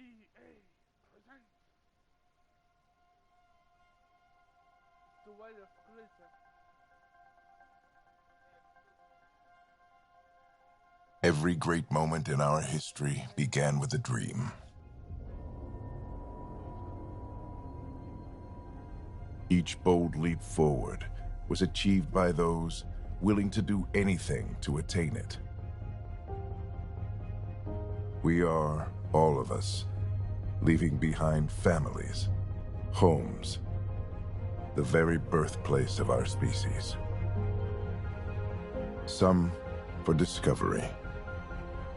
EA presents the way of glitter. Every great moment in our history began with a dream. Each bold leap forward was achieved by those willing to do anything to attain it. We are, all of us, leaving behind families, homes, the very birthplace of our species. Some for discovery,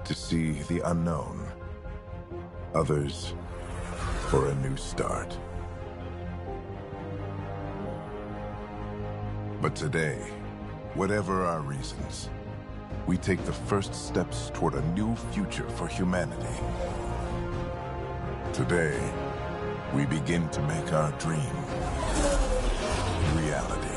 to see the unknown. Others for a new start. But today, whatever our reasons, we take the first steps toward a new future for humanity. Today, we begin to make our dream reality.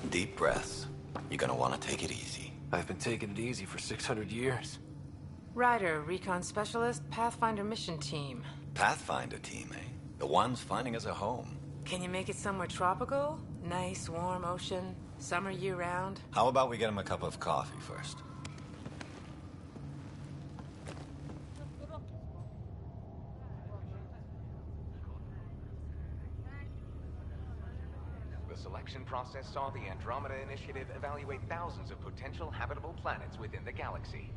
Deep breaths. You're gonna want to take it easy. I've been taking it easy for 600 years. Ryder, Recon Specialist, Pathfinder Mission Team. Pathfinder team, eh? The ones finding us a home. Can you make it somewhere tropical? Nice, warm ocean, summer year-round? How about we get him a cup of coffee first? The selection process saw the Andromeda Initiative evaluate thousands of potential habitable planets within the galaxy.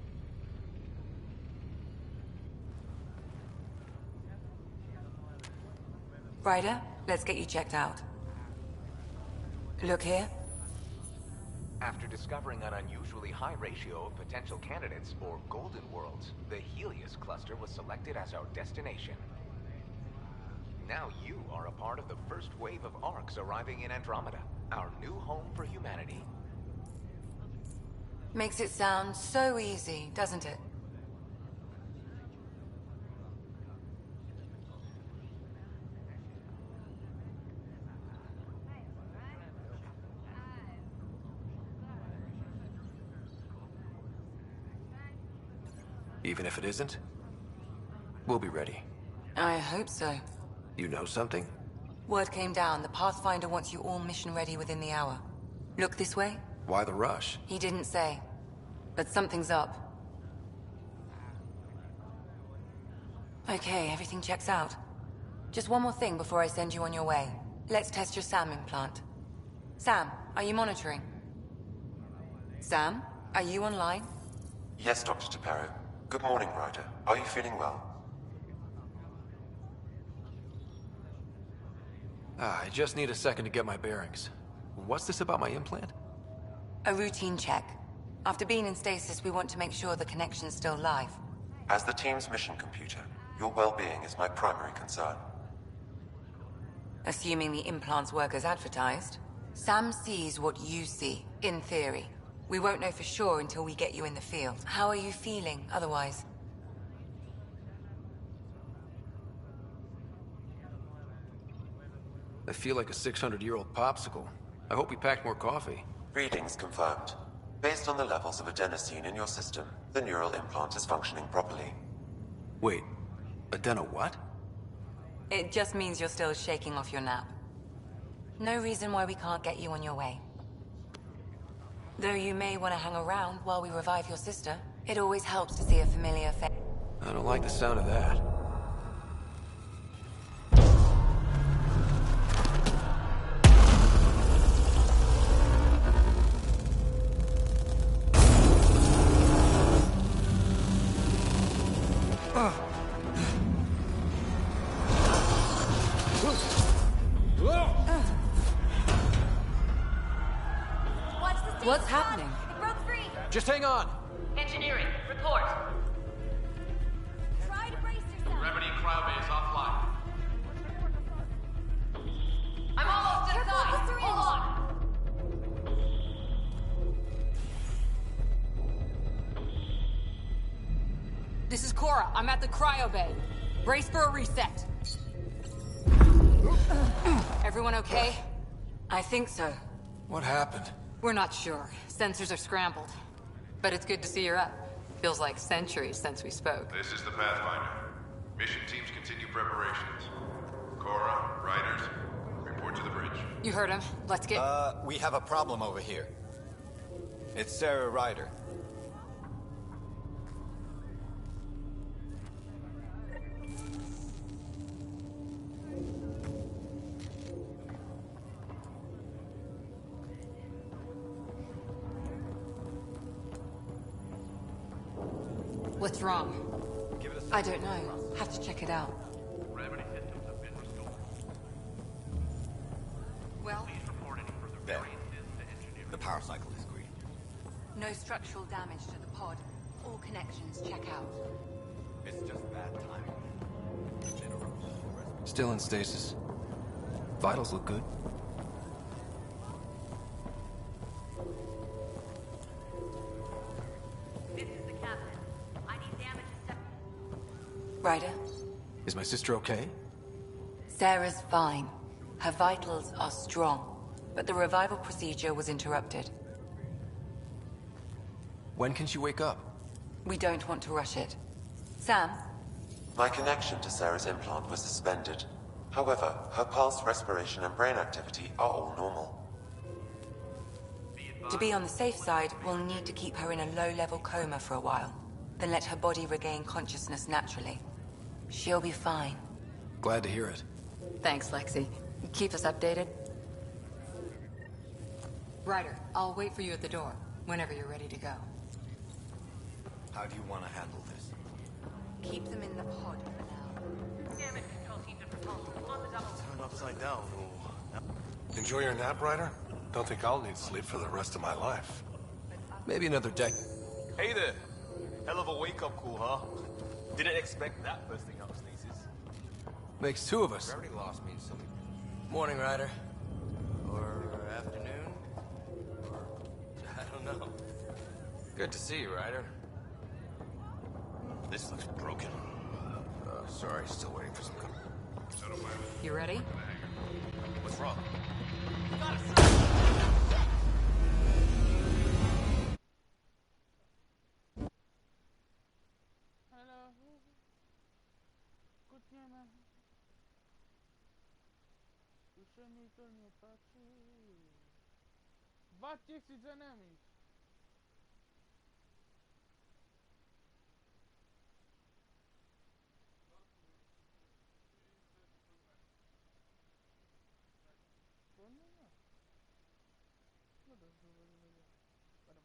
Ryder, let's get you checked out. Look here. After discovering an unusually high ratio of potential candidates, or golden worlds, the Helios cluster was selected as our destination. Now you are a part of the first wave of ARCs arriving in Andromeda, our new home for humanity. Makes it sound so easy, doesn't it? Even if it isn't, we'll be ready. I hope so. You know something? Word came down. The Pathfinder wants you all mission ready within the hour. Look this way? Why the rush? He didn't say. But something's up. Okay, everything checks out. Just one more thing before I send you on your way. Let's test your SAM implant. Sam, are you monitoring? Sam, are you online? Yes, Dr. Taparo. Good morning, Ryder. Are you feeling well? I just need a second to get my bearings. What's this about my implant? A routine check. After being in stasis, we want to make sure the connection's still live. As the team's mission computer, your well-being is my primary concern. Assuming the implants work as advertised, Sam sees what you see, in theory. We won't know for sure until we get you in the field. How are you feeling otherwise? I feel like a 600-year-old popsicle. I hope we packed more coffee. Readings confirmed. Based on the levels of adenosine in your system, the neural implant is functioning properly. Wait, adeno what? It just means you're still shaking off your nap. No reason why we can't get you on your way. Though you may want to hang around while we revive your sister, it always helps to see a familiar face. I don't like the sound of that. What's happening? It broke free! Just hang on! Engineering, report. Try to brace yourself. Remedy cryobay is offline. I'm almost inside. Hold on. This is Cora. I'm at the cryo bay. Brace for a reset. Everyone okay? I think so. What happened? We're not sure. Sensors are scrambled. But it's good to see you're up. Feels like centuries since we spoke. This is the Pathfinder. Mission teams continue preparations. Cora, Riders, report to the bridge. You heard him. Let's get... We have a problem over here. It's Sarah Ryder. What's wrong? I don't know. Have to check it out. Gravity systems have been restored. Well, Please report any further There. variances to engineering. The power cycle is green. no structural damage to the pod. All connections check out. It's just bad timing. Still in stasis. Vitals look good. This is the captain. I need damage assessment. Ryder, Is my sister okay? Sarah's fine. Her vitals are strong, but the revival procedure was interrupted. When can she wake up? We don't want to rush it. Sam? My connection to Sarah's implant was suspended. However, her pulse, respiration, and brain activity are all normal. To be on the safe side, we'll need to keep her in a low-level coma for a while, then let her body regain consciousness naturally. She'll be fine. Glad to hear it. Thanks, Lexi. Keep us updated. Ryder, I'll wait for you at the door, whenever you're ready to go. How do you want to handle this? Keep them in the pod for now. Damage control teams and propulsion on the double. Turned upside down. Enjoy your nap, Ryder? Don't think I'll need sleep for the rest of my life. Maybe another deck. Hey there. Hell of a wake-up call, huh? Didn't expect that first thing out of stasis. Makes two of us. Gravity loss means something. Morning, Ryder. Or afternoon? Or... I don't know. Good to see you, Ryder. This looks broken. Sorry, still waiting for some... You ready? What's wrong? Hello. Good night. Jeszcze mi to nie patrzy. Zobaczcie, jak za nami. No, no, no. No dobrze, no. Pardon.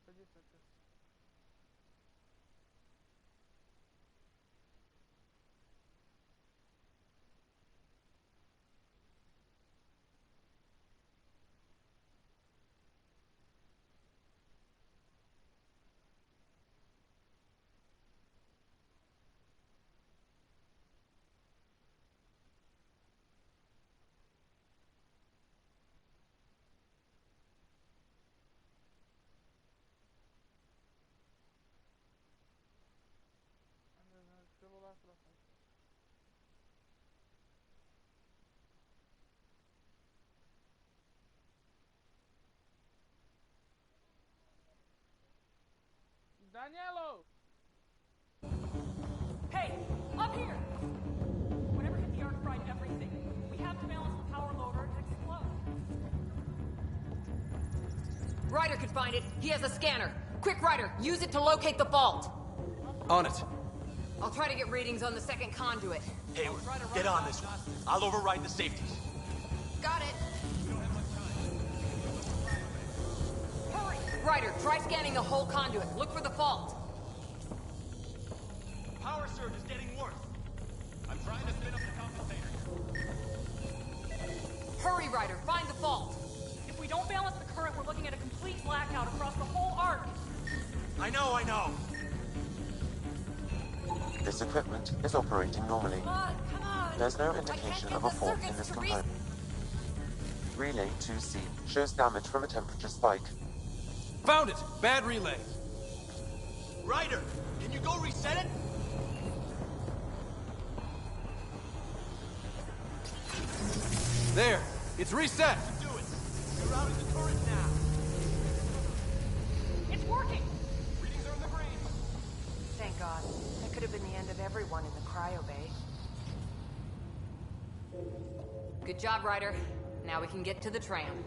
Będzie czekać. Dañalo! Hey, up here! Whatever hit the arc fried everything. We have to balance the power loader to explode. Ryder could find it. He has a scanner. Quick, Ryder, use it to locate the fault. On it. I'll try to get readings on the second conduit. Hayward, get on this one. I'll override the safeties. Got it. Hurry! Ryder, try scanning the whole conduit. Look for the fault. Power surge is getting worse. I'm trying to spin up the compensator. Hurry, Ryder, find the fault. If we don't balance the current, we're looking at a complete blackout across the whole arc. I know. This equipment is operating normally. Come on! There's no indication of a fault in this component. Relay 2C shows damage from a temperature spike. Found it! Bad relay. Ryder, can you go reset it? There! It's reset! Do it! You're routing the current now. It's working! Readings are in the green. Thank God. That could have been the end of everyone in the cryo bay. Good job, Ryder. Now we can get to the tram.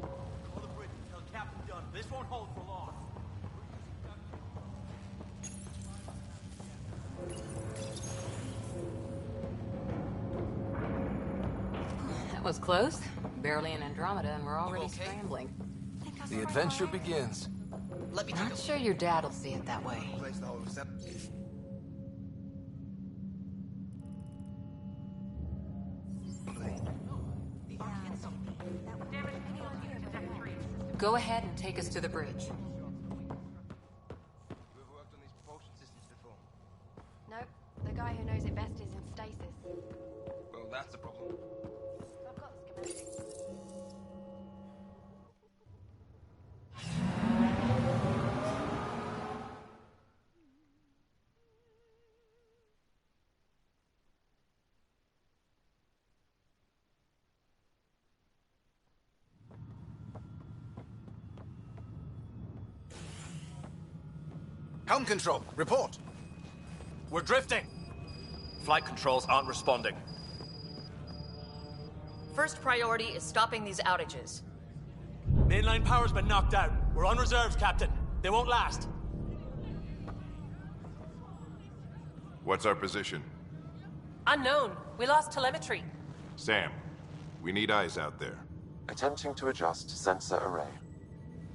Call the bridge and tell Captain Dunn. This won't hold for long. That was close. Barely in Andromeda, and we're already scrambling. The adventure begins. Not sure your dad'll see it that way. Go ahead and take us to the bridge. Nope. The guy who knows it best is in stasis. Well, that's the problem. I've got the schematics. Helm control, report. We're drifting. Flight controls aren't responding. First priority is stopping these outages. Mainline power's been knocked out. We're on reserves, Captain. They won't last. What's our position? Unknown. We lost telemetry. Sam, we need eyes out there. Attempting to adjust sensor array.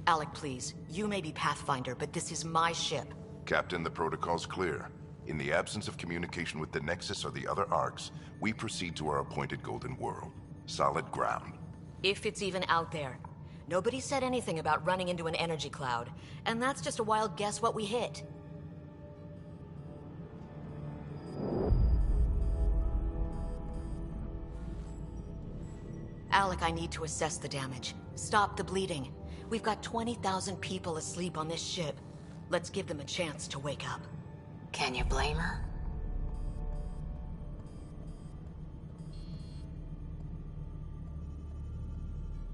Alec, please. You may be Pathfinder, but this is my ship. Captain, the protocol's clear. In the absence of communication with the Nexus or the other arcs, we proceed to our appointed Golden World. Solid ground. If it's even out there. Nobody said anything about running into an energy cloud, and that's just a wild guess what we hit. Alec, I need to assess the damage. Stop the bleeding. We've got 20,000 people asleep on this ship. Let's give them a chance to wake up. Can you blame her?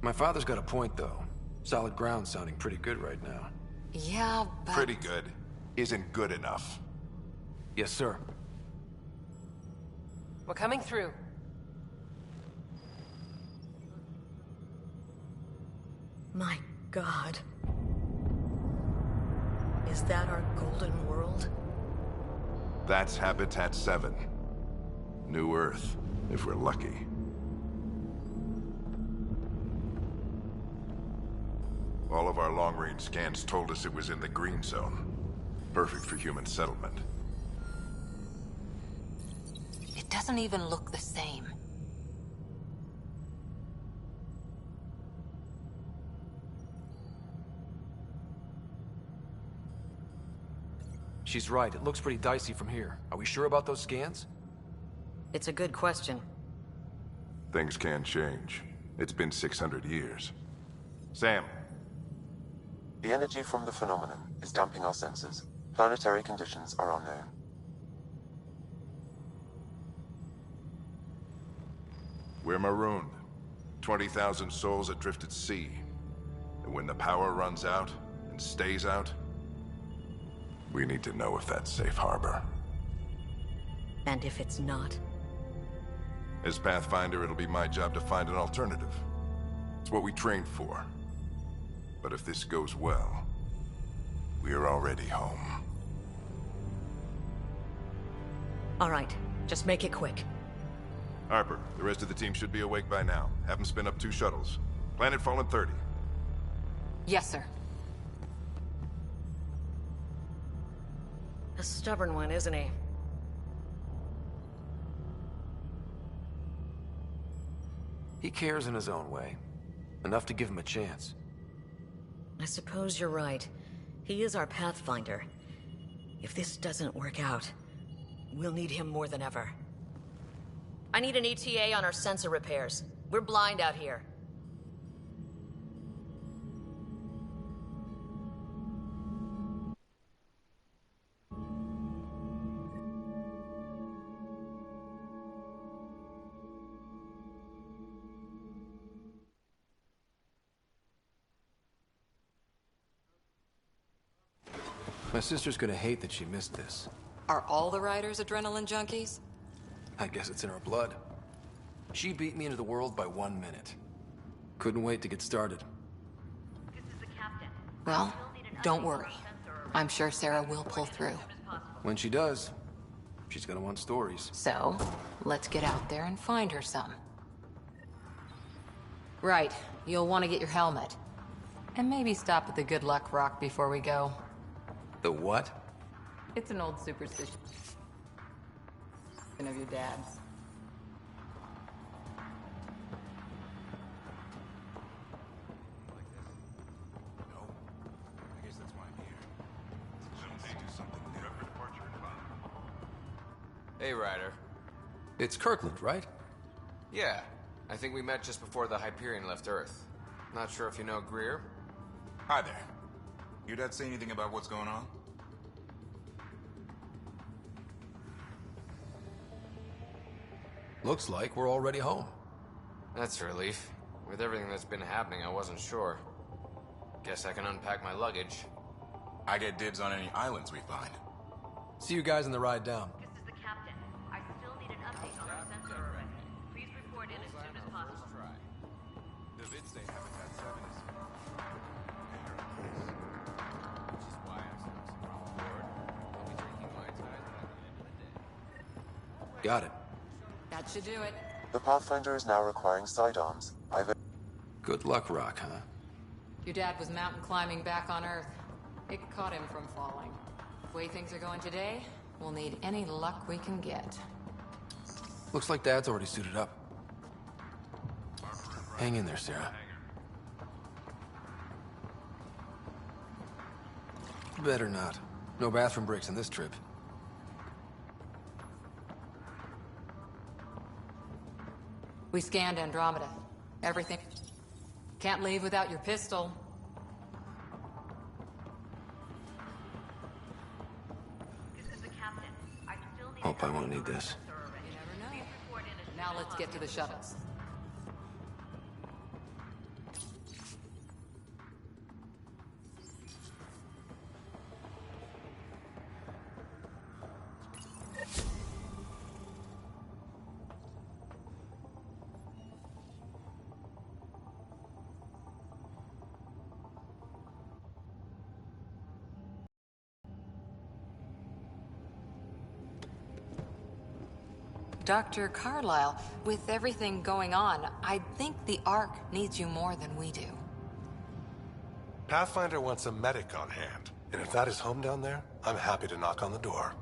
My father's got a point, though. Solid ground sounding pretty good right now. Yeah, but... Pretty good isn't good enough. Yes, sir. We're coming through. My God. Is that our Golden World? That's Habitat 7. New Earth, if we're lucky. All of our long-range scans told us it was in the green zone. Perfect for human settlement. It doesn't even look the same. She's right. It looks pretty dicey from here. Are we sure about those scans? It's a good question. Things can change. It's been 600 years. Sam. The energy from the phenomenon is damping our senses. Planetary conditions are unknown. We're marooned. 20,000 souls adrift at sea. And when the power runs out, and stays out, We need to know if that's safe harbor. And if it's not? As Pathfinder, it'll be my job to find an alternative. It's what we trained for. But if this goes well, we are already home. All right, just make it quick. Harper, the rest of the team should be awake by now. Have them spin up 2 shuttles. Planet Fallen 30. Yes, sir. A stubborn one, isn't he? He cares in his own way. Enough to give him a chance. I suppose you're right. He is our Pathfinder. If this doesn't work out, we'll need him more than ever. I need an ETA on our sensor repairs. We're blind out here. My sister's gonna hate that she missed this. Are all the riders adrenaline junkies? I guess it's in her blood. She beat me into the world by 1 minute. Couldn't wait to get started. Well, don't worry. I'm sure Sarah will pull through. When she does, she's gonna want stories. So, let's get out there and find her some. Right, you'll want to get your helmet. And maybe stop at the Good Luck Rock before we go. The what? It's an old superstition of your dad's. Hey, Ryder. It's Kirkland, right? Yeah. I think we met just before the Hyperion left Earth. Not sure if you know Greer? Hi there. Your dad say anything about what's going on? Looks like we're already home. That's a relief. With everything that's been happening, I wasn't sure. Guess I can unpack my luggage. I get dibs on any islands we find. See you guys on the ride down. This is the captain. I still need an update on our sensor array. Please report in as soon as possible. The vids say Habitat 7 is... Which is why I said I was from board. I'll be drinking Mai Tais by the end of the day. Got it. That should do it. The Pathfinder is now requiring sidearms. Good luck, Rock, huh? Your dad was mountain climbing back on Earth. It caught him from falling. The way things are going today, we'll need any luck we can get. Looks like Dad's already suited up. Hang in there, Sarah. Better not. No bathroom breaks on this trip. We scanned Andromeda. Everything. Can't leave without your pistol. This is the captain. I still need Hope I won't need this. You never know. Now let's get to the shuttles. Dr. Carlyle, with everything going on, I think the Ark needs you more than we do. Pathfinder wants a medic on hand. And if that is home down there, I'm happy to knock on the door.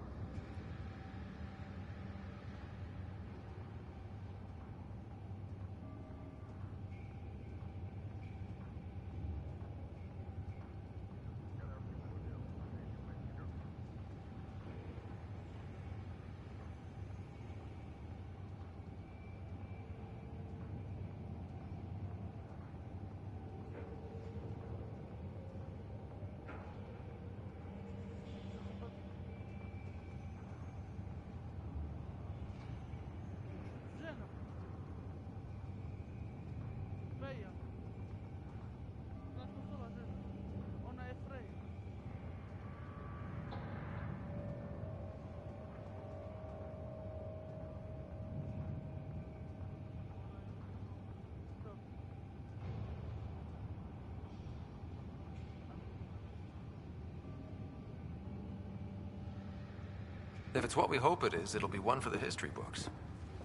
If it's what we hope it is, it'll be one for the history books.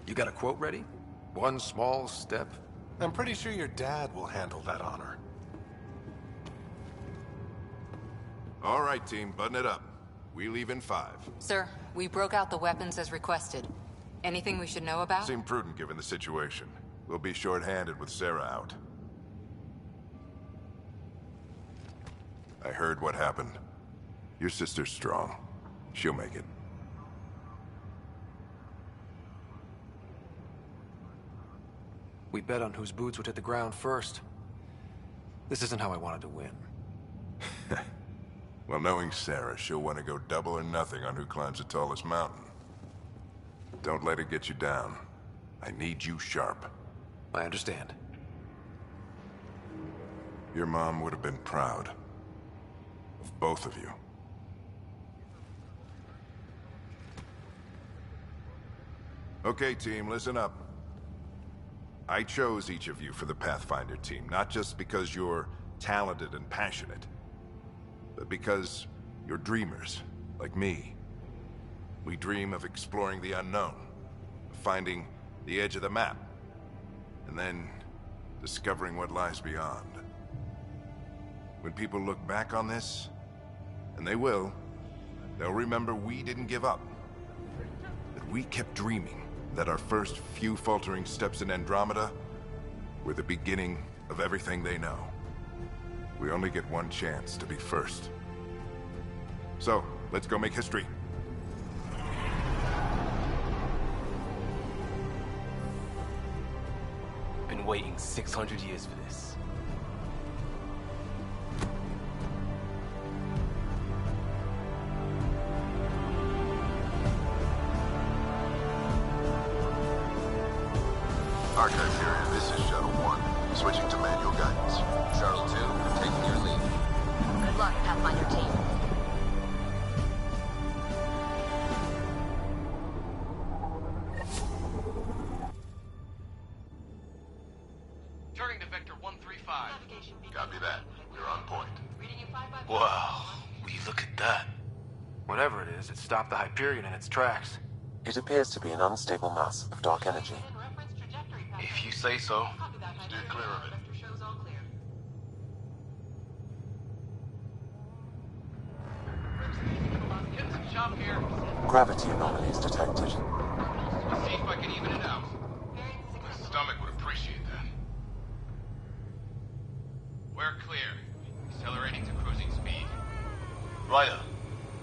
You got a quote ready? One small step? I'm pretty sure your dad will handle that honor. All right, team, button it up. We leave in 5. Sir, we broke out the weapons as requested. Anything we should know about? Seemed prudent given the situation. We'll be short-handed with Sarah out. I heard what happened. Your sister's strong. She'll make it. We bet on whose boots would hit the ground first. This isn't how I wanted to win. Well, knowing Sarah, she'll want to go double or nothing on who climbs the tallest mountain. Don't let it get you down. I need you sharp. I understand. Your mom would have been proud. Of both of you. Okay, team, listen up. I chose each of you for the Pathfinder team, not just because you're talented and passionate, but because you're dreamers, like me. We dream of exploring the unknown, of finding the edge of the map, and then discovering what lies beyond. When people look back on this, and they will, they'll remember we didn't give up. That we kept dreaming, that our first few faltering steps in Andromeda were the beginning of everything they know. We only get one chance to be first. So, let's go make history. Been waiting 600 years for this. Archive period, this is Shuttle 1. Switching to manual guidance. Shuttle 2, taking your lead. Good luck, Pathfinder team. Turning to Vector 135. Copy that. You're on point. Wow, will you look at that? Whatever it is, it stopped the Hyperion in its tracks. It appears to be an unstable mass of dark energy. If you say so. Steer clear of it. Getting some chop here. Gravity anomalies detected. Let's see if I can even it out. My stomach would appreciate that. We're clear. Accelerating to cruising speed. Ryder,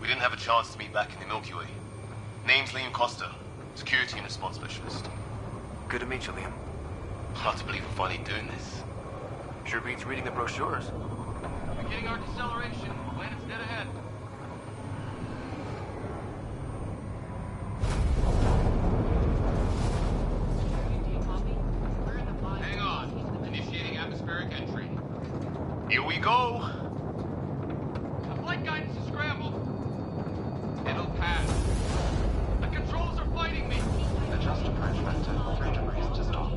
we didn't have a chance to meet back in the Milky Way. Name's Liam Costa, Security and Response Specialist. Good to meet you, Liam. Hard to believe we're finally doing this. Sure beats reading the brochures. Beginning our deceleration. Planet's dead ahead. Hang on. Initiating atmospheric entry. Here we go! The flight guidance is scrambled. It'll pass. The controls are fighting me. Adjust approach vector 3 degrees to stop.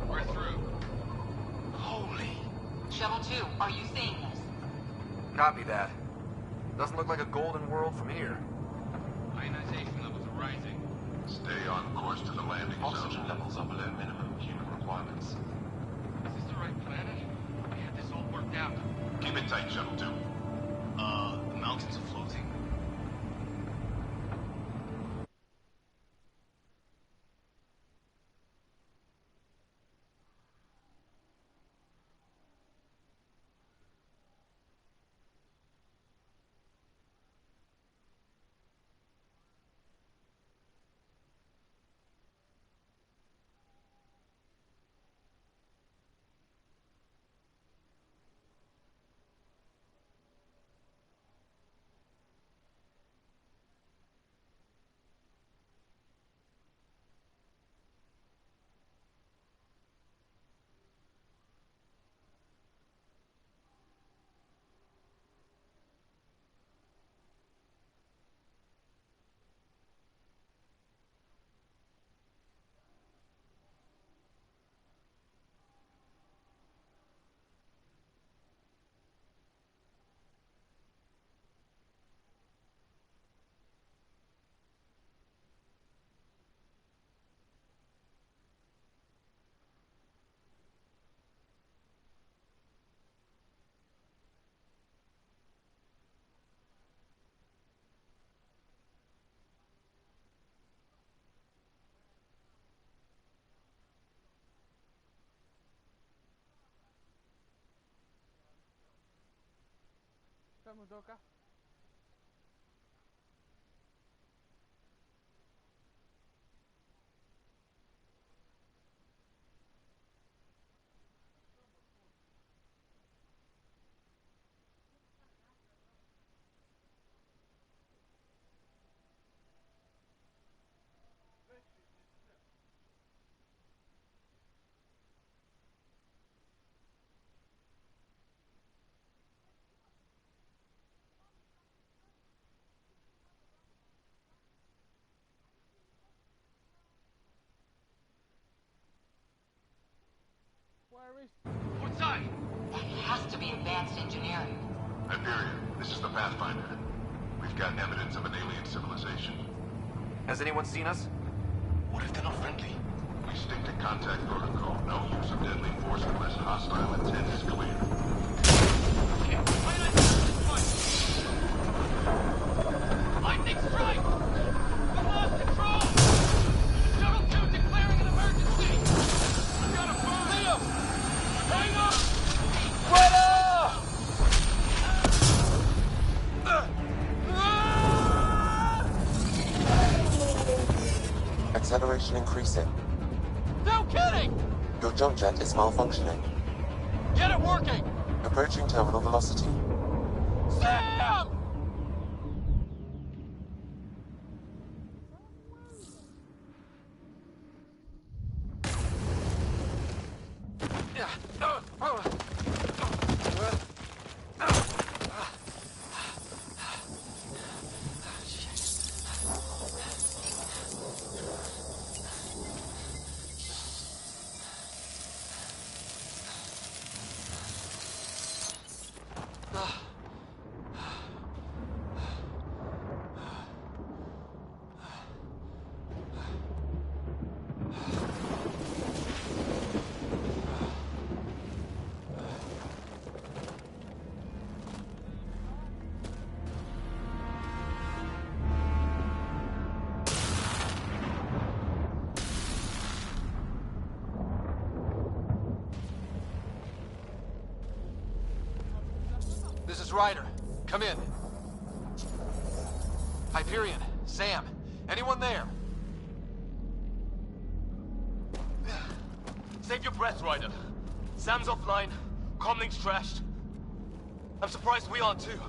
We're through. Holy. Shuttle 2, are you seeing this? Copy that. Doesn't look like a golden world from here. Ionization levels are rising. Stay on course to the landing Oxygen zone. levels are below minimum human requirements. Is this the right planet? We had this all worked out. Keep it tight, Shuttle 2. The mountains are floating. me toca. Outside! That has to be advanced engineering. Hyperion, this is the Pathfinder. We've got evidence of an alien civilization. Has anyone seen us? What if they're not friendly? We stick to contact protocol. No use of deadly force unless hostile intent is clear. Lightning strike! We lost control! Shuttle 2 declaring an emergency! We gotta move! Liam! Hang on! Acceleration increasing. No kidding! Your jump jet is malfunctioning. Get it working! Approaching terminal velocity. Sam! This is Ryder. Come in. Hyperion, Sam, anyone there? Save your breath, Ryder. Sam's offline. Comlink's trashed. I'm surprised we aren't too.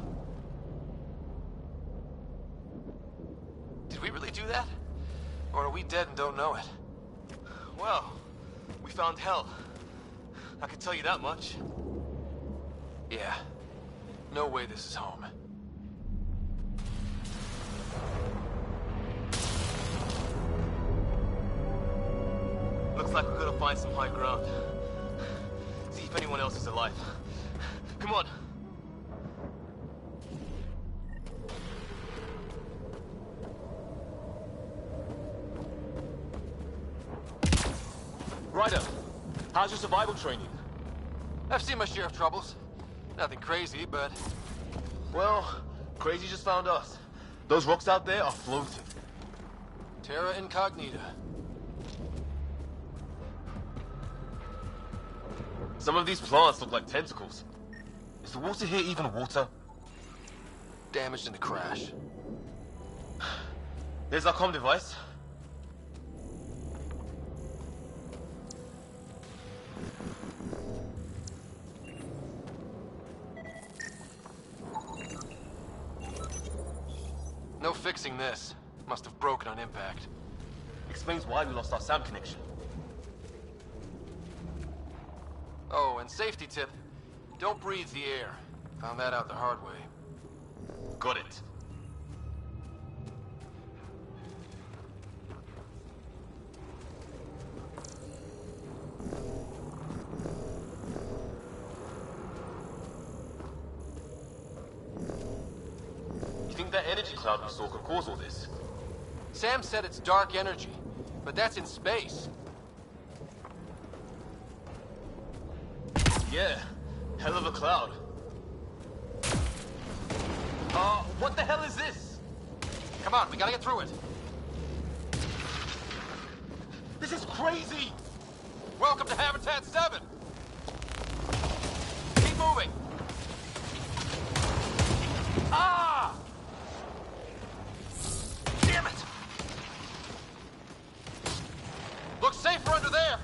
Did we really do that? Or are we dead and don't know it? Well, we found hell. I can tell you that much. Yeah. No way this is home. Looks like we're gonna find some high ground. See if anyone else is alive. Come on. Ryder, how's your survival training? I've seen my share of troubles. Nothing crazy, but... Well, crazy just found us. Those rocks out there are floating. Terra Incognita. Some of these plants look like tentacles. Is the water here even water? Damaged in the crash. There's our comm device. No fixing this. Must have broken on impact. Explains why we lost our SAM connection. Oh, and safety tip. Don't breathe the air. Found that out the hard way. Got it. You think that energy cloud we saw could cause all this? Sam said it's dark energy, but that's in space. Yeah, hell of a cloud. What the hell is this? Come on, we gotta get through it. This is crazy! Welcome to Habitat 7! Keep moving! Ah! Damn it! Looks safer under there.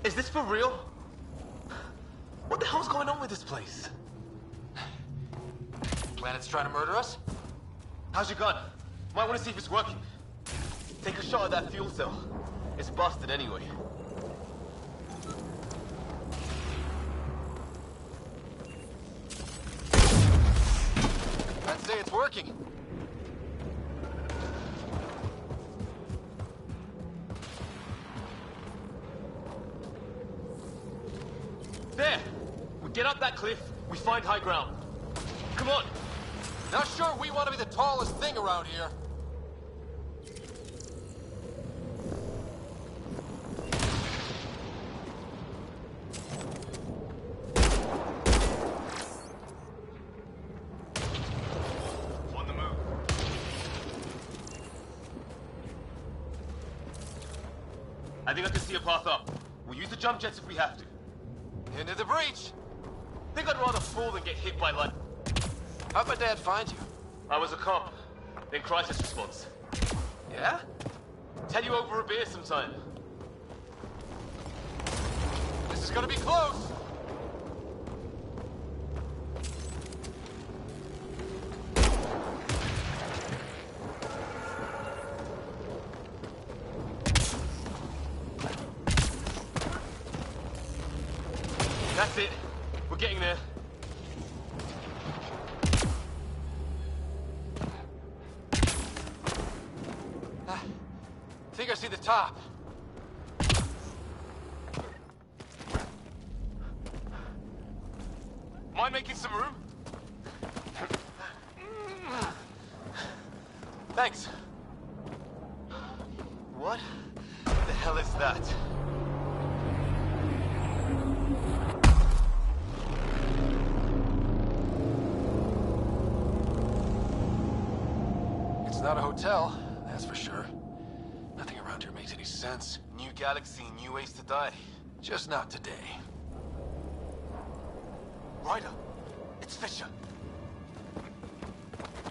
Is this for real? What the hell's going on with this place? Planet's trying to murder us? How's your gun? Might want to see if it's working. Take a shot at that fuel cell. It's busted anyway. I'd say it's working. There! We get up that cliff, we find high ground. Come on! Not sure we want to be the tallest thing around here. On the move. I think I can see a path up. We'll use the jump jets if we have to. Into the breach! Think I'd rather fall than get hit by lightning. How'd my dad find you? I was a cop, then crisis response. Yeah? Tell you over a beer sometime. This is gonna be close! That's it. We're getting there. Think I see the top. Mind making some room? Thanks. What the hell is that? It's not a hotel, that's for sure. Nothing around here makes any sense. New galaxy, new ways to die. Just not today. Ryder, it's Fisher.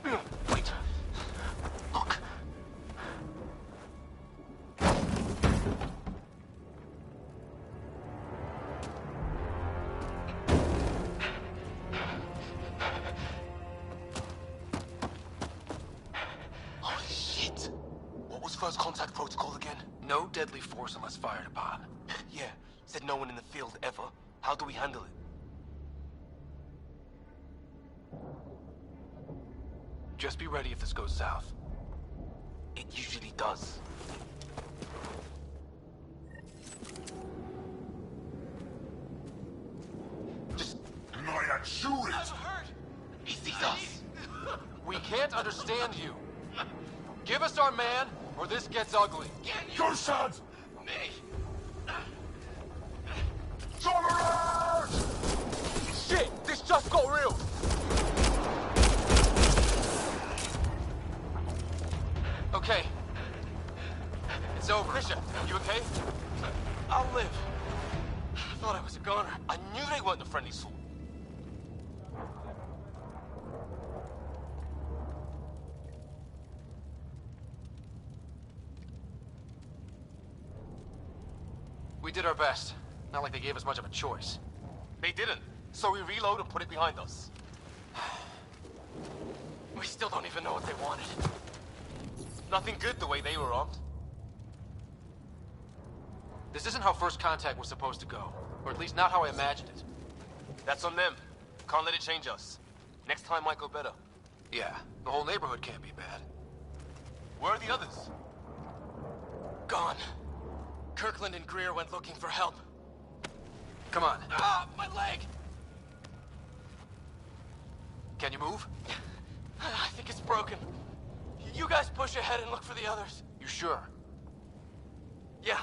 Wait. Look. Holy shit. What was first contact protocol again? No deadly force unless fired upon. Yeah, said no one in the field ever. How do we handle it? Just be ready if this goes south. It usually does. Just... shoot it! I've heard! He sees us. We can't understand you. Give us our man, or this gets ugly. Go, sons! Me! Shit! This just got real! Okay. It's over. Fisher, you okay? I'll live. I thought I was a goner. I knew they weren't the friendly sort. We did our best. Not like they gave us much of a choice. They didn't. So we reload and put it behind us. We still don't even know what they wanted. Nothing good the way they were armed. This isn't how first contact was supposed to go. Or at least not how I imagined it. That's on them. Can't let it change us. Next time might go better. Yeah, the whole neighborhood can't be bad. Where are the others? Gone. Kirkland and Greer went looking for help. Come on. Ah, my leg! Can you move? I think it's broken. You guys push ahead and look for the others. You sure? Yeah.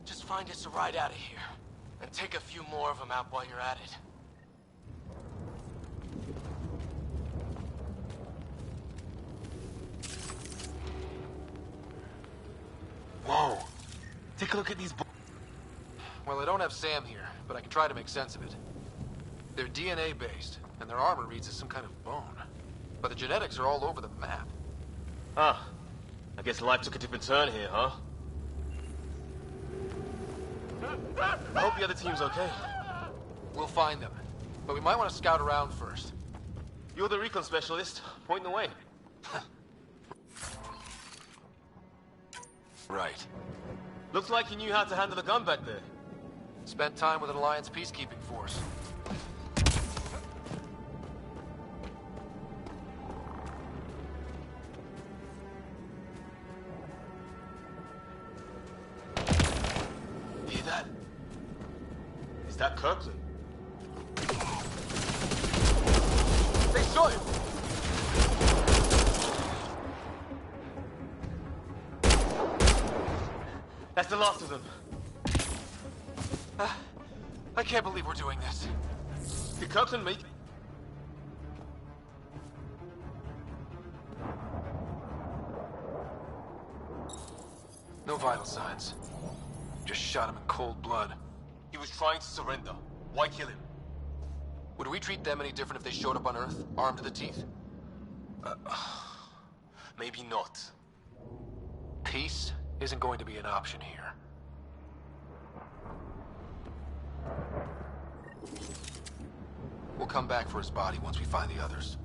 Just find us a ride out of here. And take a few more of them out while you're at it. Whoa. Take a look at these... Well, I don't have Sam here, but I can try to make sense of it. They're DNA-based, and their armor reads as some kind of bone. But the genetics are all over the map. Ah, I guess life took a different turn here, huh? I hope the other team's okay. We'll find them, but we might want to scout around first. You're the recon specialist. Point the way. Right. Looks like you knew how to handle a gun back there. Spent time with an Alliance peacekeeping force. Hear that? Is that Kirkland? They shot him! That's the last of them. I can't believe we're doing this. Did Kirkland make... No vital signs. Just shot him in cold blood. He was trying to surrender. Why kill him? Would we treat them any different if they showed up on Earth, armed to the teeth? Maybe not. Peace isn't going to be an option here. We'll come back for his body once we find the others.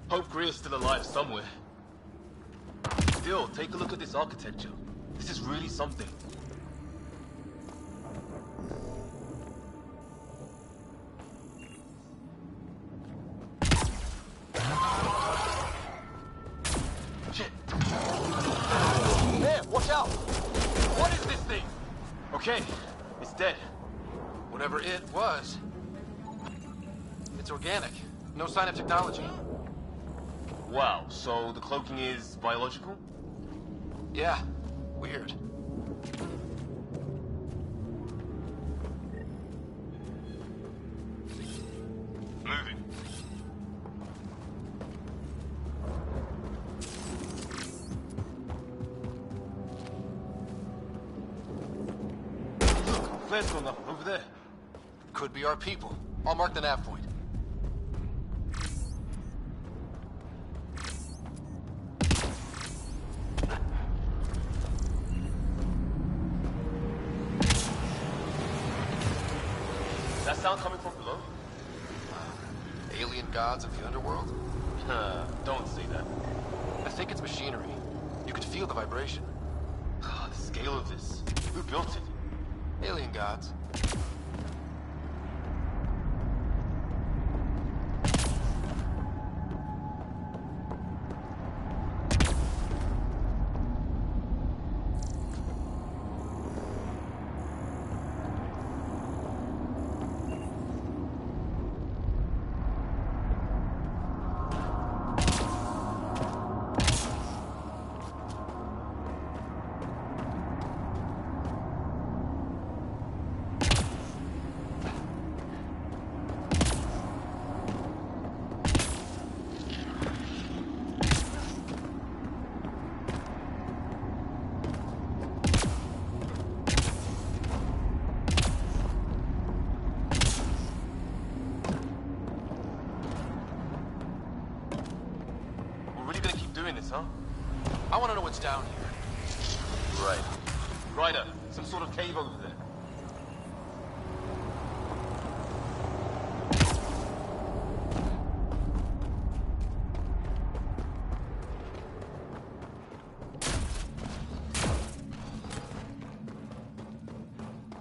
Hope Greer's still alive somewhere. Still, take a look at this architecture. This is really something. Shit! There, watch out! What is this thing? Okay, it's dead. Whatever it was. It's organic. No sign of technology. Wow, so the cloaking is biological? Yeah, weird. Moving. Look, flare's gone up over there. Could be our people. I'll mark the nav point. That sound coming from below? Alien gods of the underworld? Don't say that. I think it's machinery. You could feel the vibration. The scale of this. Who built it? Alien gods. Huh? I want to know what's down here. Right. Ryder, some sort of cave over there.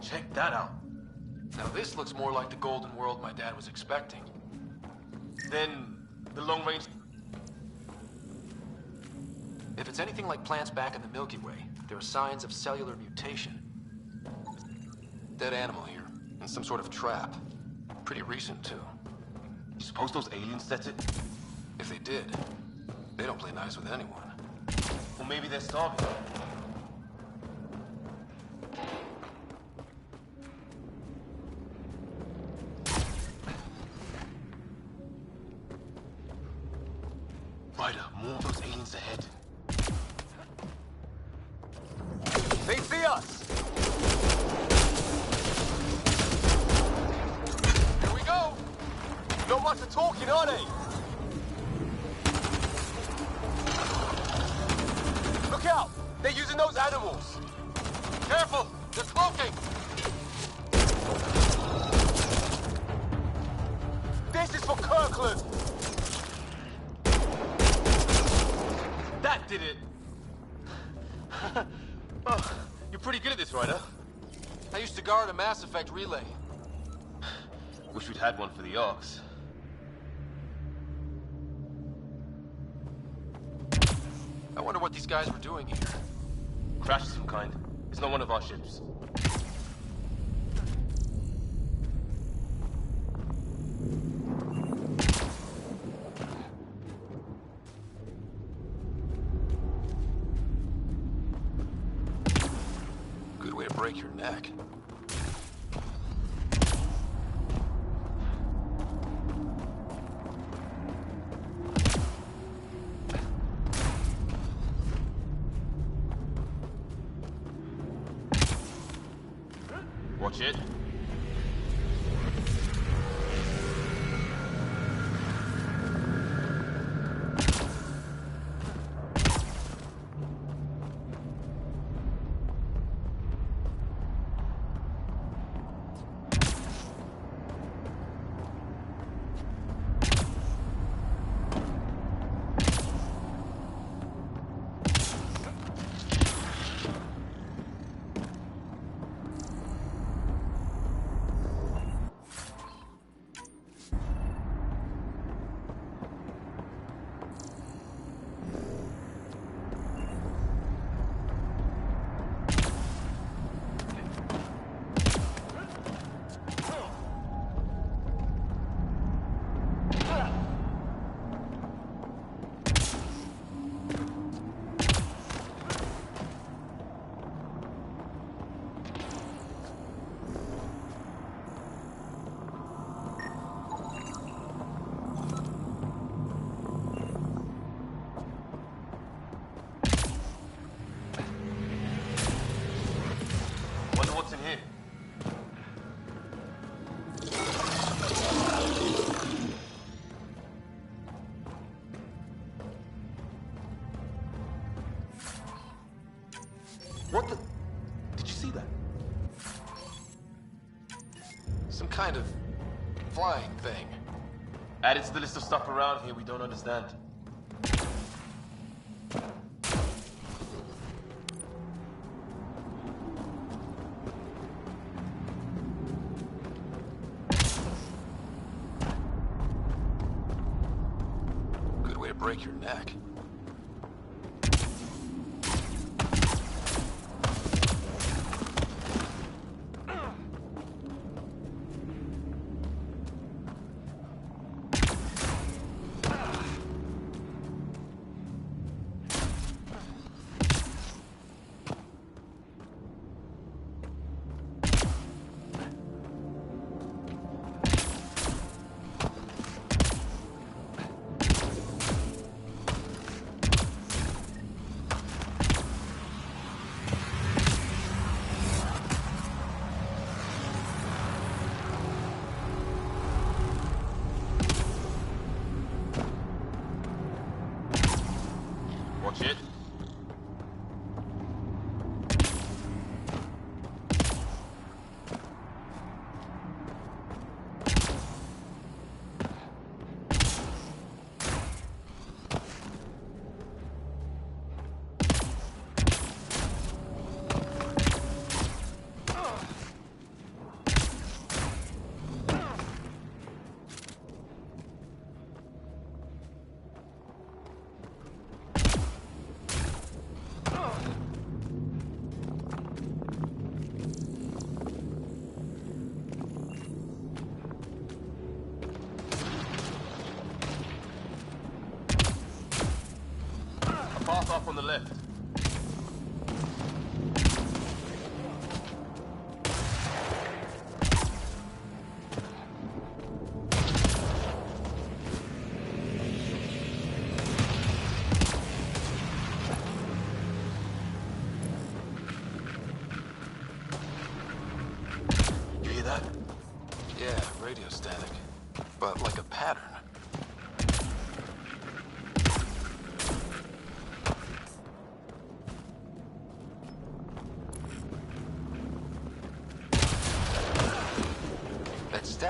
Check that out. Now this looks more like the golden world my dad was expecting. Then, the long-range... If it's anything like plants back in the Milky Way, there are signs of cellular mutation. Dead animal here, in some sort of trap. Pretty recent, too. You suppose those aliens set it? If they did, they don't play nice with anyone. Or maybe they're starving. Ryder, more of those aliens ahead. They see us! Here we go! ones are talking, are they? Look out! They're using those animals! Careful! They're cloaking! This is for Kirkland! That did it! Oh, you're pretty good at this, Ryder. I used to guard a Mass Effect relay. Wish we'd had one for the Arks. I wonder what these guys were doing here. Crash of some kind. It's not one of our ships. Good way to break your neck. Watch it. What's in here? What the? Did you see that? Some kind of flying thing. Added to the list of stuff around here we don't understand. Break your neck. Watch it. Path off on the left. You hear that? Yeah, radio static. But like a pattern.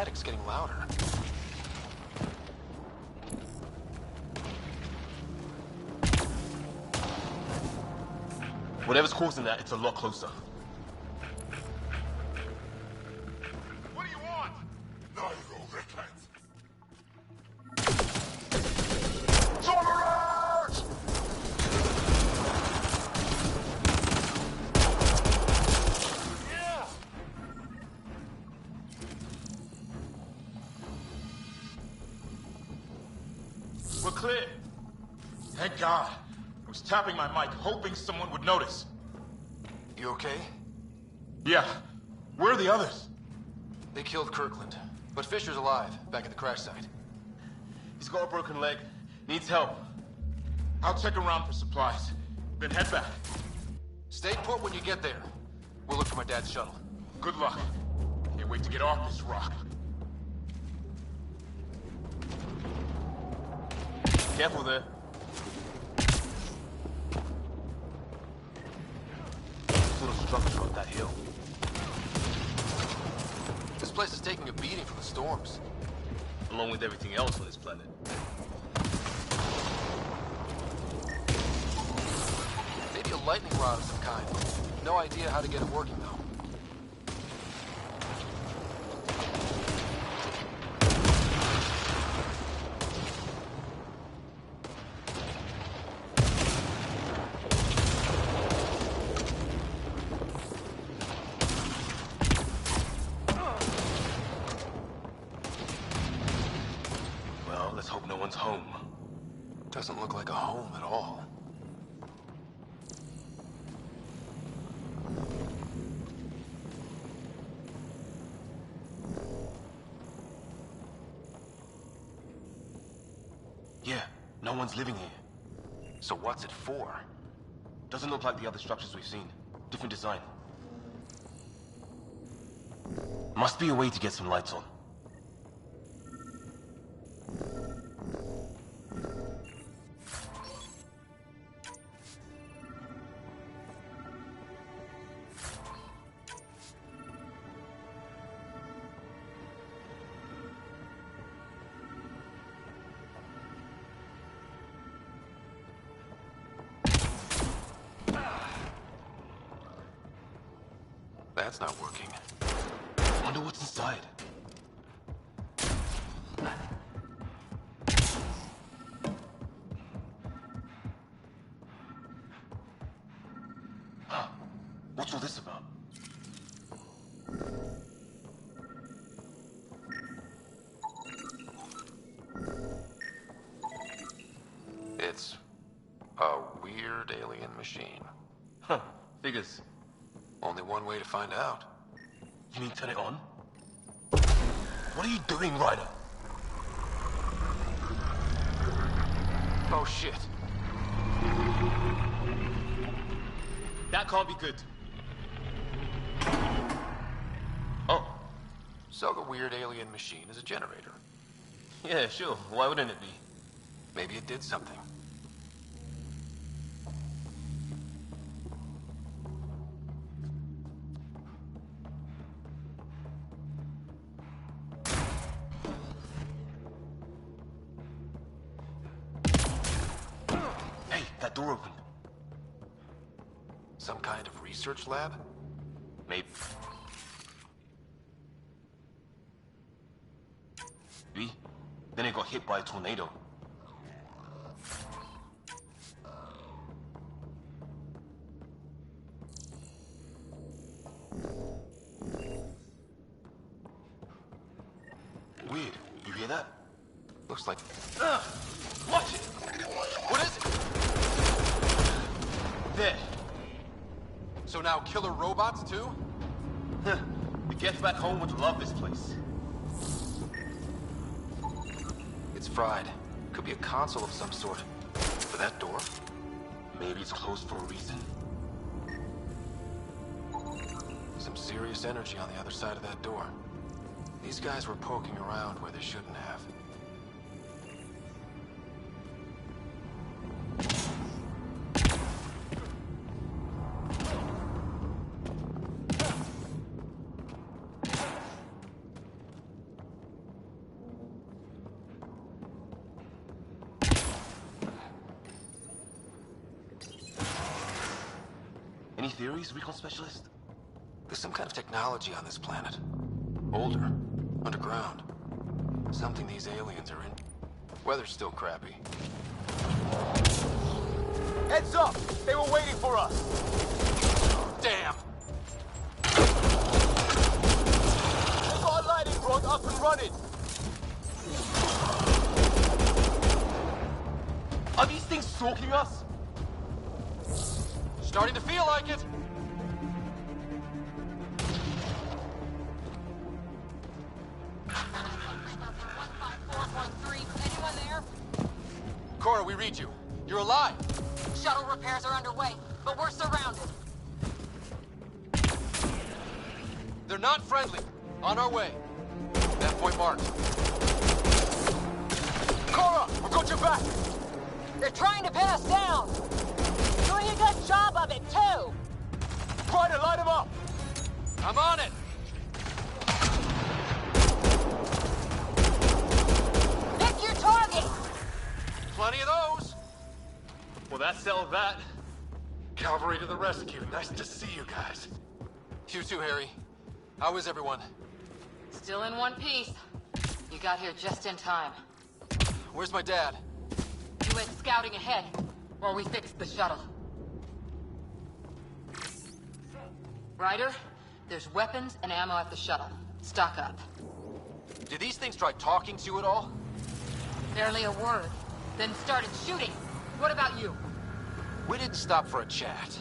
static's getting louder. Whatever's causing that, it's a lot closer. What do you want? Neither reckless. We're clear. Thank God. I was tapping my mic, hoping someone would notice. You okay? Yeah. Where are the others? They killed Kirkland, but Fisher's alive, back at the crash site. He's got a broken leg. Needs help. I'll check around for supplies. Then head back. Stay put when you get there. We'll look for my dad's shuttle. Good luck. Can't wait to get off this rock. Careful there. Little structure on that hill. This place is taking a beating from the storms. Along with everything else on this planet. Maybe a lightning rod of some kind. No idea how to get it working, though. Let's hope no one's home. Doesn't look like a home at all. Yeah, no one's living here. So what's it for? Doesn't look like the other structures we've seen. Different design. Must be a way to get some lights on. That's not working. Wonder what's inside. Huh. What's all this about? It's a weird alien machine. Huh. Figures. Only one way to find out. You mean turn it on? What are you doing, Ryder? Oh, shit. That can't be good. Oh. So the weird alien machine is a generator. Yeah, sure. Why wouldn't it be? Maybe it did something. That door opened. Some kind of research lab? Maybe. Then it got hit by a tornado. Weird. You hear that? Looks like... Watch it! What is it? There. So now killer robots, too? Huh. The Geth back home would love this place. It's fried. Could be a console of some sort. For that door? Maybe it's closed for a reason. Some serious energy on the other side of that door. These guys were poking around where they shouldn't have. Any theories, recon specialist? There's some kind of technology on this planet. Older. Underground. Something these aliens are in. Weather's still crappy. Heads up! They were waiting for us! Damn! They got a lightning rod up and running! Are these things stalking us? Starting to feel like it! Anyone there? Cora, we read you. You're alive! Shuttle repairs are underway, but we're surrounded. They're not friendly. On our way. That point marked. Cora, we've got your back! They're trying to pin us down! Doing a good job of it, too! Try to light them up! I'm on it! Pick your target! Plenty of those! Well, that settled that. Cavalry to the rescue. Nice to see you guys. You too, Harry. How is everyone? Still in one piece. You got here just in time. Where's my dad? You went scouting ahead while we fixed the shuttle. Ryder, there's weapons and ammo at the shuttle. Stock up. Did these things try talking to you at all? Barely a word. Then started shooting. What about you? We didn't stop for a chat.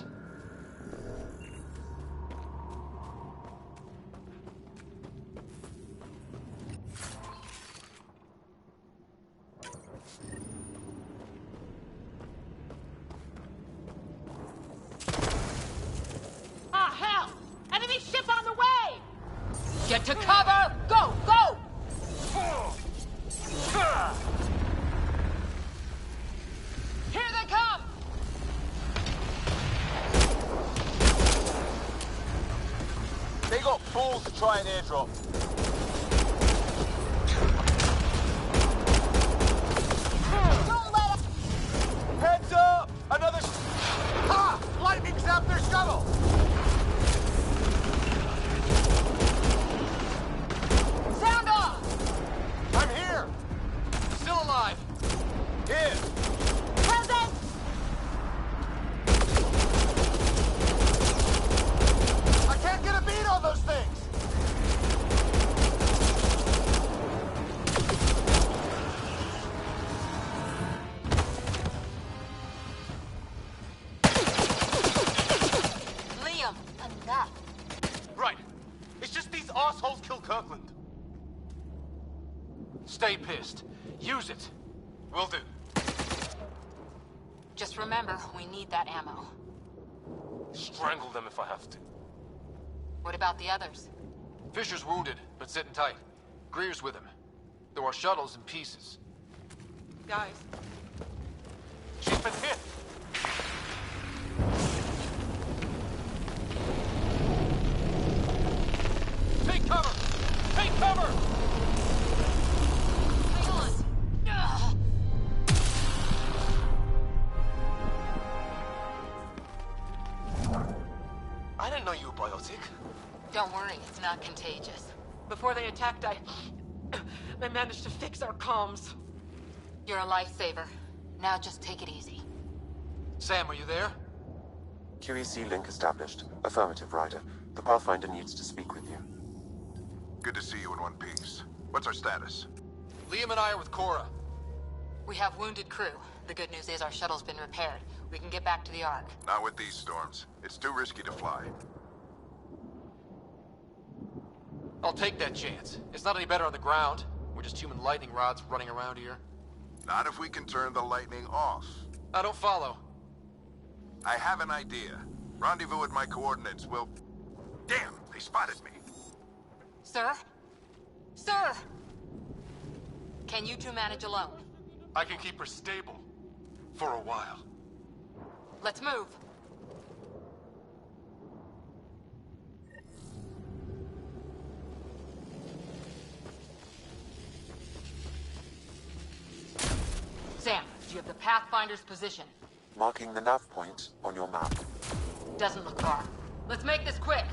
Ah, hell! Enemy ship on the way! Get to cover! Go! Go! Here they come! They got balls to try an airdrop. Don't let us... Heads up! Another... Ha! Lightning zapped their shuttle! Sound off! I'm here! Still alive! Here! Present! I can't get a beat on those things! Liam, enough. Right. It's just these assholes killed Kirkland. Stay pissed. Use it. Will do. Just remember, we need that ammo. Strangle them if I have to. What about the others? Fisher's wounded, but sitting tight. Greer's with him. Though our shuttle's in pieces. Guys. She's been hit! Take cover! Take cover! Hang on! Ugh. I didn't know you were biotic. Don't worry, it's not contagious. Before they attacked, I managed to fix our comms. You're a lifesaver. Now just take it easy. Sam, are you there? QEC link established. Affirmative, Ryder. The Pathfinder needs to speak with you. Good to see you in one piece. What's our status? Liam and I are with Cora. We have wounded crew. The good news is our shuttle's been repaired. We can get back to the Ark. Not with these storms. It's too risky to fly. I'll take that chance. It's not any better on the ground. We're just human lightning rods running around here. Not if we can turn the lightning off. I don't follow. I have an idea. Rendezvous at my coordinates. We'll... Damn, they spotted me. Sir? Sir! Can you two manage alone? I can keep her stable. For a while. Let's move. Sam, do you have the Pathfinder's position? Marking the nav point on your map. Doesn't look far. Let's make this quick.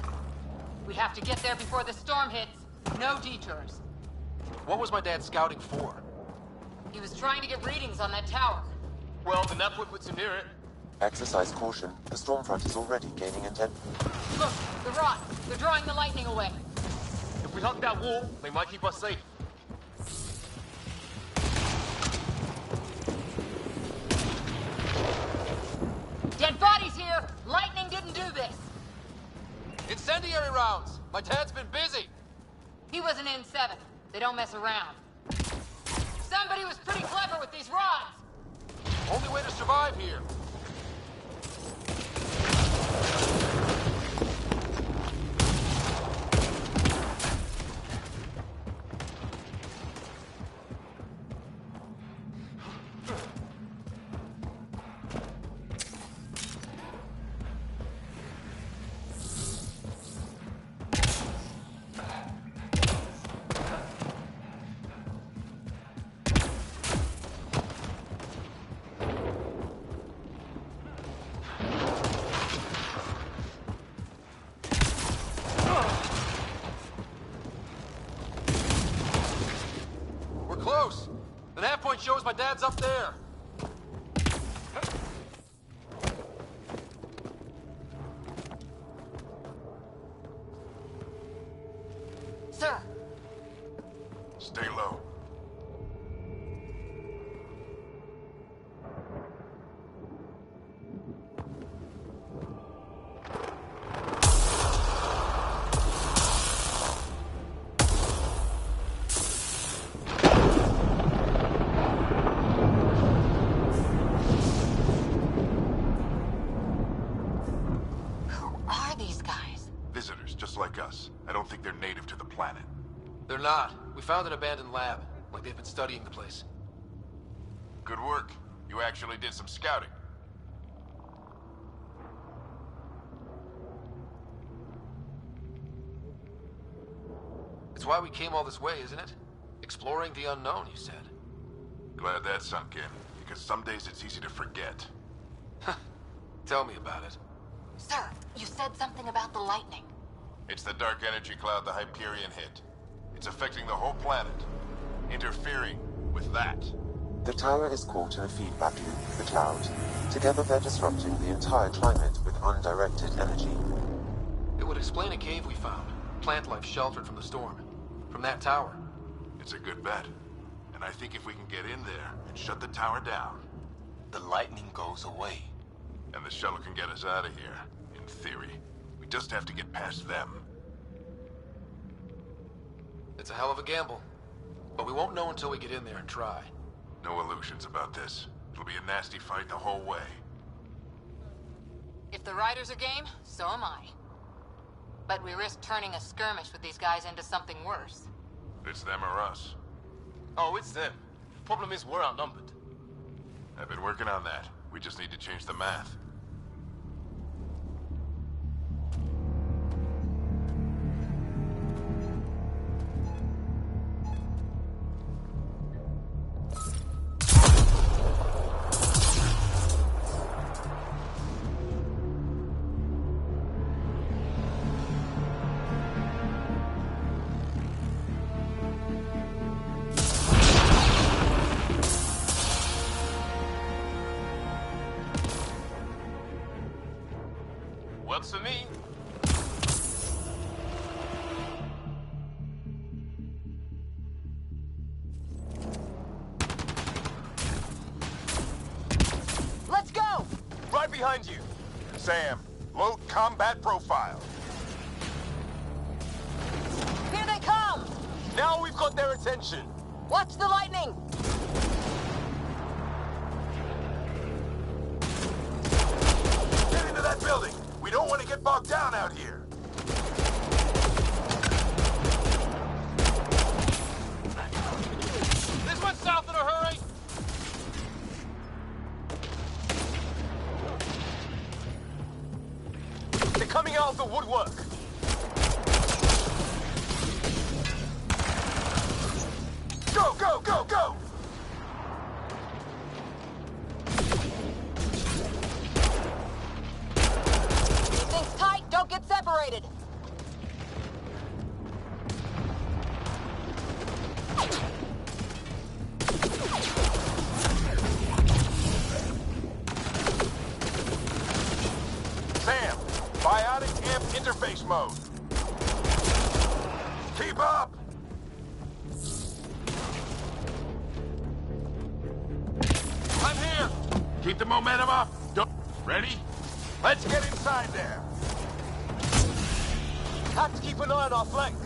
We have to get there before the storm hits. No detours. What was my dad scouting for? He was trying to get readings on that tower. Well, the Napwood puts him near it. Exercise caution. The storm front is already gaining intent. Look, the rods. They're drawing the lightning away. If we hug that wall, they might keep us safe. Dead bodies here! Lightning didn't do this! Incendiary rounds! My dad's been busy! He was an N7. They don't mess around. Somebody was pretty clever with these rods! Only way to survive here. Close. The nav point shows my dad's up there. Sir. Stay low. Like us. I don't think they're native to the planet. They're not. We found an abandoned lab. Like they've been studying the place. Good work. You actually did some scouting. It's why we came all this way, isn't it? Exploring the unknown, you said. Glad that sunk in, because some days it's easy to forget. Tell me about it. Sir, you said something about the lightning. It's the dark energy cloud the Hyperion hit. It's affecting the whole planet, interfering with that. The tower is caught in a feedback loop with the cloud. Together they're disrupting the entire climate with undirected energy. It would explain a cave we found. Plant life sheltered from the storm. From that tower. It's a good bet. And I think if we can get in there and shut the tower down... the lightning goes away. And the shuttle can get us out of here, in theory. We just have to get past them. It's a hell of a gamble. But we won't know until we get in there and try. No illusions about this. It'll be a nasty fight the whole way. If the riders are game, so am I. But we risk turning a skirmish with these guys into something worse. It's them or us. Oh, it's them. Problem is, we're outnumbered. I've been working on that. We just need to change the math. Works for me. Let's go! Right behind you. Sam, load combat profile. Here they come! Now we've got their attention. Watch the lightning! Get into that building. We don't want to get bogged down out here. This one's south in a hurry! They're coming out of the woodwork. Go, go, go, go! base mode. Keep up! I'm here! Keep the momentum up. Ready? Let's get inside there. Have to keep an eye on our flank.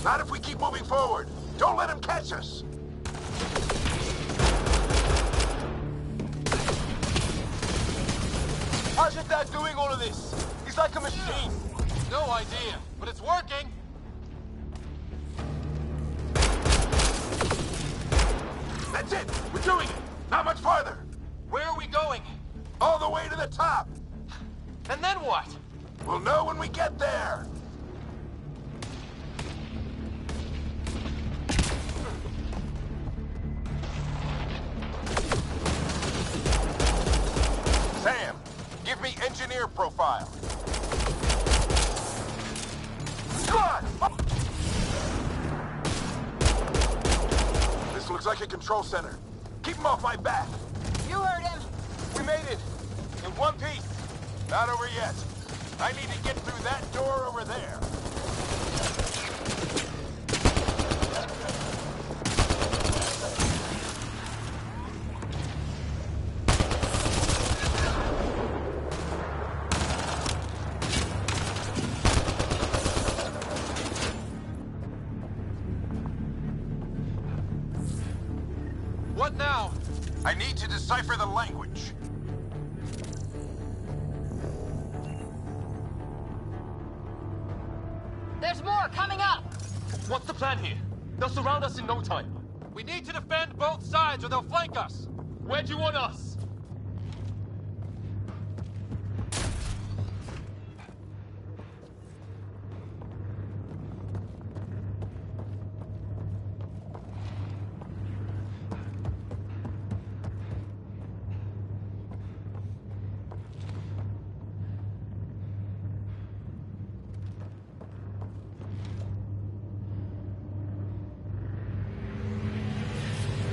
Not if we keep moving forward. Don't let him catch us. How's your dad doing all of this? He's like a machine. No idea, but it's working. That's it. We're doing it. Not much farther. Where are we going? All the way to the top. And then what? We'll know when we get there. Sam, give me engineer profile. Come on! This looks like a control center. Keep him off my back. You heard him. We made it. In one piece. Not over yet. I need to get through that door over there. What now? I need to decipher the language. There's more coming up. What's the plan here? They'll surround us in no time. We need to defend both sides or they'll flank us. Where do you want us?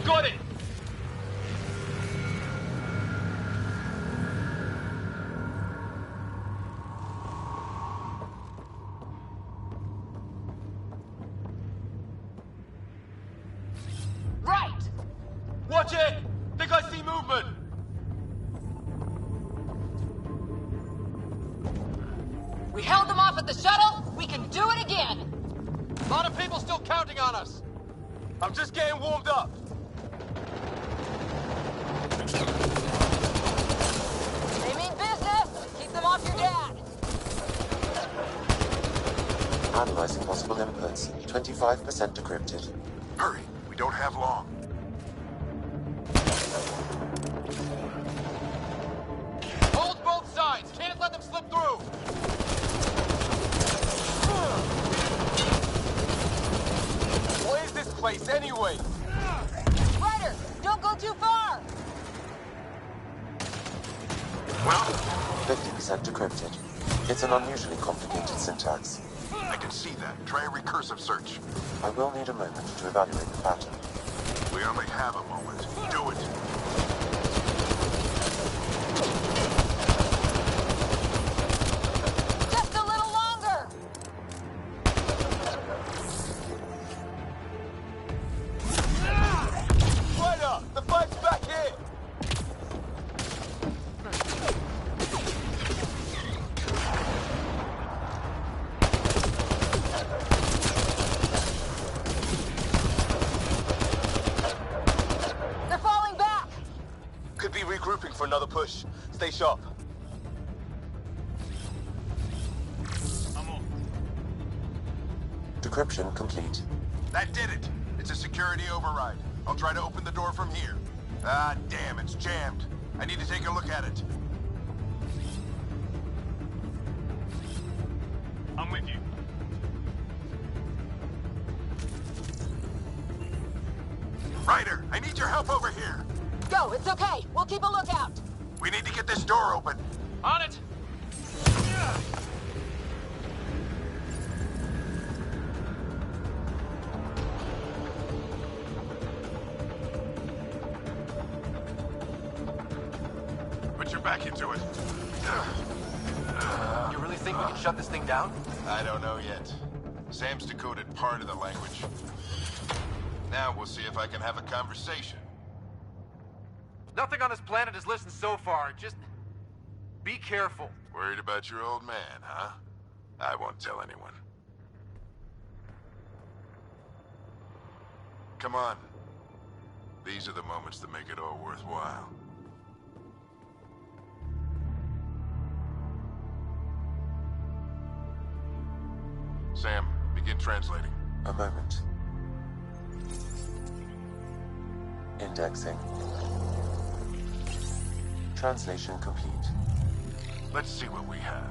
Got it! Right! Watch it! Think I see movement! We held them off at the shuttle. We can do it again. A lot of people still counting on us. I'm just getting warmed up. They mean business. Keep them off your dad. Analyzing possible inputs. 25% decrypted. Hurry, we don't have long. Hold both sides! Can't let them slip through! What is this place anyway? Ryder, don't go too far. Well, 50% decrypted. It's an unusually complicated syntax. I can see that. Try a recursive search. I will need a moment to evaluate the pattern. We only have a moment. Do it. Just a little longer. Ryder, the fight's back here. They're falling back. Could be regrouping for another push. Stay sharp. Decryption complete. That did it. It's a security override. I'll try to open the door from here. Ah, damn, it's jammed. I need to take a look at it. I'm with you. Ryder, I need your help over here. Go, it's okay. We'll keep a lookout. We need to get this door open. On it! Put your back into it. You really think think we can shut this thing down? I don't know yet. Sam's decoded part of the language. Now we'll see if I can have a conversation. Nothing on this planet has listened so far. Just be careful. Worried about your old man, huh? I won't tell anyone. Come on. These are the moments that make it all worthwhile. Sam, begin translating. A moment. Indexing. Translation complete. Let's see what we have.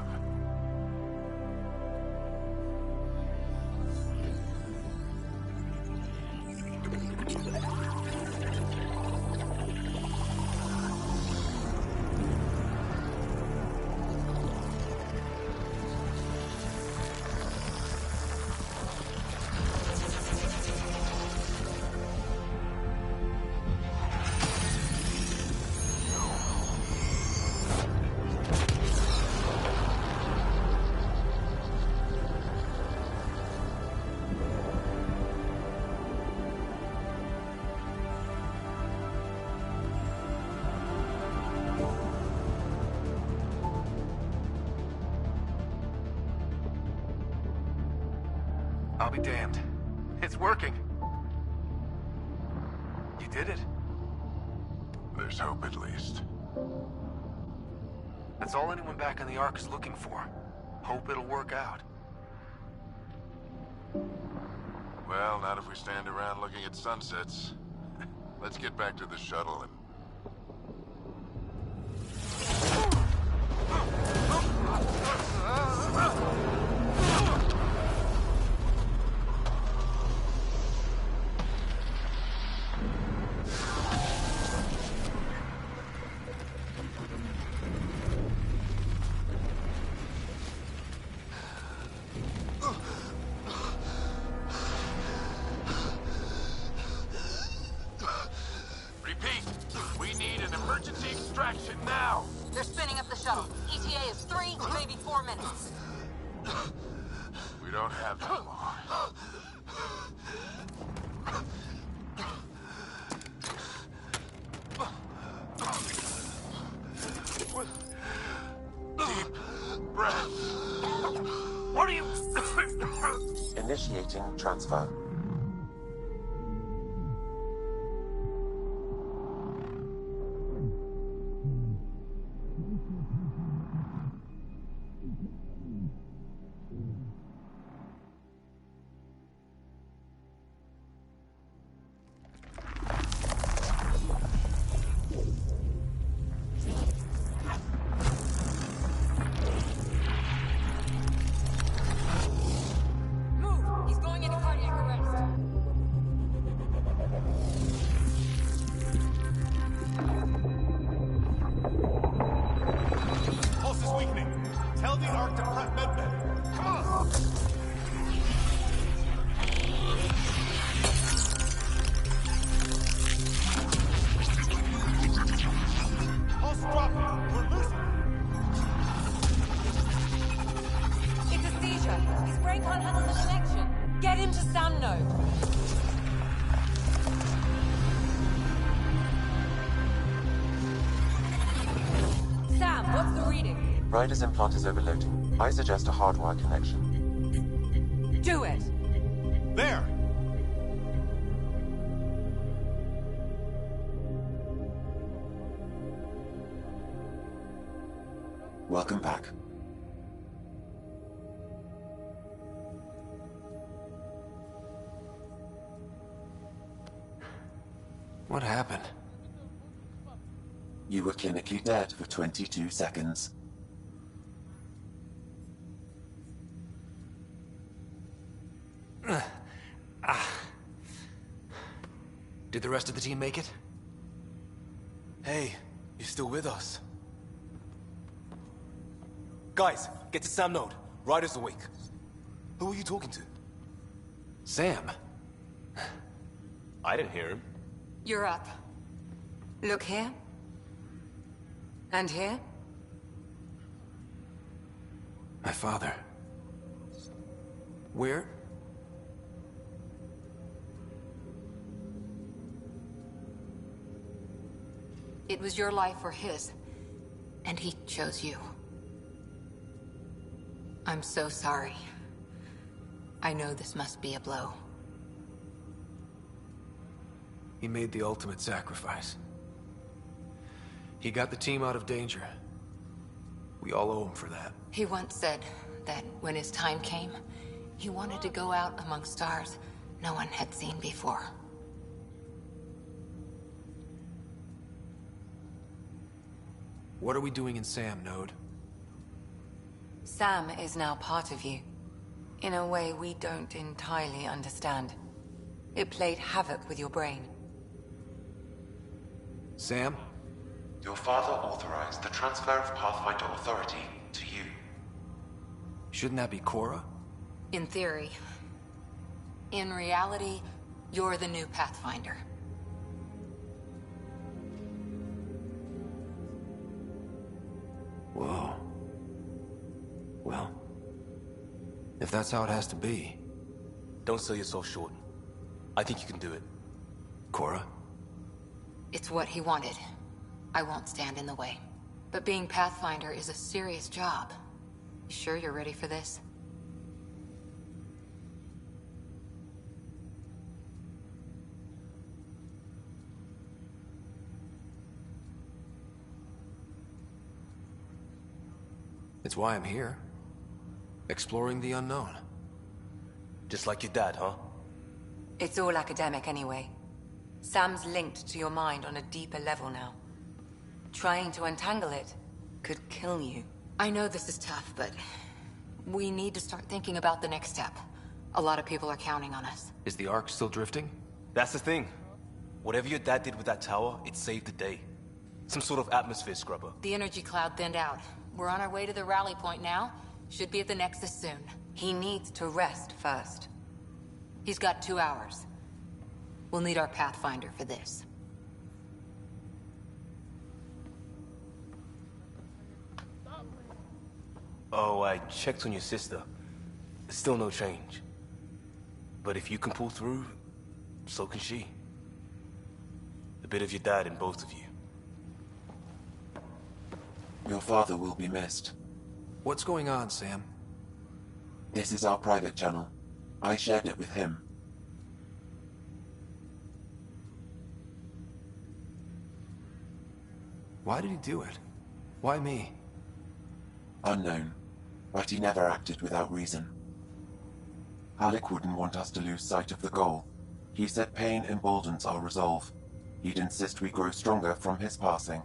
I'll be damned. It's working. You did it. There's hope at least. That's all anyone back in the Ark is looking for. Hope it'll work out. Well, not if we stand around looking at sunsets. Let's get back to the shuttle and... They're spinning up the shuttle. ETA is 3, maybe 4 minutes. We don't have that long. Deep breath. What are you... Initiating transfer. Ryder's implant is overloading. I suggest a hardwire connection. Do it! There! Welcome back. What happened? You were clinically dead for 22 seconds. Did the rest of the team make it? Hey, you're still with us. Guys, get to Sam Node. Ryder's awake. Who are you talking to? Sam. I didn't hear him. You're up. Look here. And here. My father. Where? It was your life or his, and he chose you. I'm so sorry. I know this must be a blow. He made the ultimate sacrifice. He got the team out of danger. We all owe him for that. He once said that when his time came, he wanted to go out among stars no one had seen before. What are we doing in Sam, Node? Sam is now part of you. In a way we don't entirely understand. It played havoc with your brain. Sam? Your father authorized the transfer of Pathfinder authority to you. Shouldn't that be Cora? In theory. In reality, you're the new Pathfinder. Whoa. Well, if that's how it has to be. Don't sell yourself short. I think you can do it. Cora? It's what he wanted. I won't stand in the way. But being Pathfinder is a serious job. You sure you're ready for this? It's why I'm here. Exploring the unknown. Just like your dad, huh? It's all academic anyway. Sam's linked to your mind on a deeper level now. Trying to untangle it could kill you. I know this is tough, but we need to start thinking about the next step. A lot of people are counting on us. Is the Ark still drifting? That's the thing. Whatever your dad did with that tower, it saved the day. Some sort of atmosphere scrubber. The energy cloud thinned out. We're on our way to the rally point now. Should be at the Nexus soon. He needs to rest first. He's got 2 hours. We'll need our Pathfinder for this. Oh, I checked on your sister. Still no change. But if you can pull through, so can she. A bit of your dad in both of you. Your father will be missed. What's going on, Sam? This is our private channel. I shared it with him. Why did he do it? Why me? Unknown, but he never acted without reason. Alec wouldn't want us to lose sight of the goal. He said pain emboldens our resolve. He'd insist we grow stronger from his passing.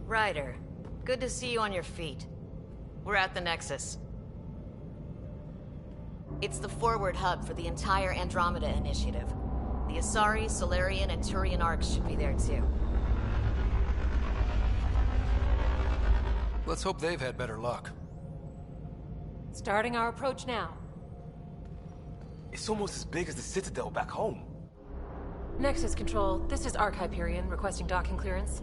Ryder, good to see you on your feet. We're at the Nexus. It's the forward hub for the entire Andromeda initiative. The Asari, Solarian, and Turian arcs should be there too. Let's hope they've had better luck. Starting our approach now. It's almost as big as the Citadel back home. Nexus Control, this is Arc Hyperion requesting docking clearance.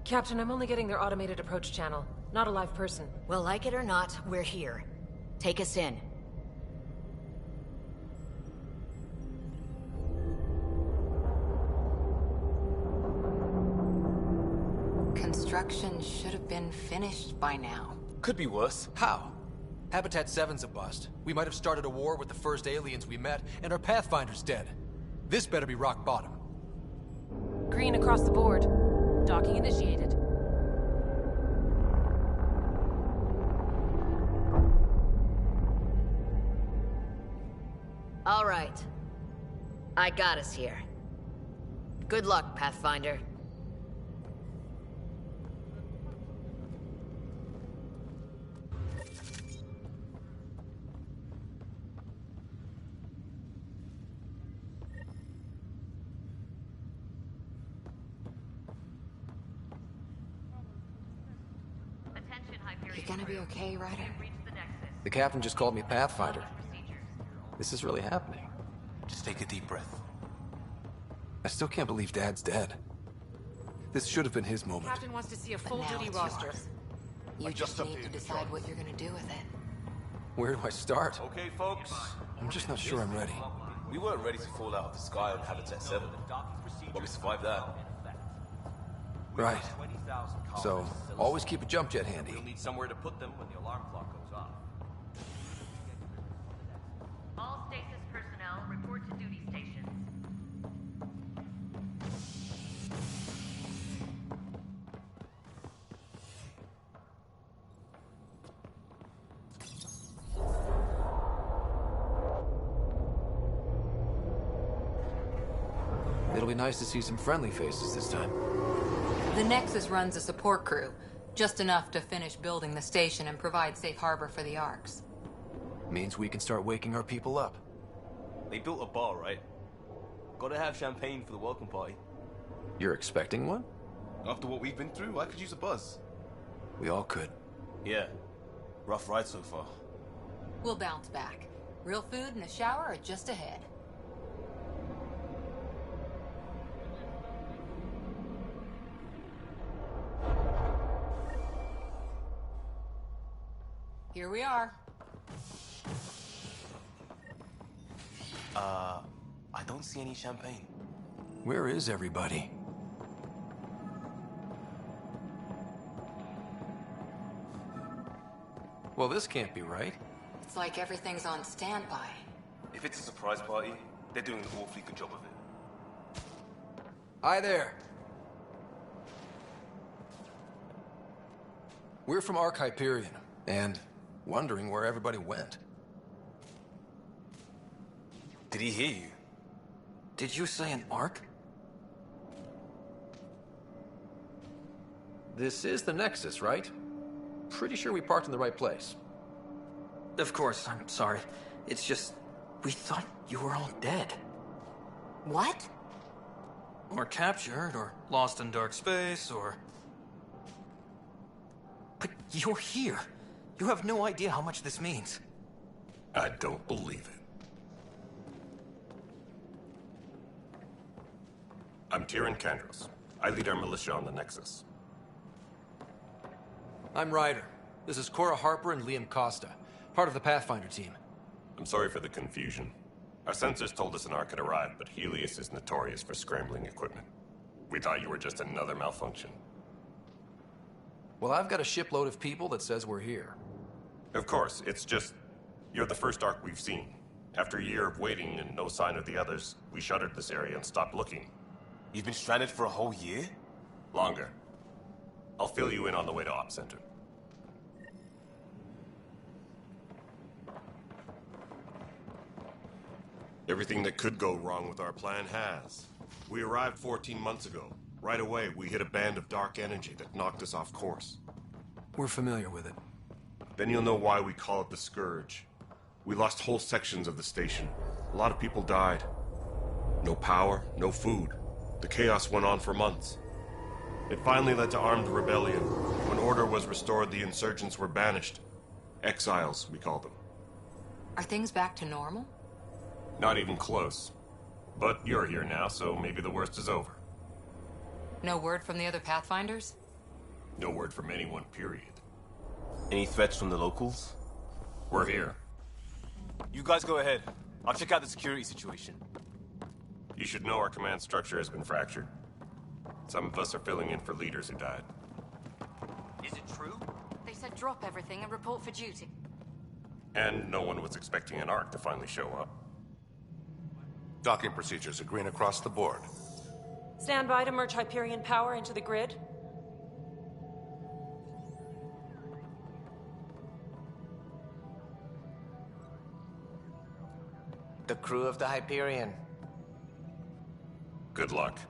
Captain, I'm only getting their automated approach channel, not a live person. Well, like it or not, we're here. Take us in. Construction should have been finished by now. Could be worse. How? Habitat 7's a bust. We might have started a war with the first aliens we met, and our Pathfinder's dead. This better be rock bottom. Green across the board. Docking initiated. All right. I got us here. Good luck, Pathfinder. You gonna be okay, Ryder? The captain just called me Pathfinder. This is really happening. Just take a deep breath. I still can't believe Dad's dead. This should have been his moment. Captain wants to see a But full now duty it's roster. yours. You just need to decide what you're gonna do with it. Where do I start? Okay, folks. I'm just not sure I'm ready. We weren't ready to fall out of the sky on Habitat 7, but we survived that. Right. So, always keep a jump jet handy. We'll need somewhere to put them when the alarm clock goes off. All stasis personnel report to duty stations. It'll be nice to see some friendly faces this time. The Nexus runs a support crew, just enough to finish building the station and provide safe harbor for the Arcs. Means we can start waking our people up. They built a bar, right? Gotta have champagne for the welcome party. You're expecting one? After what we've been through, I could use a buzz. We all could. Yeah. Rough ride so far. We'll bounce back. Real food and a shower are just ahead. Here we are. I don't see any champagne. Where is everybody? Well, this can't be right. It's like everything's on standby. If it's a surprise party, they're doing an awfully good job of it. Hi there. We're from Arc Hyperion, and wondering where everybody went. Did he hear you? Did you say an Arc? This is the Nexus, right? Pretty sure we parked in the right place. Of course, I'm sorry. It's just, we thought you were all dead. What? Or captured, or lost in dark space, or... But you're here. You have no idea how much this means. I don't believe it. I'm Tyrion Kandros. I lead our militia on the Nexus. I'm Ryder. This is Cora Harper and Liam Costa, part of the Pathfinder team. I'm sorry for the confusion. Our sensors told us an Ark had arrived, but Helios is notorious for scrambling equipment. We thought you were just another malfunction. Well, I've got a shipload of people that says we're here. Of course, it's just... you're the first Ark we've seen. After a year of waiting and no sign of the others, we shuttered this area and stopped looking. You've been stranded for a whole year? Longer. I'll fill you in on the way to Op Center. Everything that could go wrong with our plan has. We arrived 14 months ago, Right away, we hit a band of dark energy that knocked us off course. We're familiar with it. Then you'll know why we call it the Scourge. We lost whole sections of the station. A lot of people died. No power, no food. The chaos went on for months. It finally led to armed rebellion. When order was restored, the insurgents were banished. Exiles, we call them. Are things back to normal? Not even close. But you're here now, so maybe the worst is over. No word from the other Pathfinders? No word from anyone, period. Any threats from the locals? We're here. You guys go ahead. I'll check out the security situation. You should know our command structure has been fractured. Some of us are filling in for leaders who died. Is it true? They said drop everything and report for duty. And no one was expecting an Ark to finally show up. Docking procedures are green across the board. Stand by to merge Hyperion power into the grid. The crew of the Hyperion. Good luck.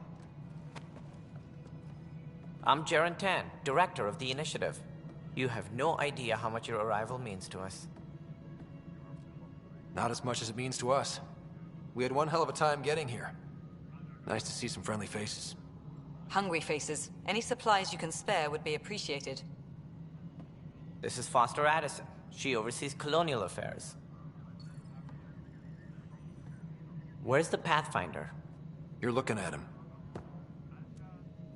I'm Jaren Tan, director of the initiative. You have no idea how much your arrival means to us. Not as much as it means to us. We had one hell of a time getting here. Nice to see some friendly faces. Hungry faces. Any supplies you can spare would be appreciated. This is Foster Addison. She oversees colonial affairs. Where's the Pathfinder? You're looking at him.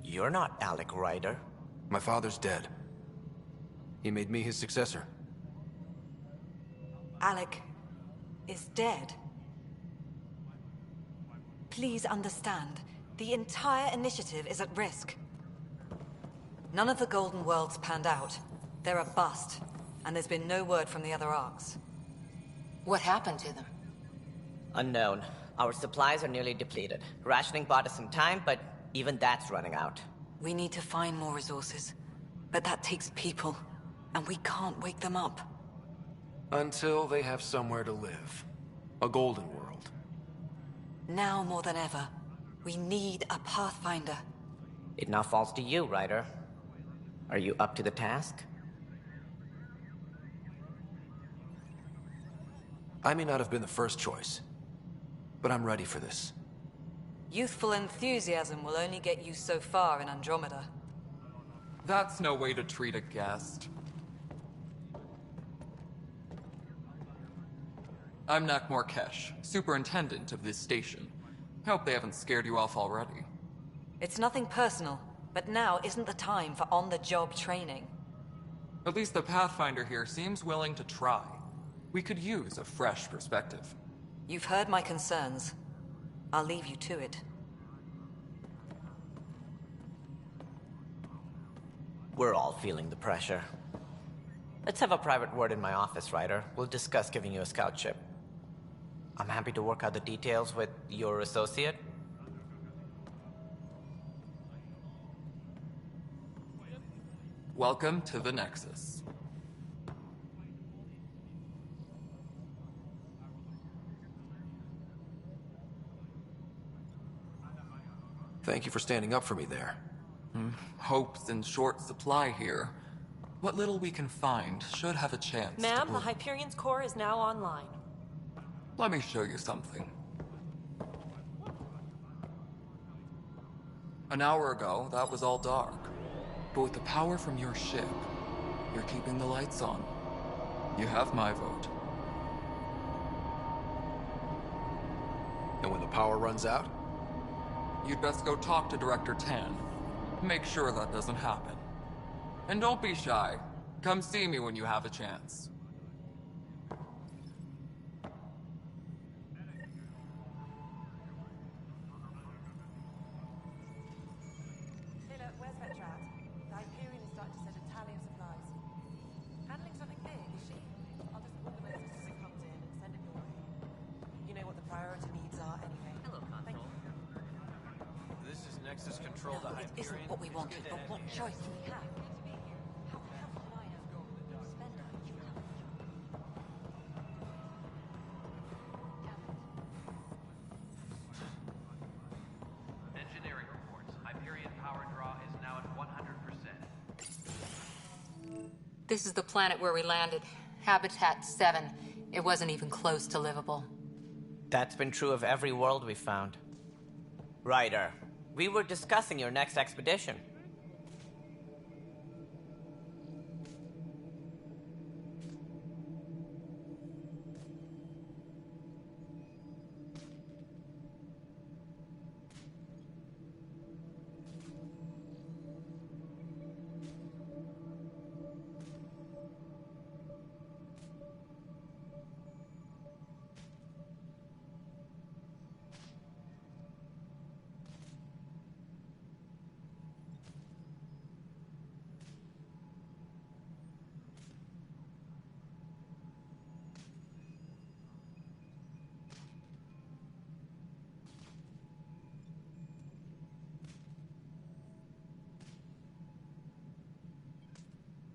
You're not Alec Ryder. My father's dead. He made me his successor. Alec is dead. Please understand, the entire initiative is at risk. None of the Golden Worlds panned out. They're a bust, and there's been no word from the other arcs. What happened to them? Unknown. Our supplies are nearly depleted. Rationing bought us some time, but even that's running out. We need to find more resources, but that takes people, and we can't wake them up. Until they have somewhere to live. A golden world. Now more than ever, we need a Pathfinder. It now falls to you, Ryder. Are you up to the task? I may not have been the first choice, but I'm ready for this. Youthful enthusiasm will only get you so far in Andromeda. That's no way to treat a guest. I'm Nak Morkesh, superintendent of this station. Hope they haven't scared you off already. It's nothing personal, but now isn't the time for on-the-job training. At least the Pathfinder here seems willing to try. We could use a fresh perspective. You've heard my concerns. I'll leave you to it. We're all feeling the pressure. Let's have a private word in my office, Ryder. We'll discuss giving you a scout ship. I'm happy to work out the details with your associate. Welcome to the Nexus. Thank you for standing up for me there. Hope's in short supply here. What little we can find should have a chance to Ma'am, the bloom. Hyperion's core is now online. Let me show you something. An hour ago, that was all dark. But with the power from your ship, you're keeping the lights on. You have my vote. And when the power runs out? You'd best go talk to Director Tan. Make sure that doesn't happen. And don't be shy. Come see me when you have a chance. Hey look, where's Vetra at? The Hyperion is starting to send a tally of supplies. Handling something big, is she? I'll just organize this as it comes in and send it your way. You know what the priority needs are anyway. Hello, Console. This is Nexus Control to No, it Hyperion. isn't what we wanted, but what choice do we have? Engineering reports. Hyperion power This is the planet where we landed. Habitat 7. It wasn't even close to livable. That's been true of every world we've found. Ryder, we were discussing your next expedition.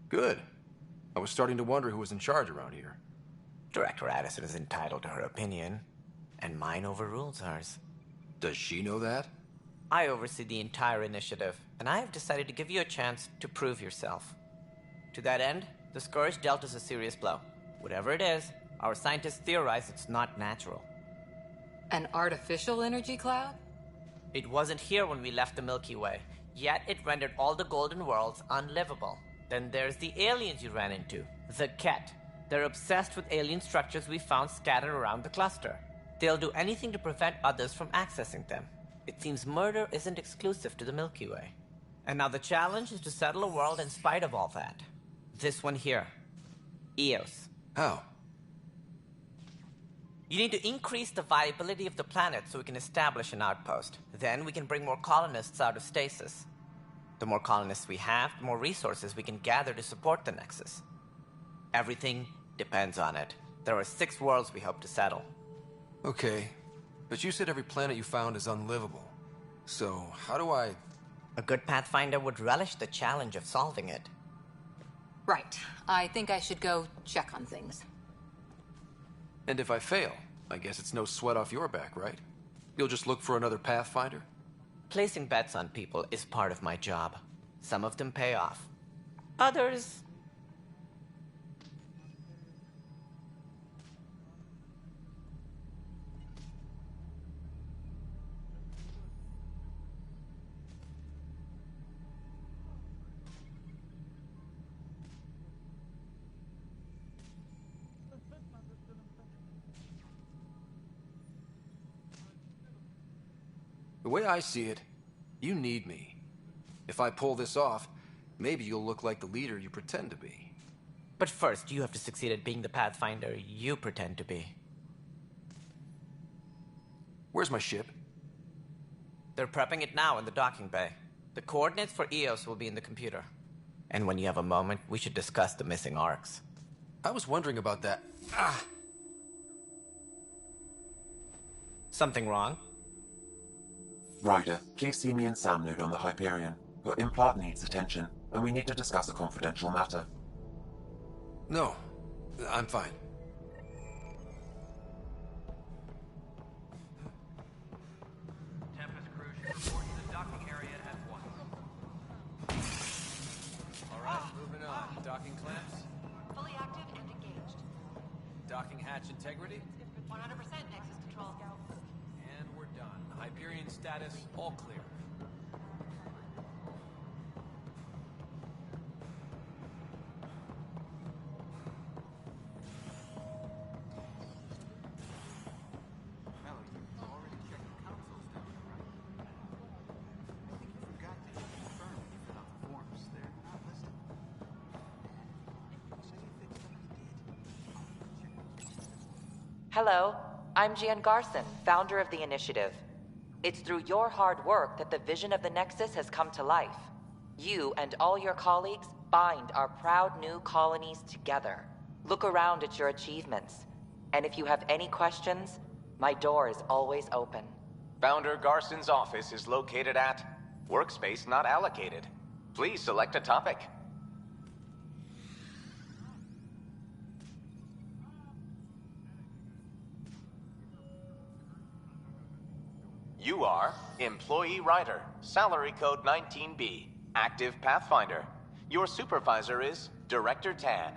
Good. I was starting to wonder who was in charge around here. Director Addison is entitled to her opinion, and mine overrules hers. Does she know that? I oversee the entire initiative, and I have decided to give you a chance to prove yourself. To that end, the Scourge dealt us a serious blow. Whatever it is, our scientists theorize it's not natural. An artificial energy cloud? It wasn't here when we left the Milky Way, yet it rendered all the Golden Worlds unlivable. Then there's the aliens you ran into, the Ket. They're obsessed with alien structures we found scattered around the cluster. They'll do anything to prevent others from accessing them. It seems murder isn't exclusive to the Milky Way. And now the challenge is to settle a world in spite of all that. This one here. Eos. How? You need to increase the viability of the planet so we can establish an outpost. Then we can bring more colonists out of stasis. The more colonists we have, the more resources we can gather to support the Nexus. Everything depends on it. There are 6 worlds we hope to settle. Okay, but you said every planet you found is unlivable. So, how do I... A good Pathfinder would relish the challenge of solving it. Right. I think I should go check on things. And if I fail, I guess it's no sweat off your back, right? You'll just look for another Pathfinder? Placing bets on people is part of my job. Some of them pay off. Others... The way I see it, you need me. If I pull this off, maybe you'll look like the leader you pretend to be. But first, you have to succeed at being the Pathfinder you pretend to be. Where's my ship? They're prepping it now in the docking bay. The coordinates for Eos will be in the computer. And when you have a moment, we should discuss the missing arcs. I was wondering about that. Ah! Something wrong? Ryder, please see me and Sam Node on the Hyperion. Your implant needs attention, and we need to discuss a confidential matter. No, I'm fine. Tempest crew should report to the docking area at once. Alright, moving on. Docking clamps? Fully active and engaged. Docking hatch integrity? 100% Nexus control. And we're done. Hyperion status, all clear. Hello, I'm Jan Garson, founder of the initiative. It's through your hard work that the vision of the Nexus has come to life. You and all your colleagues bind our proud new colonies together. Look around at your achievements. And if you have any questions, my door is always open. Founder Garson's office is located at Workspace Not Allocated. Please select a topic. You are Employee Ryder, Salary Code 19B, Active Pathfinder. Your supervisor is Director Tan.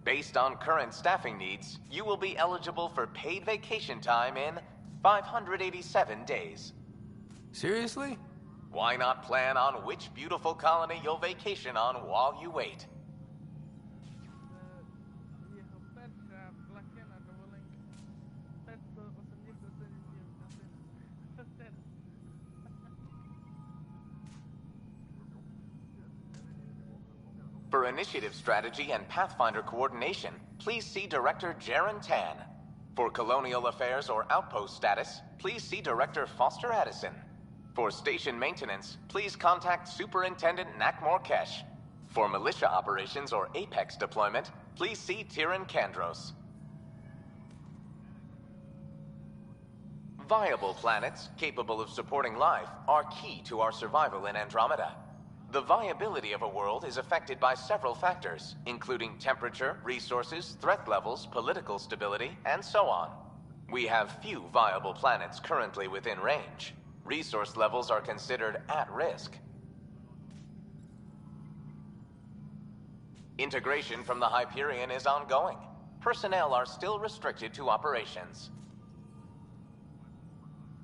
Based on current staffing needs, you will be eligible for paid vacation time in 587 days. Seriously? Why not plan on which beautiful colony you'll vacation on while you wait? For initiative strategy and Pathfinder coordination, please see Director Jaren Tan. For colonial affairs or outpost status, please see Director Foster Addison. For station maintenance, please contact Superintendent Nakmor Kesh. For militia operations or Apex deployment, please see Tyran Kandros. Viable planets capable of supporting life are key to our survival in Andromeda. The viability of a world is affected by several factors, including temperature, resources, threat levels, political stability, and so on. We have few viable planets currently within range. Resource levels are considered at risk. Integration from the Hyperion is ongoing. Personnel are still restricted to operations.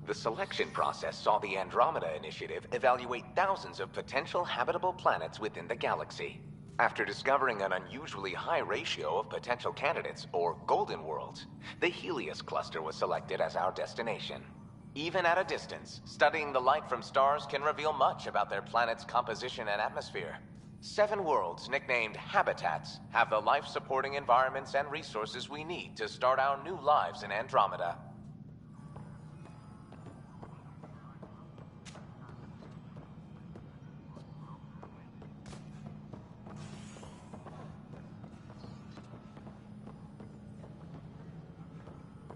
The selection process saw the Andromeda Initiative evaluate thousands of potential habitable planets within the galaxy. After discovering an unusually high ratio of potential candidates, or golden worlds, the Helios cluster was selected as our destination. Even at a distance, studying the light from stars can reveal much about their planet's composition and atmosphere. 7 worlds, nicknamed habitats, have the life-supporting environments and resources we need to start our new lives in Andromeda.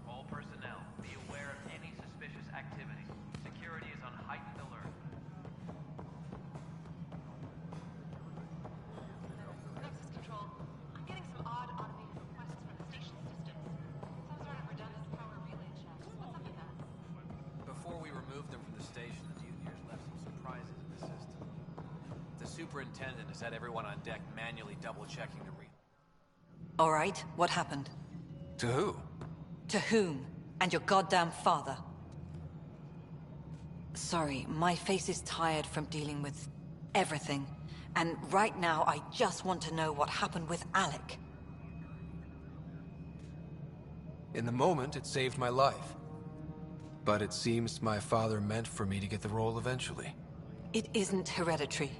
All personnel, be aware of any suspicious activity. Security is on heightened alert. Nexus Control, I'm getting some odd automated requests from the station systems. Some sort of redundant power relay check. What's up with that? Before we removed them from the station, the mutineers left some surprises in the system. The superintendent has had everyone on deck manually double-checking the All right, what happened? To who? To whom? And your goddamn father. Sorry, my face is tired from dealing with everything. And right now, I just want to know what happened with Alec. In the moment, it saved my life. But it seems my father meant for me to get the role eventually. It isn't hereditary.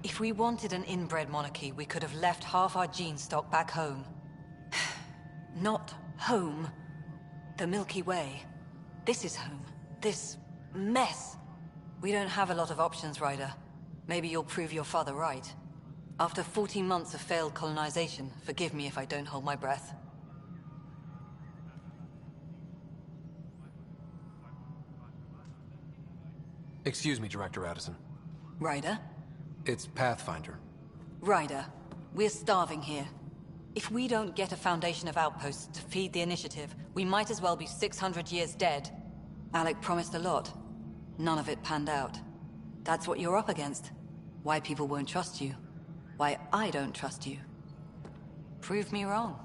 If we wanted an inbred monarchy, we could have left half our gene stock back home. Not home. The Milky Way. This is home. This mess. We don't have a lot of options, Ryder. Maybe you'll prove your father right. After 14 months of failed colonization, forgive me if I don't hold my breath. Excuse me, Director Addison. Ryder? It's Pathfinder. Ryder, we're starving here. If we don't get a foundation of outposts to feed the initiative, we might as well be 600 years dead. Alec promised a lot. None of it panned out. That's what you're up against. Why people won't trust you. Why I don't trust you. Prove me wrong.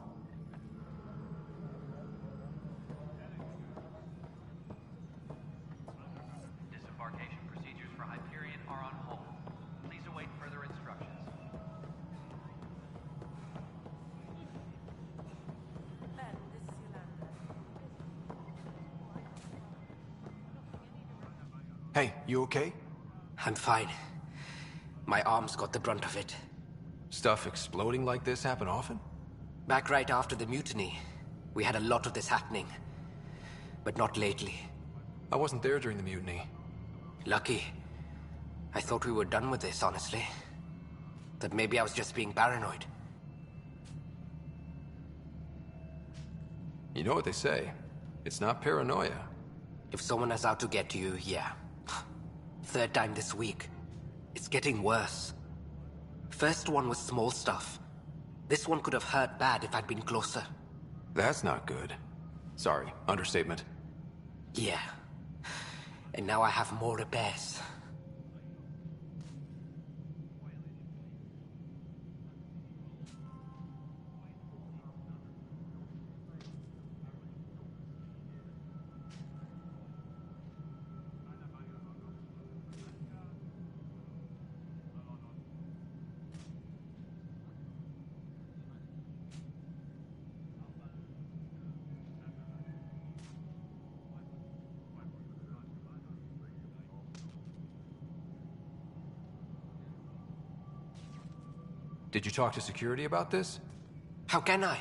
Disembarkation procedures for Hyperion are on hold. Please await further instructions. Ben, this is Yolanda. Hey, you okay? I'm fine. My arms got the brunt of it. Stuff exploding like this happen often? Back right after the mutiny, we had a lot of this happening. But not lately. I wasn't there during the mutiny. Lucky. I thought we were done with this, honestly. That maybe I was just being paranoid. You know what they say. It's not paranoia. If someone is out to get you, yeah. 3rd time this week. It's getting worse. First one was small stuff. This one could have hurt bad if I'd been closer. That's not good. Sorry, understatement. Yeah. And now I have more repairs. Did you talk to security about this? How can I?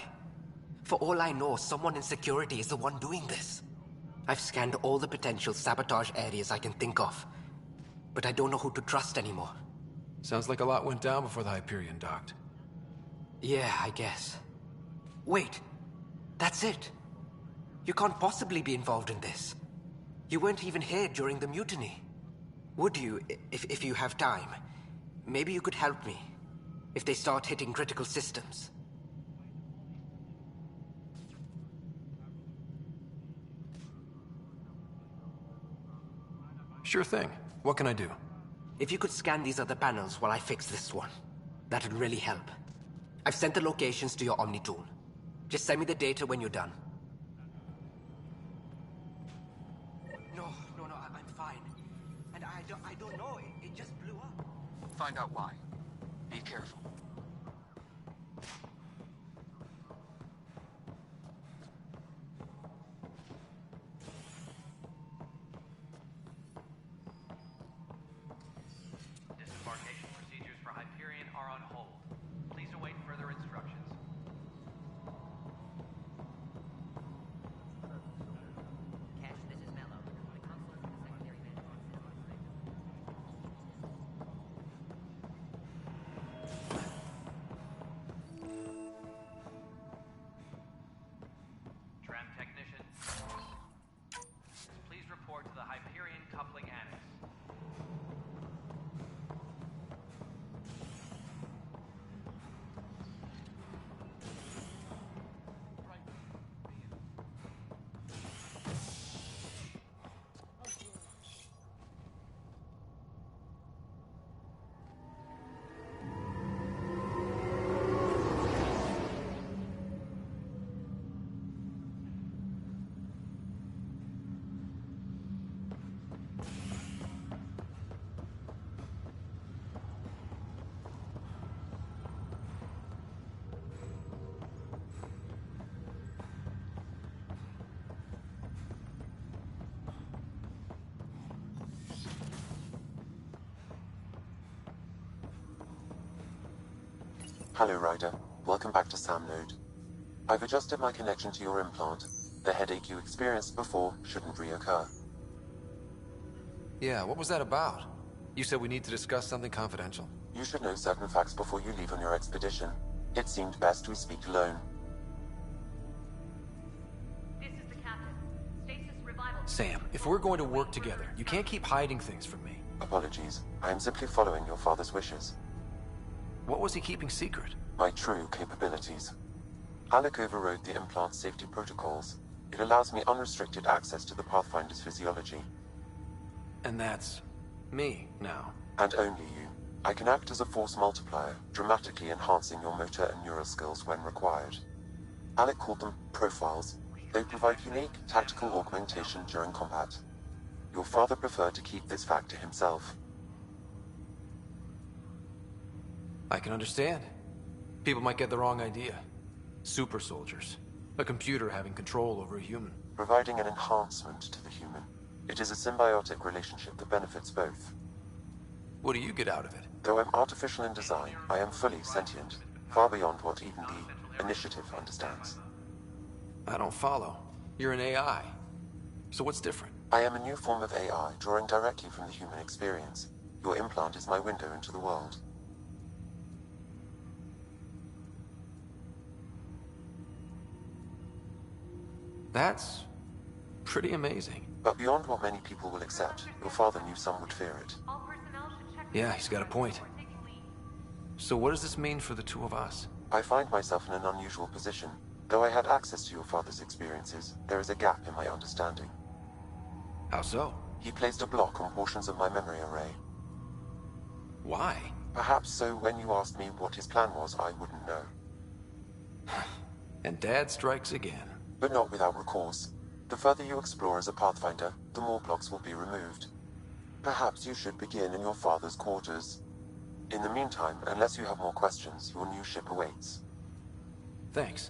For all I know, someone in security is the one doing this. I've scanned all the potential sabotage areas I can think of, but I don't know who to trust anymore. Sounds like a lot went down before the Hyperion docked. Yeah, I guess. Wait, that's it. You can't possibly be involved in this. You weren't even here during the mutiny. Would you, if you have time? Maybe you could help me, if they start hitting critical systems. Sure thing. What can I do? If you could scan these other panels while I fix this one, that'd really help. I've sent the locations to your Omni tool. Just send me the data when you're done. No, I'm fine. And I don't know, it just blew up. Find out why. Be careful. Disembarkation procedures for Hyperion are on hold. Please await further instructions. Cash, this is Mello. The consulate and the secondary Tram technician. Please report to the Hyperion coupling annex. Hello, Ryder. Welcome back to Sam Node. I've adjusted my connection to your implant. The headache you experienced before shouldn't reoccur. Yeah, what was that about? You said we need to discuss something confidential. You should know certain facts before you leave on your expedition. It seemed best we speak alone. This is the captain. Stasis revival. Sam, if we're going to work together, you can't keep hiding things from me. Apologies. I am simply following your father's wishes. What was he keeping secret? My true capabilities. Alec overrode the implant's safety protocols. It allows me unrestricted access to the Pathfinder's physiology. And that's me now. And only you. I can act as a force multiplier, dramatically enhancing your motor and neural skills when required. Alec called them profiles. They provide unique tactical augmentation during combat. Your father preferred to keep this fact to himself. I can understand. People might get the wrong idea. Super soldiers. A computer having control over a human. Providing an enhancement to the human. It is a symbiotic relationship that benefits both. What do you get out of it? Though I'm artificial in design, I am fully sentient, far beyond what even the Initiative understands. I don't follow. You're an AI. So what's different? I am a new form of AI, drawing directly from the human experience. Your implant is my window into the world. That's pretty amazing. But beyond what many people will accept, your father knew some would fear it. Yeah, he's got a point. So what does this mean for the two of us? I find myself in an unusual position. Though I had access to your father's experiences, there is a gap in my understanding. How so? He placed a block on portions of my memory array. Why? Perhaps so when you asked me what his plan was, I wouldn't know. And Dad strikes again. But not without recourse. The further you explore as a Pathfinder, the more blocks will be removed. Perhaps you should begin in your father's quarters. In the meantime, unless you have more questions, your new ship awaits. Thanks.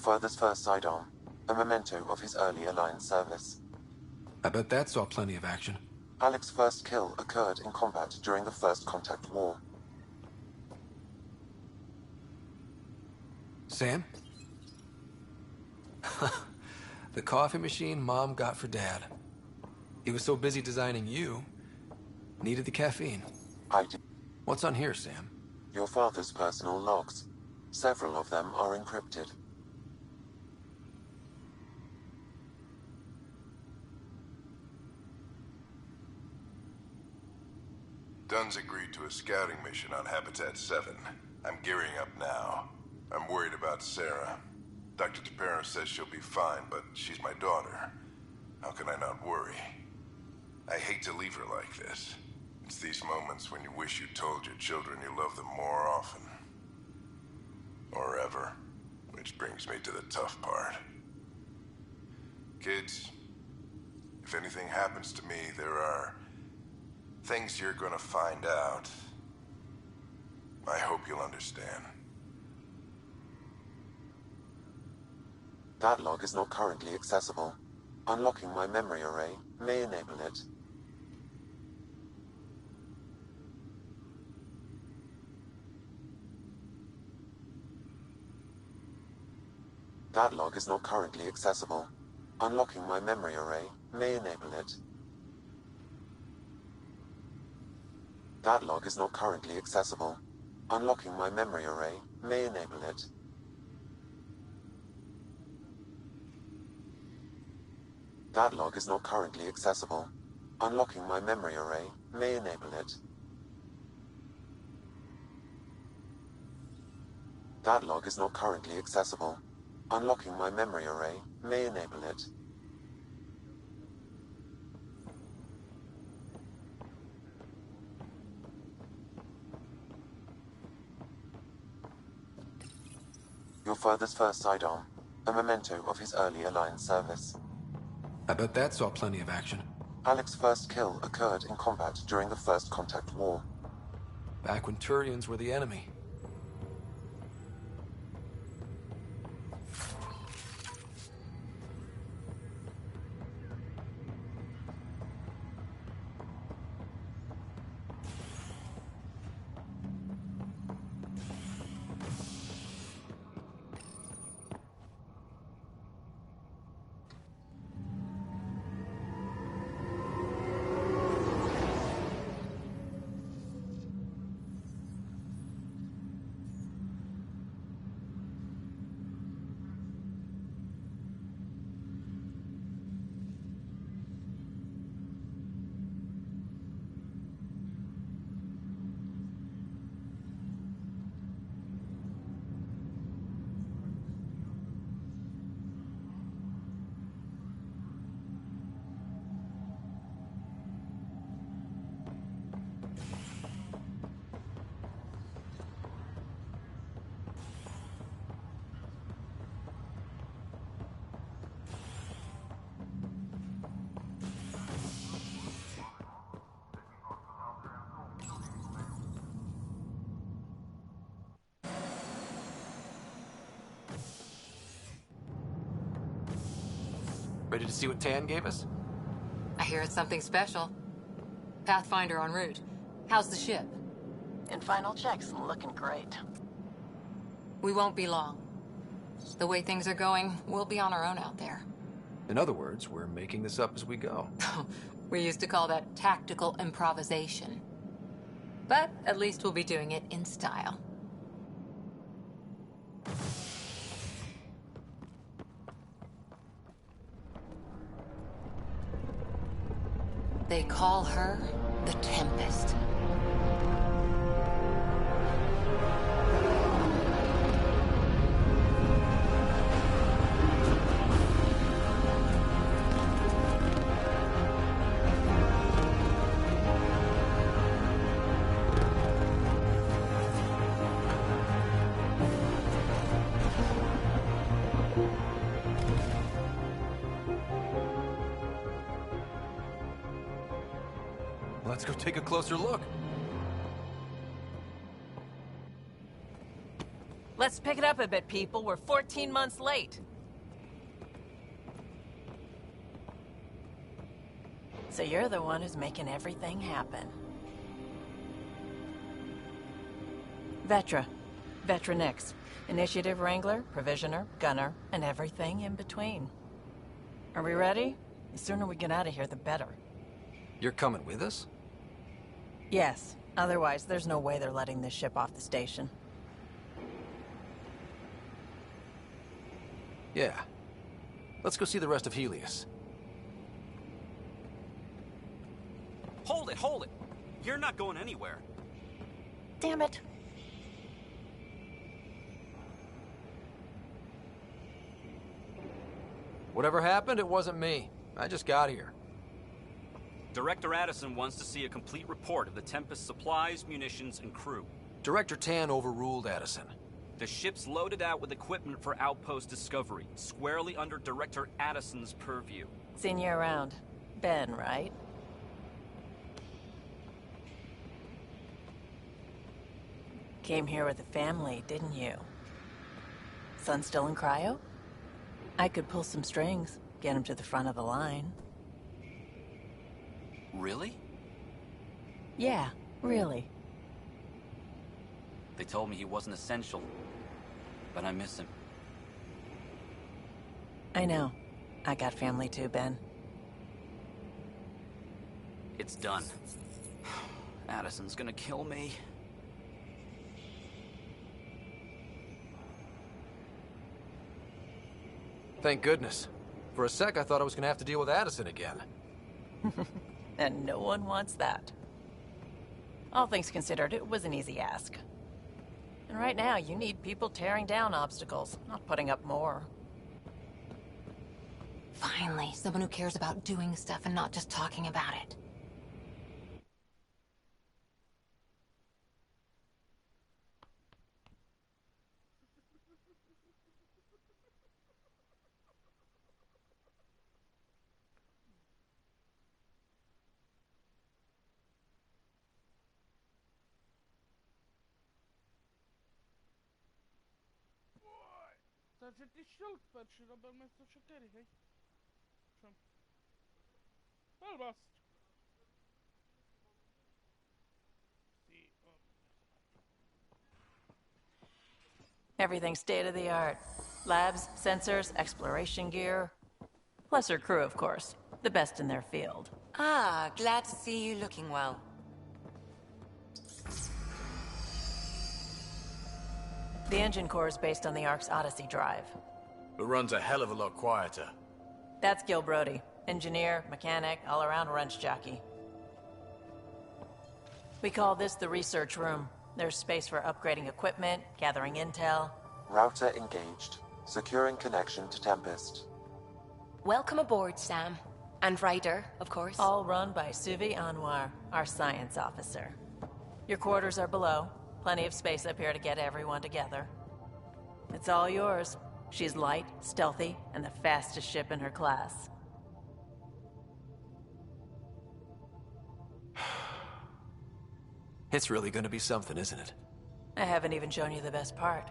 father's first sidearm, a memento of his early Alliance service. I bet that saw plenty of action. Alec's first kill occurred in combat during the First Contact War. Sam? The coffee machine Mom got for Dad. He was so busy designing you, needed the caffeine. I did. What's on here, Sam? Your father's personal logs. Several of them are encrypted. Dunn's agreed to a scouting mission on Habitat 7. I'm gearing up now. I'm worried about Sarah. Dr. Tapero says she'll be fine, but she's my daughter. How can I not worry? I hate to leave her like this. It's these moments when you wish you told your children you love them more often. Or ever. Which brings me to the tough part. Kids, if anything happens to me, there are things you're gonna find out. I hope you'll understand. That log is not currently accessible. Unlocking my memory array may enable it. That log is not currently accessible. Unlocking my memory array may enable it. That log is not currently accessible. Unlocking my memory array may enable it. That log is not currently accessible. Unlocking my memory array may enable it. That log is not currently accessible. Unlocking my memory array may enable it. Your father's first sidearm, a memento of his early Alliance service. I bet that saw plenty of action. Alec's first kill occurred in combat during the First Contact War. Back when Turians were the enemy. Ready to see what Tan gave us? I hear it's something special. Pathfinder en route. How's the ship? In final checks, looking great. We won't be long. The way things are going, we'll be on our own out there. In other words, we're making this up as we go. We used to call that tactical improvisation. But at least we'll be doing it in style. They call her the Tempest. Let's go take a closer look. Let's pick it up a bit, people. We're 14 months late. So you're the one who's making everything happen. Vetra. Vetra Nix. Initiative Wrangler, Provisioner, Gunner, and everything in between. Are we ready? The sooner we get out of here, the better. You're coming with us? Yes. Otherwise, there's no way they're letting this ship off the station. Yeah. Let's go see the rest of Helios. Hold it, hold it! You're not going anywhere. Damn it. Whatever happened, it wasn't me. I just got here. Director Addison wants to see a complete report of the Tempest's supplies, munitions, and crew. Director Tan overruled Addison. The ship's loaded out with equipment for outpost discovery, squarely under Director Addison's purview. Seen you around. Ben, right? Came here with a family, didn't you? Son still in cryo? I could pull some strings, get him to the front of the line. Really? Yeah, really. They told me he wasn't essential, but I miss him. I know. I got family too, Ben. It's done. Addison's gonna kill me. Thank goodness. For a sec, I thought I was gonna have to deal with Addison again. And no one wants that. All things considered, it was an easy ask. And right now, you need people tearing down obstacles, not putting up more. Finally, someone who cares about doing stuff and not just talking about it. C'è di shotpad ci l'ho messo a cercare, che? Ma basta. Sì, Everything's state-of-the-art. Labs, sensors, exploration gear. Plus her crew, of course. The best in their field. Ah, glad to see you looking well. The engine core is based on the Ark's Odyssey drive. It runs a hell of a lot quieter. That's Gil Brody. Engineer, mechanic, all-around wrench jockey. We call this the research room. There's space for upgrading equipment, gathering intel. Router engaged. Securing connection to Tempest. Welcome aboard, Sam. And Ryder, of course. All run by Suvi Anwar, our science officer. Your quarters are below. Plenty of space up here to get everyone together. It's all yours. She's light, stealthy, and the fastest ship in her class. It's really gonna be something, isn't it? I haven't even shown you the best part.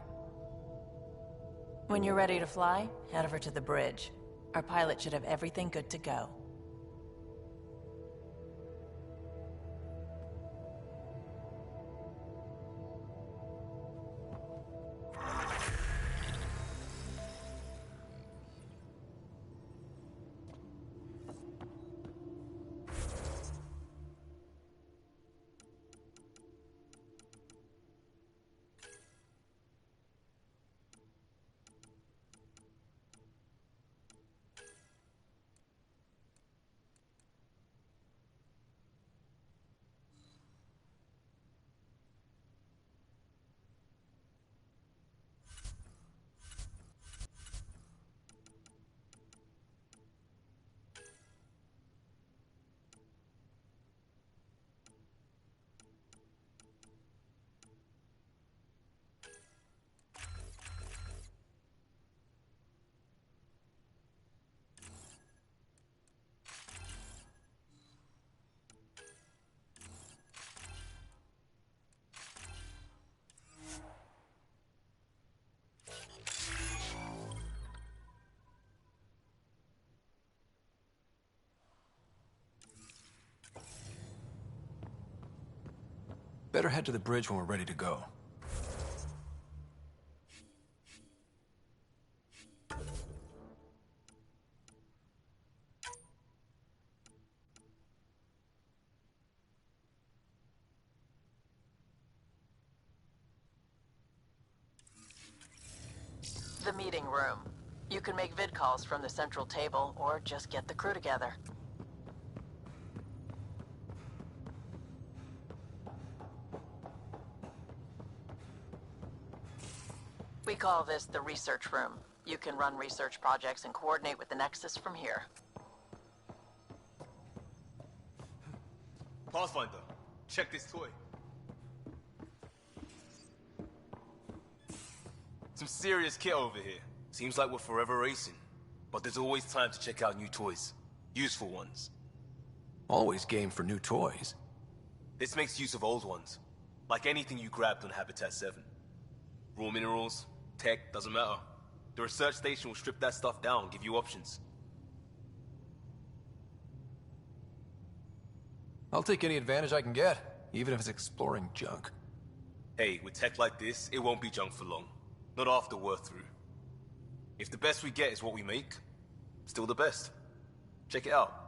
When you're ready to fly, head over to the bridge. Our pilot should have everything good to go. Better head to the bridge when we're ready to go. The meeting room. You can make vid calls from the central table, or just get the crew together. We call this the research room. You can run research projects and coordinate with the Nexus from here. Pathfinder, check this toy. Some serious kit over here. Seems like we're forever racing. But there's always time to check out new toys. Useful ones. Always game for new toys. This makes use of old ones. Like anything you grabbed on Habitat 7. Raw minerals, tech, doesn't matter. The research station will strip that stuff down and give you options. I'll take any advantage I can get, even if it's exploring junk. Hey, with tech like this, it won't be junk for long. Not after we're through. If the best we get is what we make, still the best. Check it out.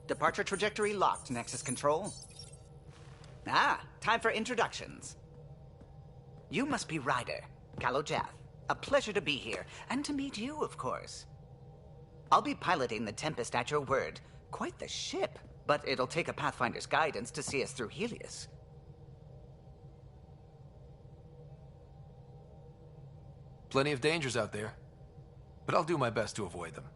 Departure trajectory locked, Nexus Control. Ah, time for introductions. You must be Ryder, Kalojath. A pleasure to be here, and to meet you, of course. I'll be piloting the Tempest at your word. Quite the ship, but it'll take a Pathfinder's guidance to see us through Helios. Plenty of dangers out there, but I'll do my best to avoid them.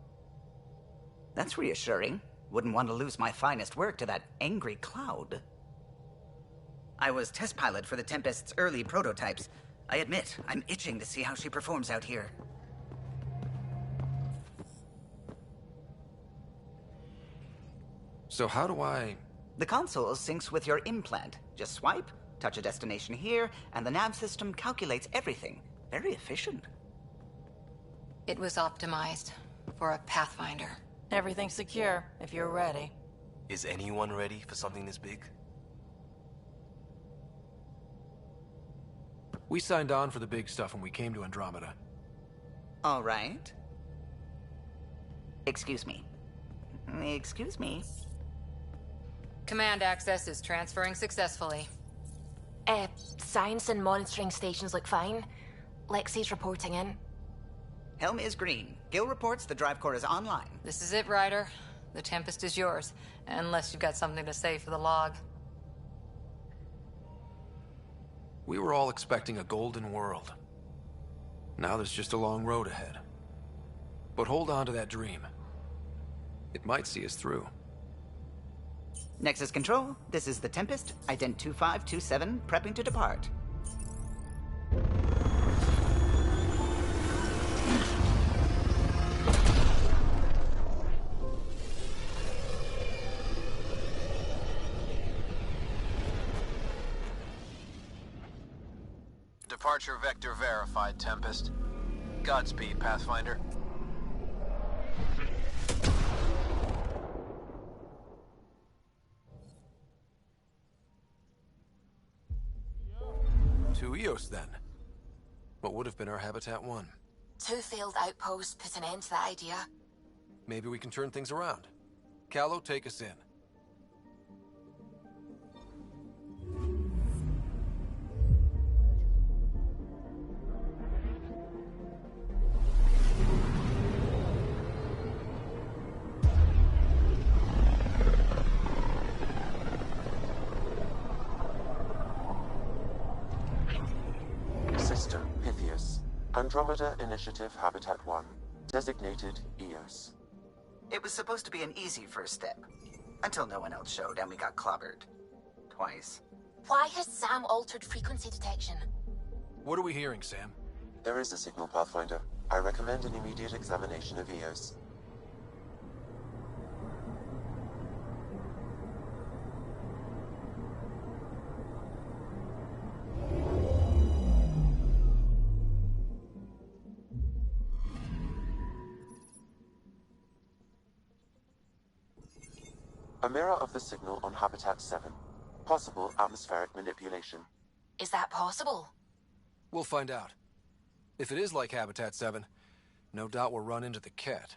That's reassuring. Wouldn't want to lose my finest work to that angry cloud. I was test pilot for the Tempest's early prototypes. I admit, I'm itching to see how she performs out here. So how do I... The console syncs with your implant. Just swipe, touch a destination here, and the nav system calculates everything. Very efficient. It was optimized for a Pathfinder. Everything's secure, if you're ready. Is anyone ready for something this big? We signed on for the big stuff when we came to Andromeda. All right. Excuse me. Excuse me. Command access is transferring successfully. Science and monitoring stations look fine. Lexi's reporting in. Helm is green. Gil reports the drive core is online. This is it, Ryder. The Tempest is yours, unless you've got something to say for the log. We were all expecting a golden world. Now there's just a long road ahead. But hold on to that dream. It might see us through. Nexus Control, this is the Tempest, Ident 2527, prepping to depart. Departure vector verified, Tempest. Godspeed, Pathfinder. To Eos, then. What would have been our Habitat 1. 2 failed outposts put an end to that idea. Maybe we can turn things around. Callow, take us in. System Pythias. Andromeda Initiative Habitat 1. Designated EOS. It was supposed to be an easy first step. Until no one else showed and we got clobbered. Twice. Why has Sam altered frequency detection? What are we hearing, Sam? There is a signal, Pathfinder. I recommend an immediate examination of EOS. A mirror of the signal on Habitat 7. Possible atmospheric manipulation. Is that possible? We'll find out. If it is like Habitat 7, no doubt we'll run into the cat.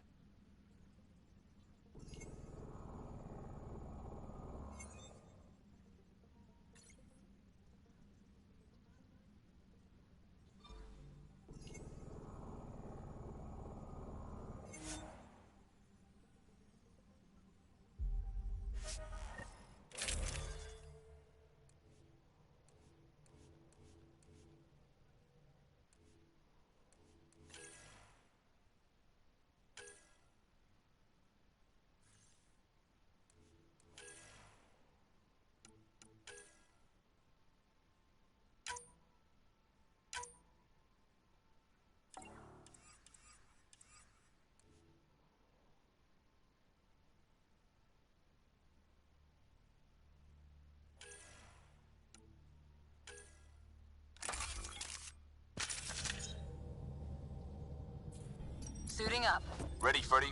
Suiting up. Ready, Freddy?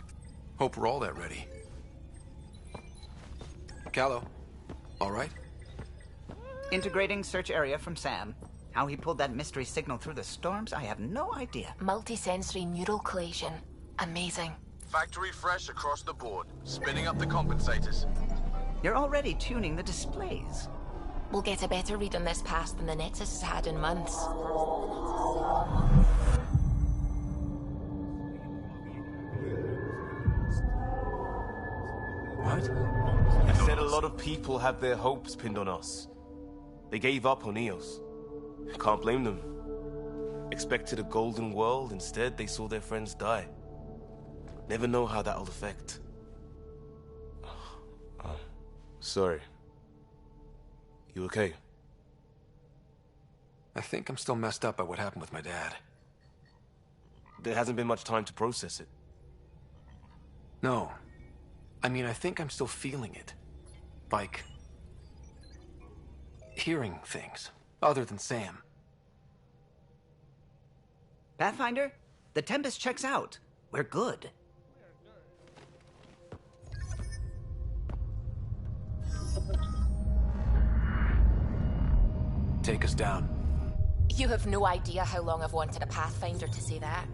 Hope we're all that ready. Callow, all right? Integrating search area from Sam. How he pulled that mystery signal through the storms, I have no idea. Multisensory neural collation. Amazing. Factory fresh across the board. Spinning up the compensators. You're already tuning the displays. We'll get a better read on this pass than the Nexus has had in months. What? I said a lot of people had their hopes pinned on us. They gave up on EOS. Can't blame them. Expected a golden world, instead they saw their friends die. Never know how that'll affect. Sorry. You okay? I think I'm still messed up by what happened with my dad. There hasn't been much time to process it. No. I mean, I think I'm still feeling it. Like... hearing things, other than Sam. Pathfinder, the Tempest checks out. We're good. Take us down. You have no idea how long I've wanted a Pathfinder to say that.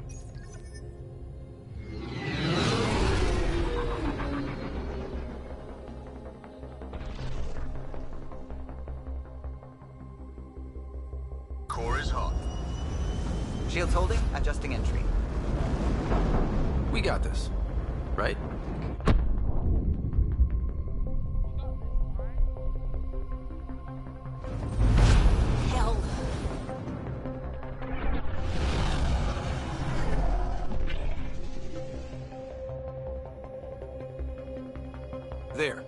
Core is hot. Shields holding, adjusting entry. We got this, right? Hell. There.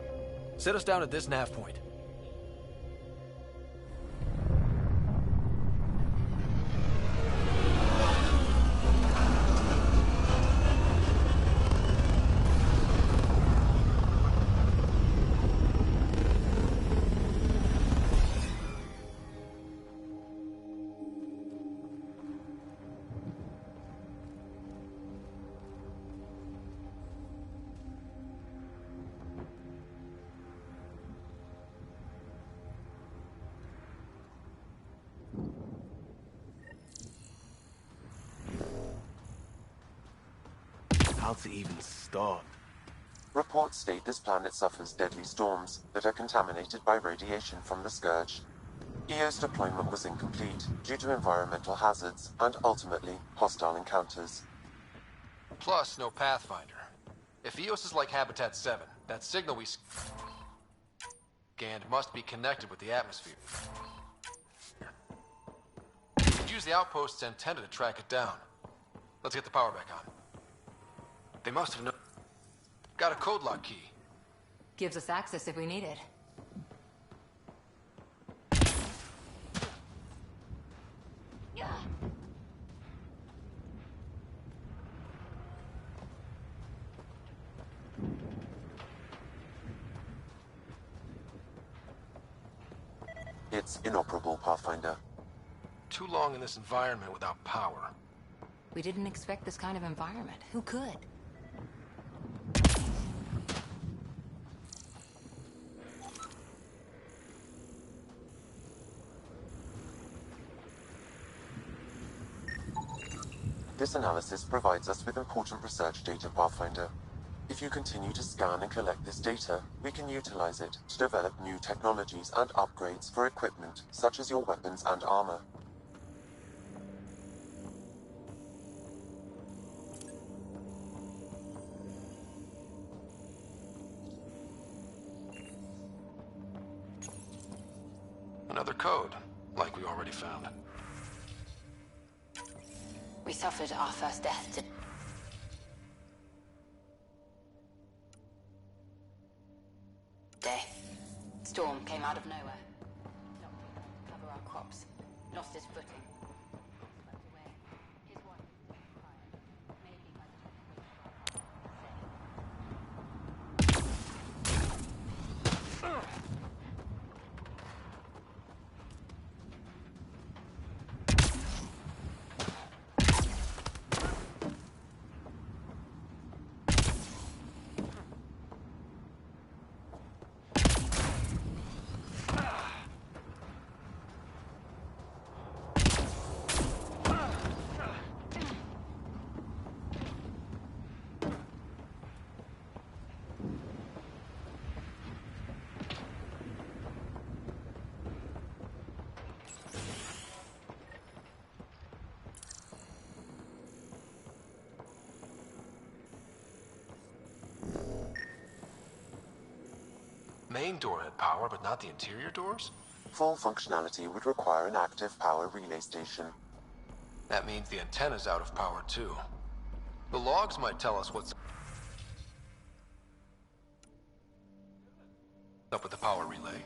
Set us down at this nav point. how to even start. Reports state this planet suffers deadly storms that are contaminated by radiation from the Scourge. EO's deployment was incomplete due to environmental hazards and, ultimately, hostile encounters. Plus, no Pathfinder. If EOS is like Habitat 7, that signal we scanned must be connected with the atmosphere. We could use the outpost's antenna to track it down. Let's get the power back on. They must have known. Got a code lock key. Gives us access if we need it. It's inoperable, Pathfinder. Too long in this environment without power. We didn't expect this kind of environment. Who could? This analysis provides us with important research data, Pathfinder. If you continue to scan and collect this data, we can utilize it to develop new technologies and upgrades for equipment, such as your weapons and armor. Another code, like we already found. We suffered our first death to... Storm came out of nowhere. Knocked him down to cover our crops. Lost his footing. Swept away. His wife was fired. Maybe by the Main door had power, but not the interior doors? Full functionality would require an active power relay station. That means the antenna's out of power, too. The logs might tell us what's up with the power relay.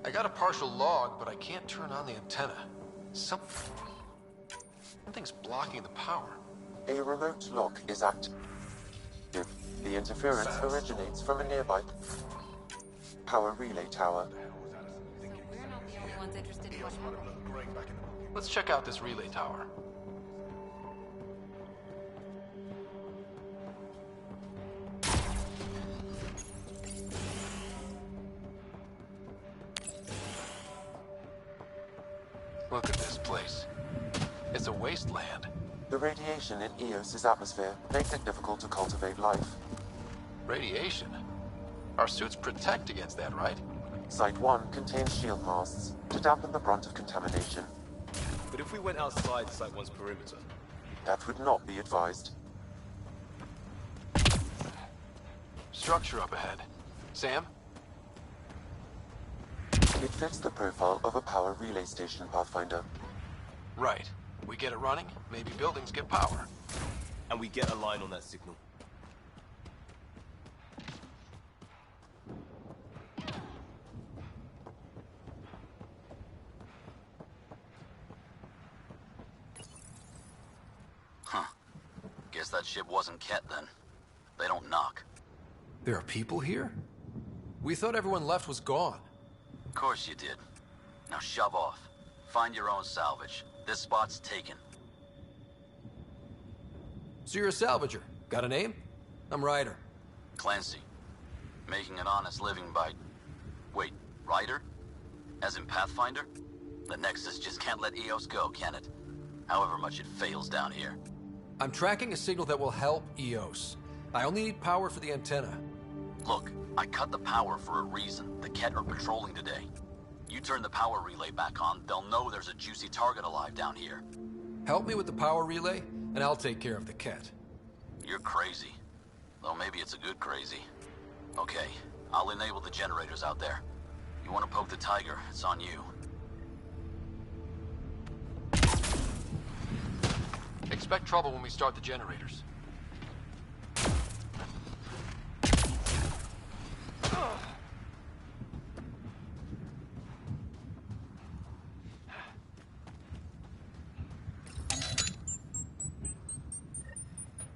I got a partial log, but I can't turn on the antenna. Something's blocking the power. A remote lock is active. The interference originates from a nearby power relay tower. We're not the only ones interested in what happened. Let's check out this relay tower. Look at this place. It's a wasteland. The radiation in Eos's atmosphere makes it difficult to cultivate life. Radiation? Our suits protect against that, right? Site 1 contains shield masts to dampen the brunt of contamination. But if we went outside Site 1's perimeter? That would not be advised. Structure up ahead. Sam? It fits the profile of a power relay station, Pathfinder. Right. We get it running, maybe buildings get power. And we get a line on that signal. Huh. Guess that ship wasn't Ket then. They don't knock. There are people here? We thought everyone left was gone. Of course you did. Now shove off. Find your own salvage. This spot's taken. So you're a salvager. Got a name? I'm Ryder. Clancy. Making an honest living by... Wait, Ryder? As in Pathfinder? The Nexus just can't let EOS go, can it? However much it fails down here. I'm tracking a signal that will help EOS. I only need power for the antenna. Look, I cut the power for a reason. The Ket are patrolling today. You turn the power relay back on, they'll know there's a juicy target alive down here. Help me with the power relay, and I'll take care of the Ket. You're crazy. Though maybe it's a good crazy. Okay, I'll enable the generators out there. You want to poke the tiger, it's on you. Expect trouble when we start the generators.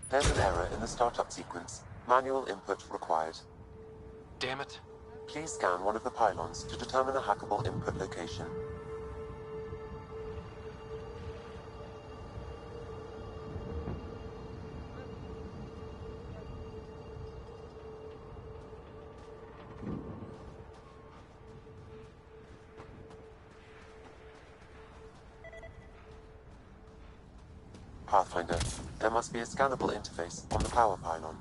There's an error in the startup sequence. Manual input required. Damn it. Please scan one of the pylons to determine a hackable input location. Pathfinder, there must be a scannable interface on the power pylon.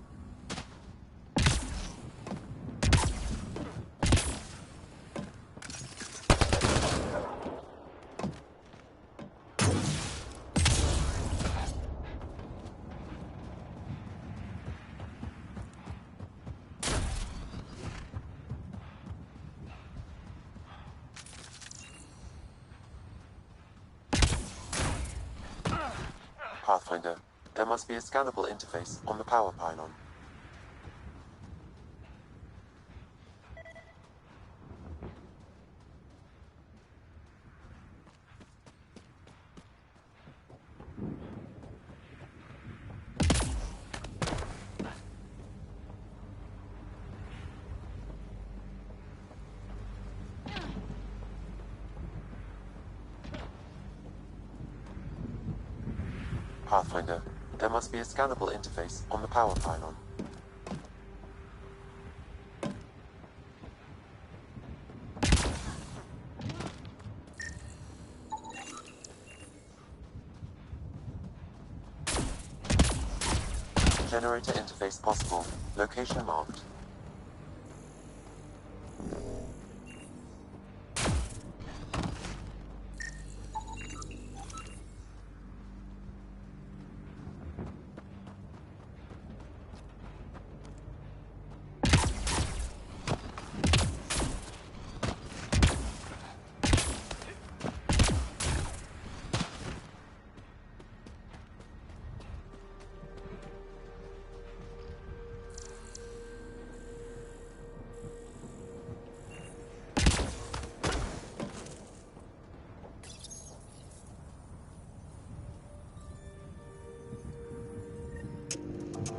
Pathfinder, there must be a scannable interface on the power pylon. Pathfinder, there must be a scannable interface on the power pylon. Generator interface possible. Location marked.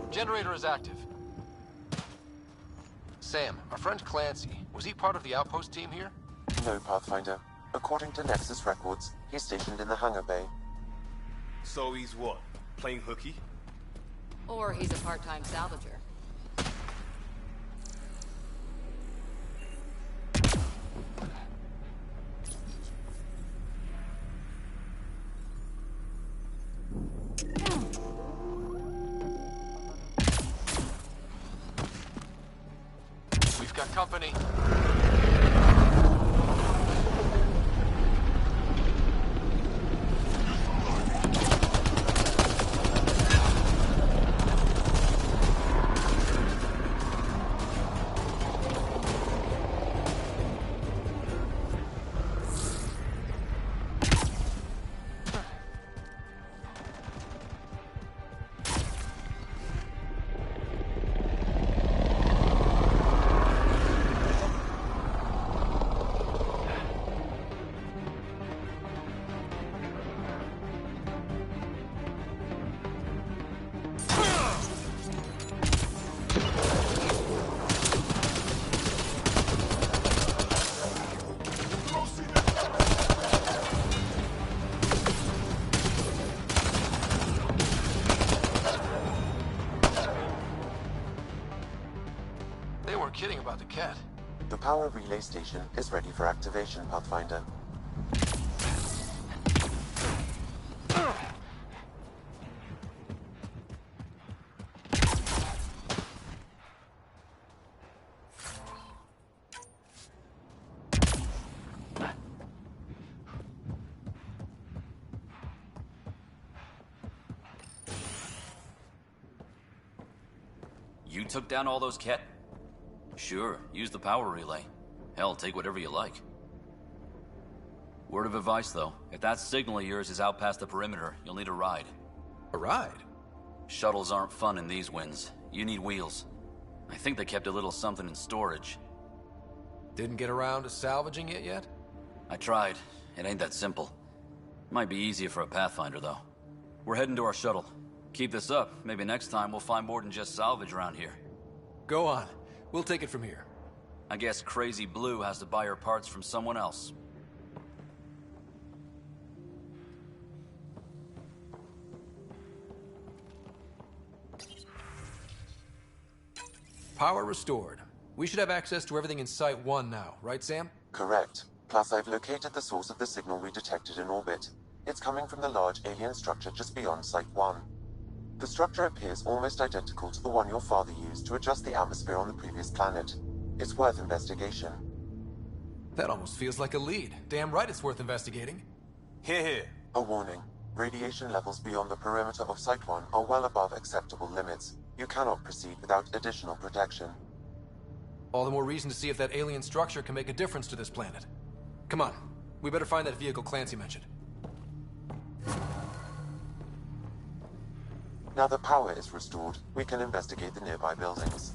Generator is active. Sam, our friend Clancy, was he part of the outpost team here? No, Pathfinder. According to Nexus records, he's stationed in the hangar bay. So he's what? Playing hooky? Or he's a part-time salvager. We've got company. about the cat? The power relay station is ready for activation, Pathfinder. You took down all those Ket? Sure, use the power relay. Hell, take whatever you like. Word of advice, though. If that signal of yours is out past the perimeter, you'll need a ride. A ride? Shuttles aren't fun in these winds. You need wheels. I think they kept a little something in storage. Didn't get around to salvaging it yet? I tried. It ain't that simple. Might be easier for a Pathfinder, though. We're heading to our shuttle. Keep this up. Maybe next time we'll find more than just salvage around here. Go on. We'll take it from here. I guess Crazy Blue has to buy her parts from someone else. Power restored. We should have access to everything in Site 1 now, right, Sam? Correct. Plus, I've located the source of the signal we detected in orbit. It's coming from the large alien structure just beyond Site 1. The structure appears almost identical to the one your father used to adjust the atmosphere on the previous planet. It's worth investigation. That almost feels like a lead. Damn right it's worth investigating. Hear, hear. A warning. Radiation levels beyond the perimeter of Site 1 are well above acceptable limits. You cannot proceed without additional protection. All the more reason to see if that alien structure can make a difference to this planet. Come on. We better find that vehicle Clancy mentioned. Now the power is restored, we can investigate the nearby buildings.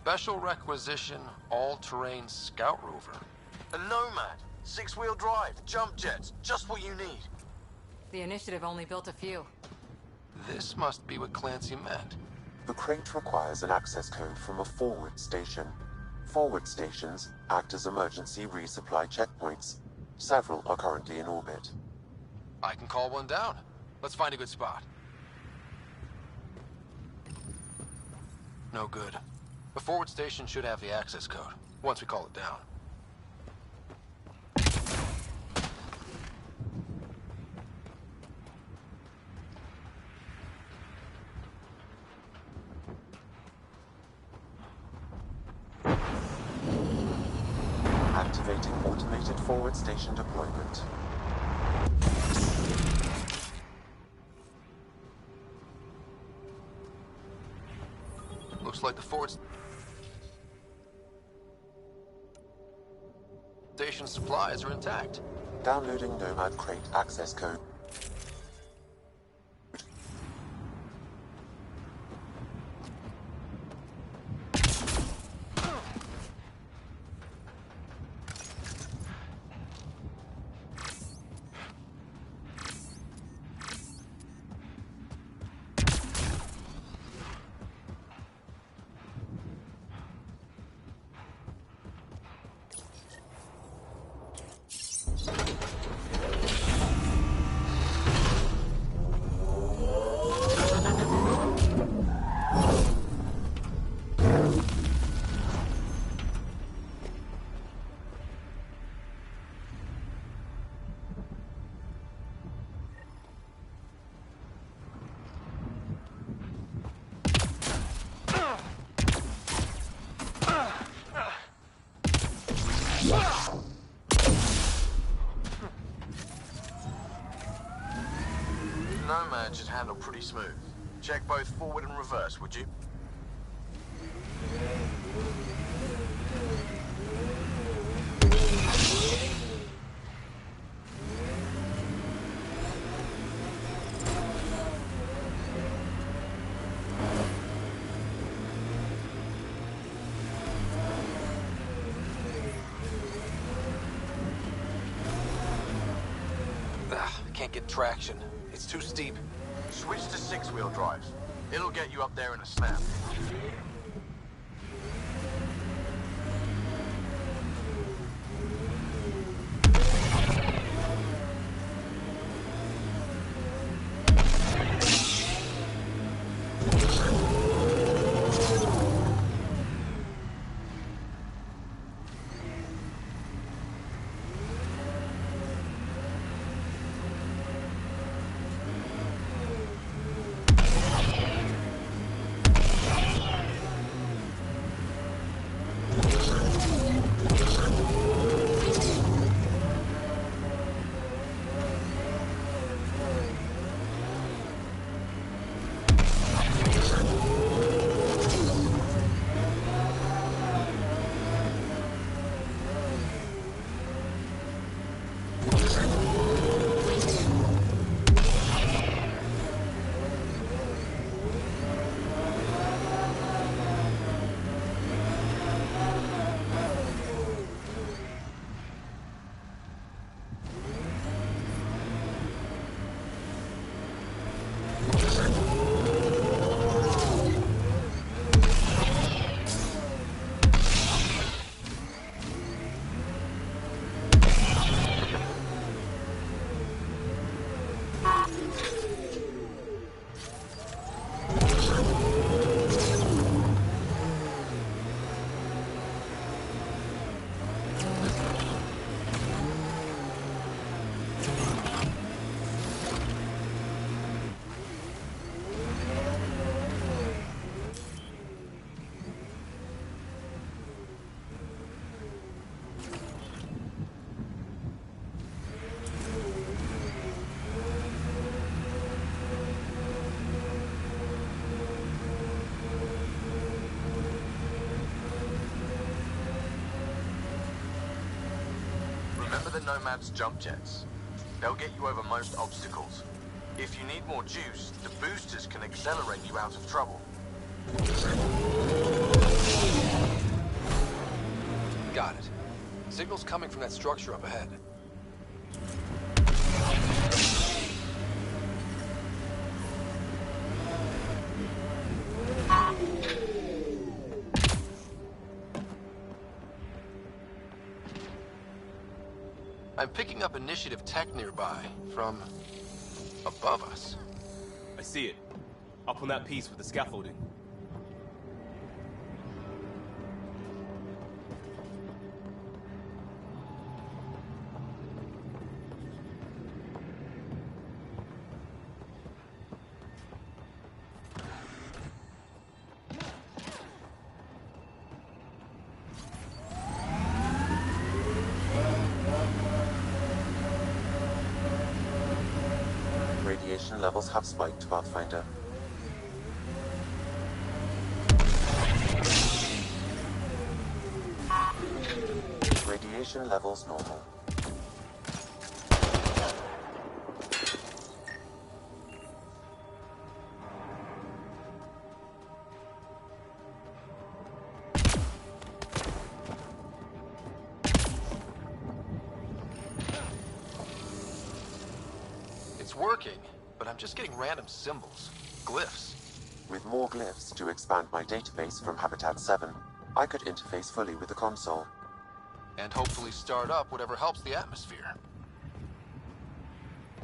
Special requisition, all-terrain scout rover. A Nomad, 6-wheel drive, jump jets, just what you need. The Initiative only built a few. This must be what Clancy meant. The crate requires an access code from a forward station. Forward stations act as emergency resupply checkpoints. Several are currently in orbit. I can call one down. Let's find a good spot. No good. The forward station should have the access code, once we call it down. Activating automated forward station deployment. Looks like the forward station supplies are intact. Downloading Nomad crate access code. pretty smooth. Check both forward and reverse, would you? Can't get traction. It's too steep. Switch to six-wheel drive. It'll get you up there in a snap. Remember the Nomad's jump jets? They'll get you over most obstacles. If you need more juice, the boosters can accelerate you out of trouble. Got it. Signal's coming from that structure up ahead. I'm picking up initiative tech nearby, from above us. I see it. Up on that piece with the scaffolding. Radiation levels have spiked, Pathfinder. Radiation levels normal. It's working, but I'm just getting random symbols, glyphs. With more glyphs to expand my database from Habitat 7, I could interface fully with the console. And hopefully start up whatever helps the atmosphere.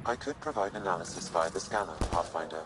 I could provide analysis via the scanner, Pathfinder.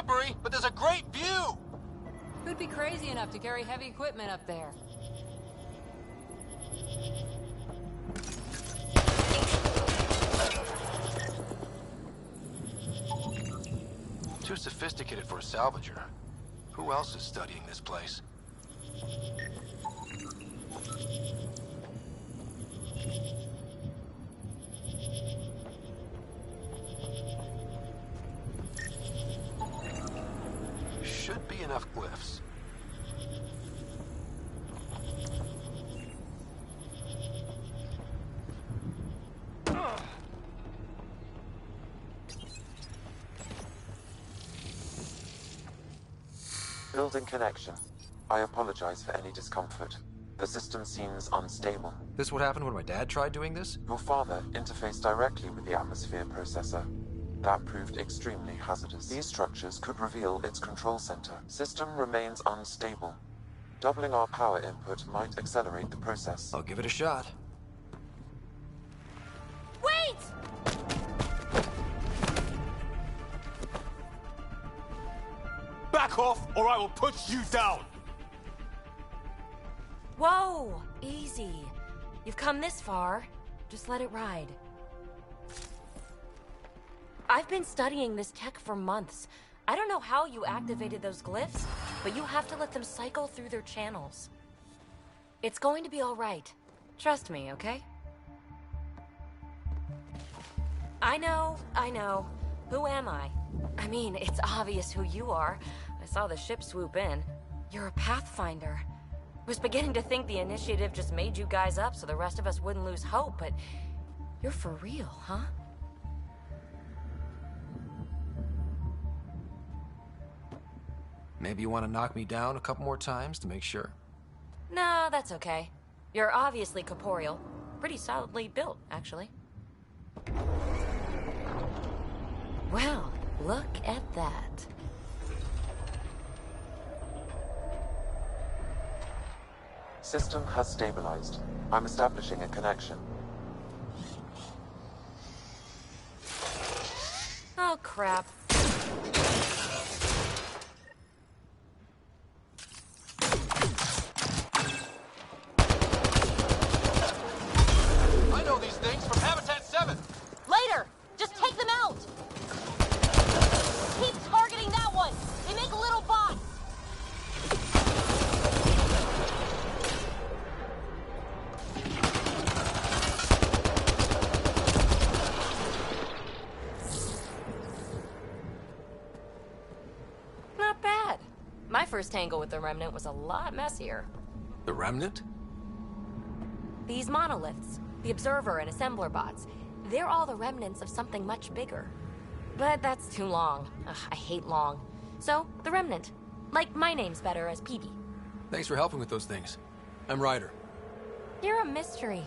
slippery, but there's a great view! Who'd be crazy enough to carry heavy equipment up there? Too sophisticated for a salvager. Who else is studying this place? Should be enough glyphs. Building connection. I apologize for any discomfort. The system seems unstable. This what happened when my dad tried doing this? Your father interfaced directly with the atmosphere processor. That proved extremely hazardous. These structures could reveal its control center. System remains unstable. Doubling our power input might accelerate the process. I'll give it a shot. Wait! Back off, or I will put you down! Whoa! Easy. You've come this far. Just let it ride. I've been studying this tech for months. I don't know how you activated those glyphs, but you have to let them cycle through their channels. It's going to be all right. Trust me, okay? I know. Who am I? I mean, it's obvious who you are. I saw the ship swoop in. You're a Pathfinder. Was beginning to think the initiative just made you guys up so the rest of us wouldn't lose hope, but you're for real, huh? Maybe you want to knock me down a couple more times to make sure? No, that's okay. You're obviously corporeal. Pretty solidly built, actually. Well, look at that. System has stabilized. I'm establishing a connection. Oh, crap. I know these things from Habitat 7! Later! Just take them out! Keep targeting that one! They make little bots! Not bad. My first tangle with the Remnant was a lot messier. The Remnant? These monoliths, the Observer and Assembler bots, they're all the remnants of something much bigger. But that's too long. Ugh, I hate long. So, the Remnant. Like, my name's better as Peavy. Thanks for helping with those things. I'm Ryder. You're a mystery.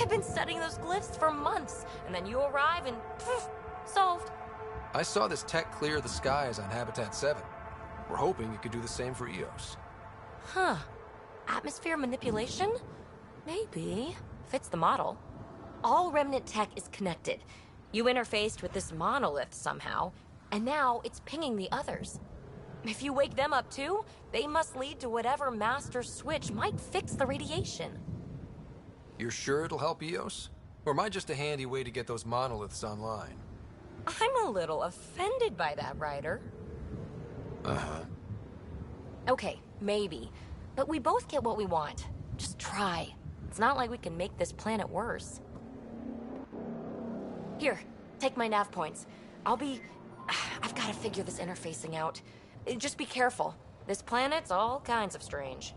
I've been studying those glyphs for months, and then you arrive and poof, solved. I saw this tech clear the skies on Habitat 7. We're hoping it could do the same for EOS. Huh. Atmosphere manipulation? Maybe. Fits the model. All Remnant tech is connected. You interfaced with this monolith somehow, and now it's pinging the others. If you wake them up too, they must lead to whatever master switch might fix the radiation. You're sure it'll help EOS? Or am I just a handy way to get those monoliths online? I'm a little offended by that, Ryder. Uh-huh. Okay, maybe. But we both get what we want. Just try. It's not like we can make this planet worse. Here, take my nav points. I've got to figure this interfacing out. Just be careful. This planet's all kinds of strange.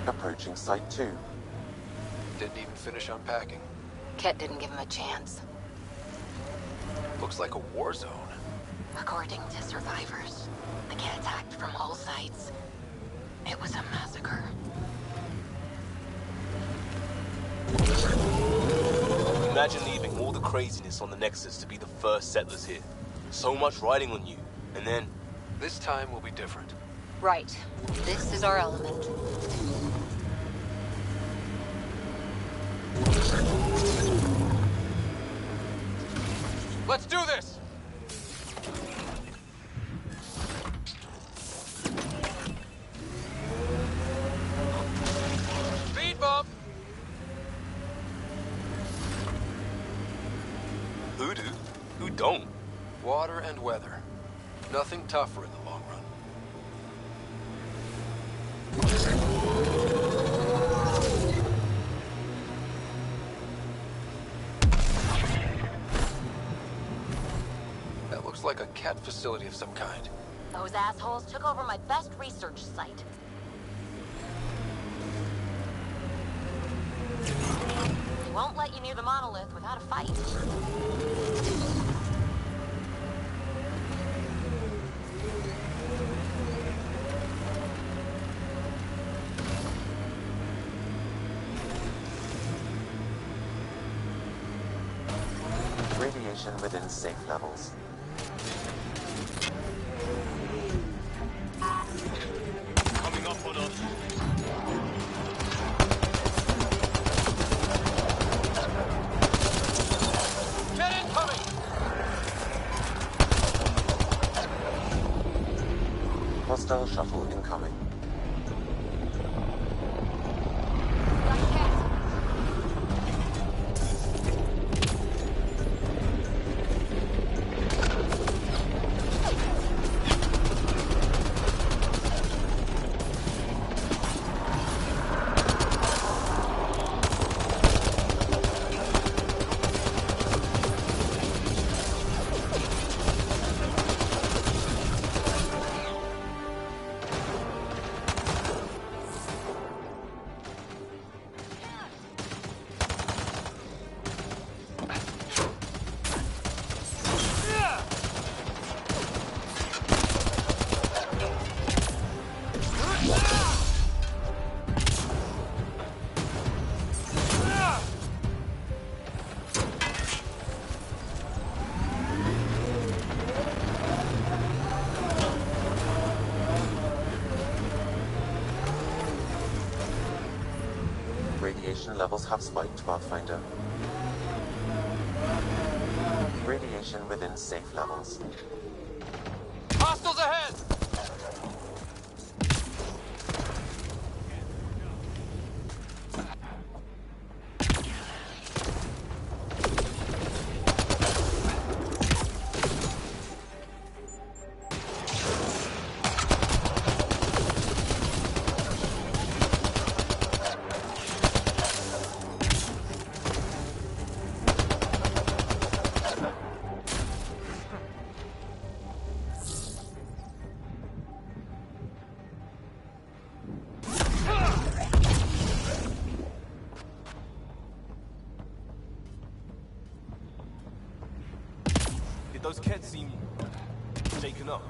Approaching Site 2. Didn't even finish unpacking. Ket didn't give him a chance. Looks like a war zone. According to survivors, they get attacked from all sides. It was a massacre. Imagine leaving all the craziness on the Nexus to be the first settlers here. So much riding on you, and then... This time will be different. Right. This is our element. Let's do this! Speed bump! Who do? Who don't? Water and weather. Nothing tougher in the long run. That looks like a cat facility of some kind. Those assholes took over my best research site. They won't let you near the monolith without a fight. Radiation within safe levels. Coming up on us. Get incoming! Hostile shuttle incoming. Radiation levels have spiked, Pathfinder. Radiation within safe levels. Hostiles ahead! Those kids seem shaken up.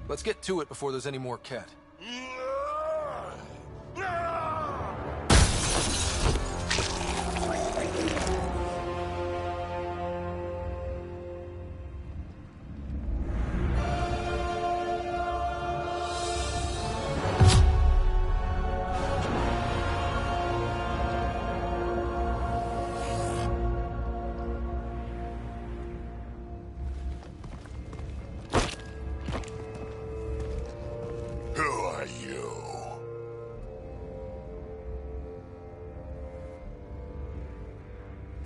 Let's get to it before there's any more Ket.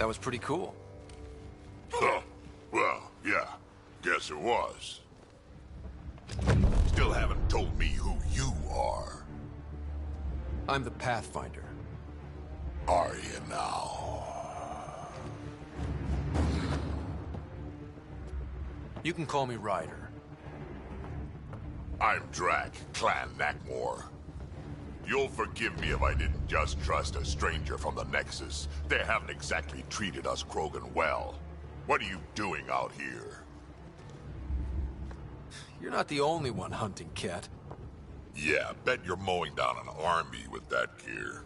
That was pretty cool. Huh. Well, yeah. Guess it was. Still haven't told me who you are. I'm the Pathfinder. Are you now? You can call me Ryder. I'm Drac, Clan Nakmor. You'll forgive me if I didn't just trust a stranger from the Nexus. They haven't exactly treated us Krogan well. What are you doing out here? You're not the only one hunting Ket. Yeah, bet you're mowing down an army with that gear.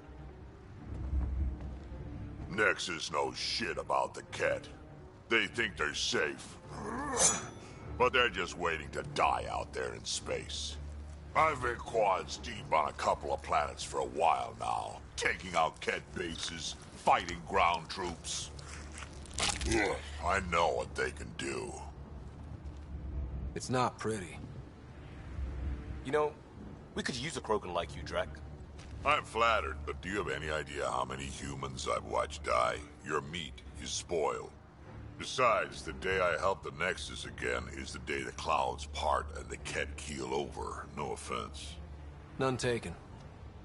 Nexus knows shit about the Ket. They think they're safe. But they're just waiting to die out there in space. I've been quads deep on a couple of planets for a while now, taking out Ket bases, fighting ground troops. Ugh, I know what they can do. It's not pretty. You know, we could use a Krogan like you, Drac. I'm flattered, but do you have any idea how many humans I've watched die? Your meat is spoiled. Besides, the day I help the Nexus again is the day the clouds part and the Ket keel over. No offense. None taken.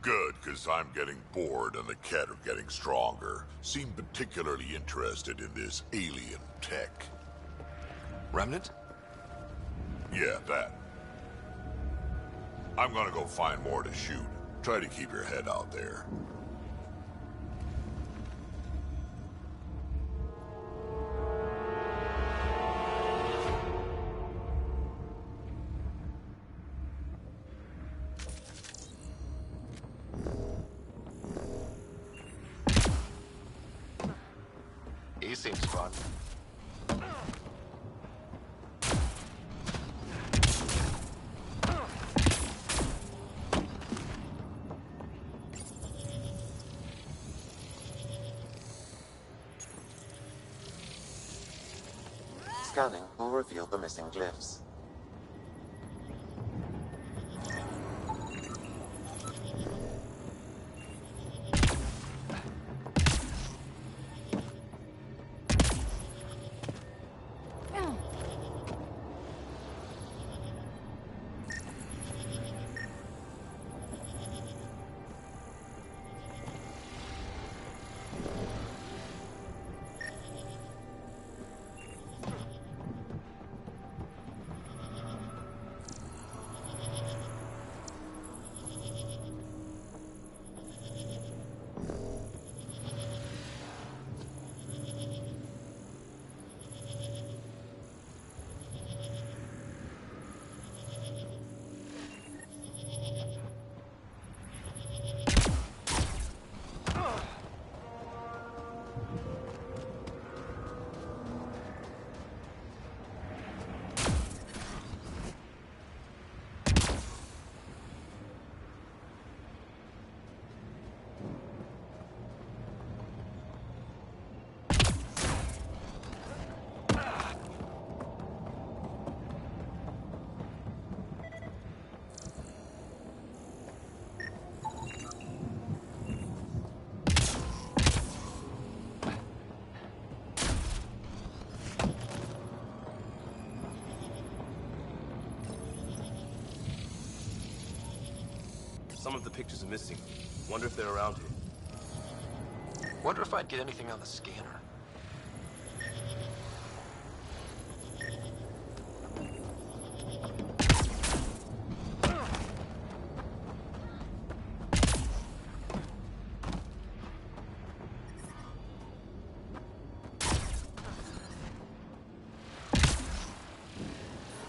Good, because I'm getting bored and the Ket are getting stronger. Seem particularly interested in this alien tech. Remnant? Yeah, that. I'm gonna go find more to shoot. Try to keep your head out there. He seems fun. Scanning will reveal the missing glyphs. Some of the pictures are missing. Wonder if they're around here. Wonder if I'd get anything on the scanner.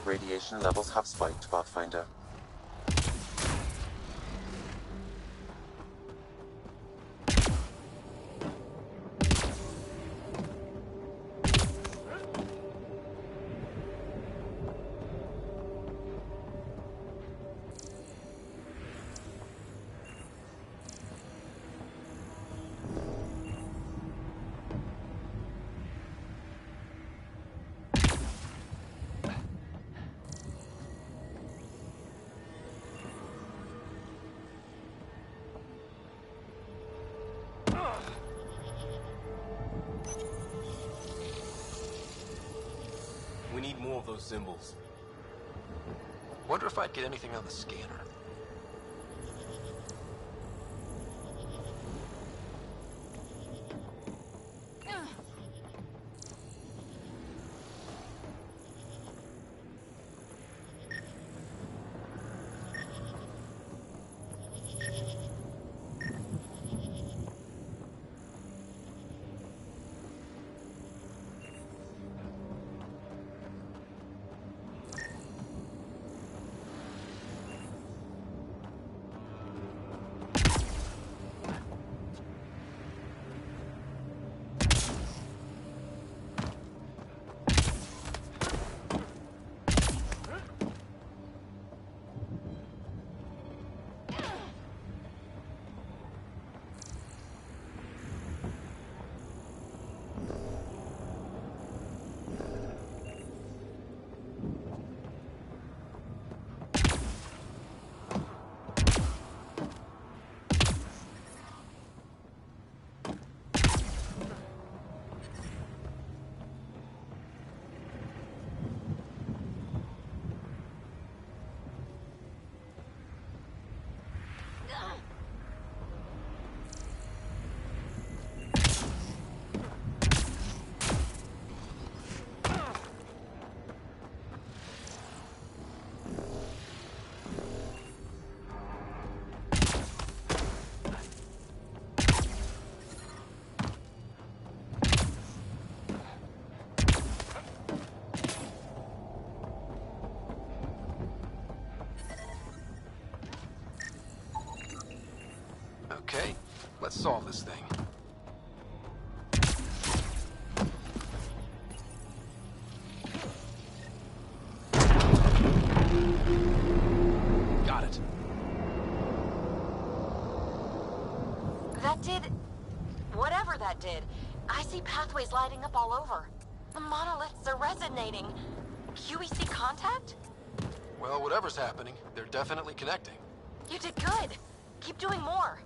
Radiation levels have spiked, Pathfinder. of those symbols. Wonder if I'd get anything on the scanner. Okay, let's solve this thing. Got it. That did... whatever that did. I see pathways lighting up all over. The monoliths are resonating. QEC contact? Well, whatever's happening, they're definitely connecting. You did good. Keep doing more.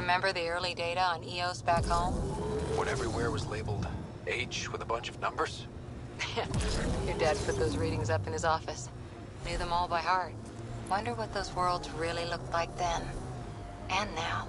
Remember the early data on EOS back home? When everywhere was labeled H with a bunch of numbers? Your dad put those readings up in his office. Knew them all by heart. Wonder what those worlds really looked like then. And now.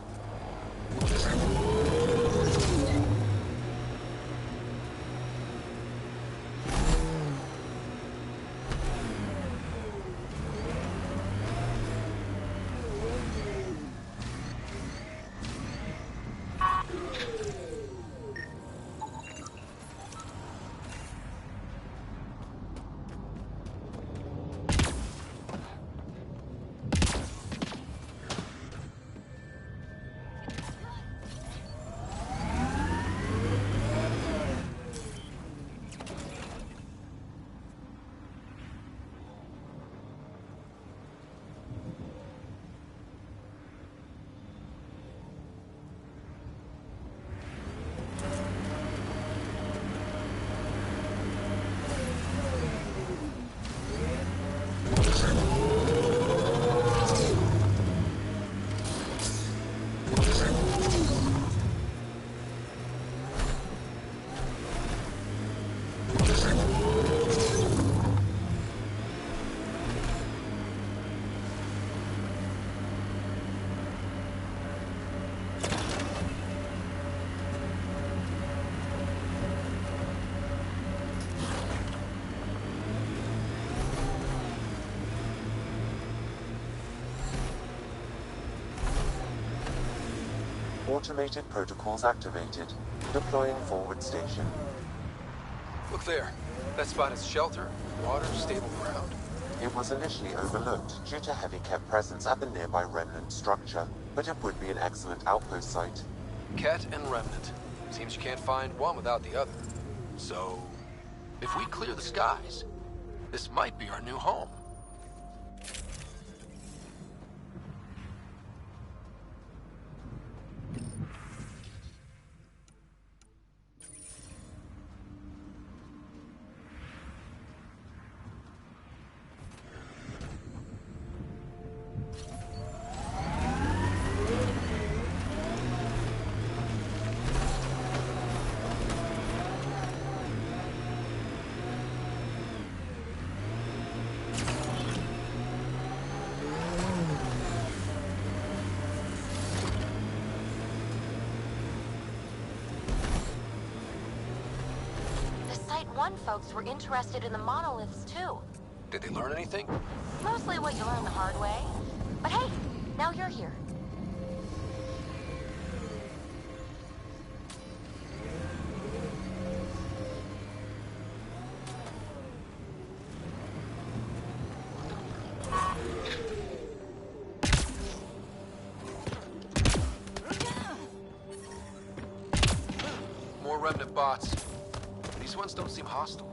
Automated protocols activated. Deploying forward station. Look there. That spot is shelter, water, stable ground. It was initially overlooked due to heavy Ket presence at the nearby Remnant structure, but it would be an excellent outpost site. Ket and Remnant. Seems you can't find one without the other. So, if we clear the skies, this might be our new home. One folks were interested in the monoliths too. Did they learn anything? Mostly what you learn the hard way. But hey, now you're here. More Remnant bots. These ones don't seem hostile.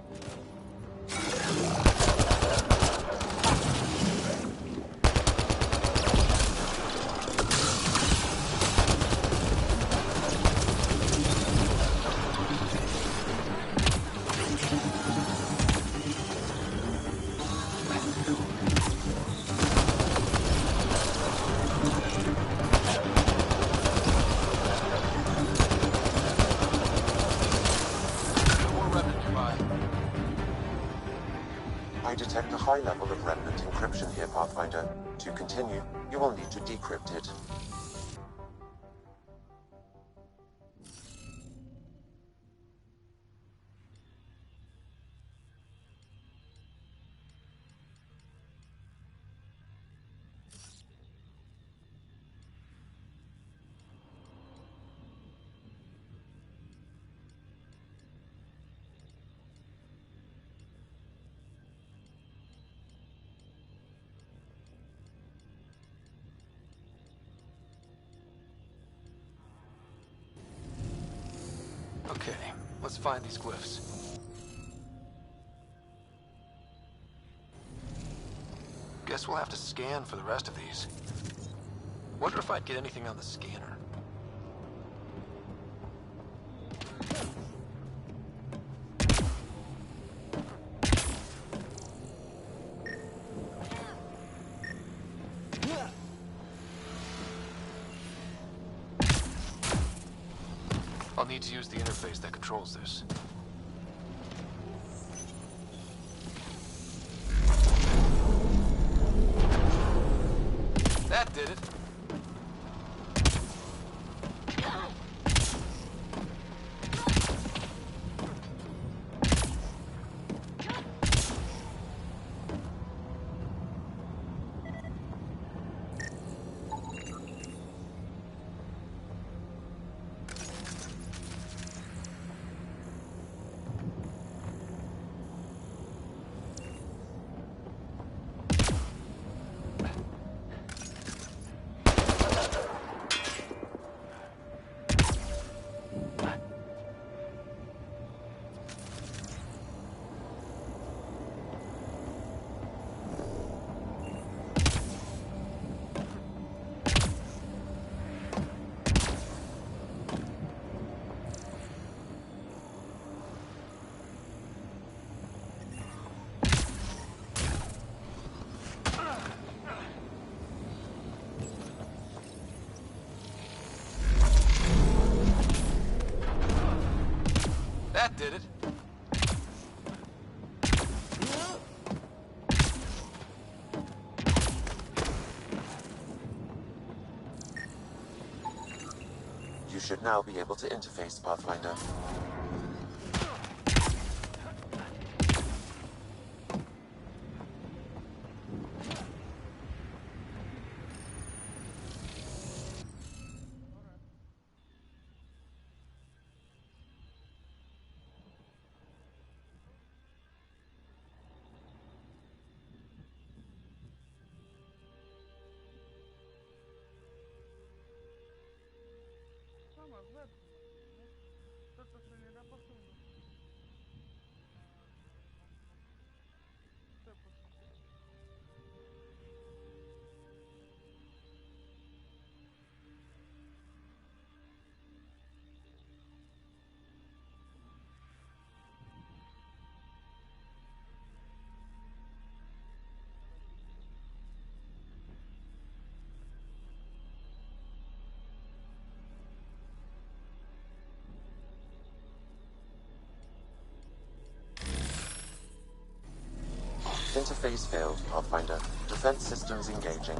I detect a high level of Remnant encryption here, Pathfinder. To continue, you will need to decrypt it. Okay, let's find these glyphs. Guess we'll have to scan for the rest of these. Wonder if I'd get anything on the scanner. I'll need to use the interface that controls this. That did it. That did it. You should now be able to interface, Pathfinder. más lejos. Esto finirá pasando. Sí, pues. Interface failed, Pathfinder. Defense systems engaging.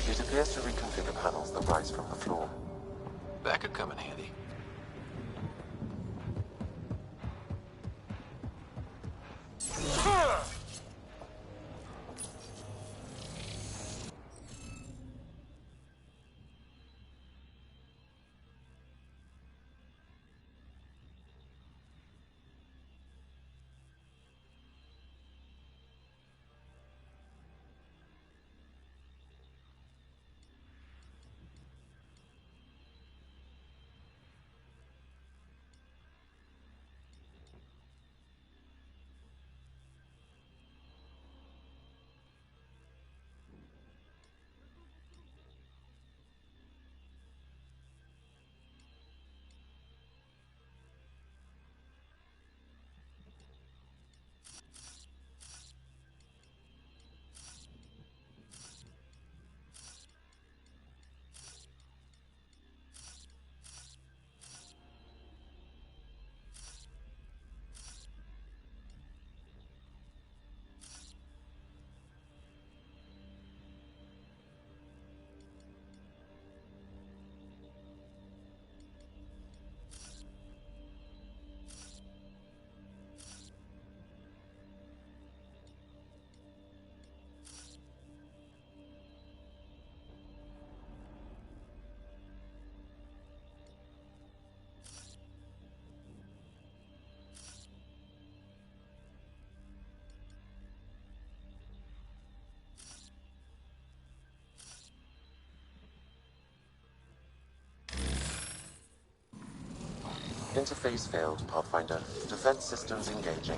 It appears to reconfigure panels that rise from the floor. That could come in handy. Interface failed, Pathfinder. Defense systems engaging.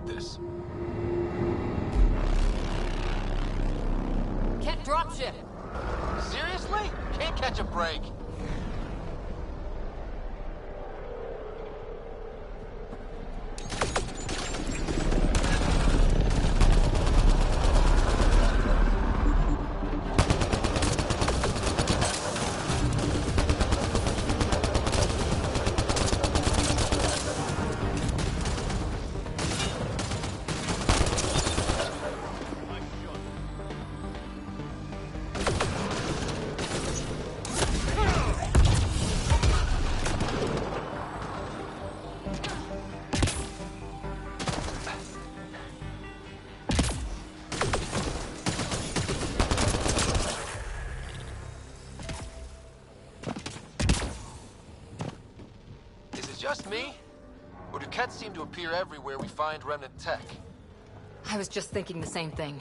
with this. Can't dropship. Seriously? Can't catch a break. Just me? Or do Kets seem to appear everywhere we find remnant tech? I was just thinking the same thing.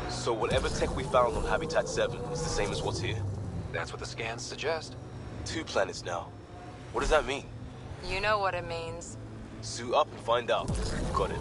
So whatever tech we found on Habitat 7 is the same as what's here? That's what the scans suggest. 2 planets now. What does that mean? You know what it means. Suit up and find out. Got it.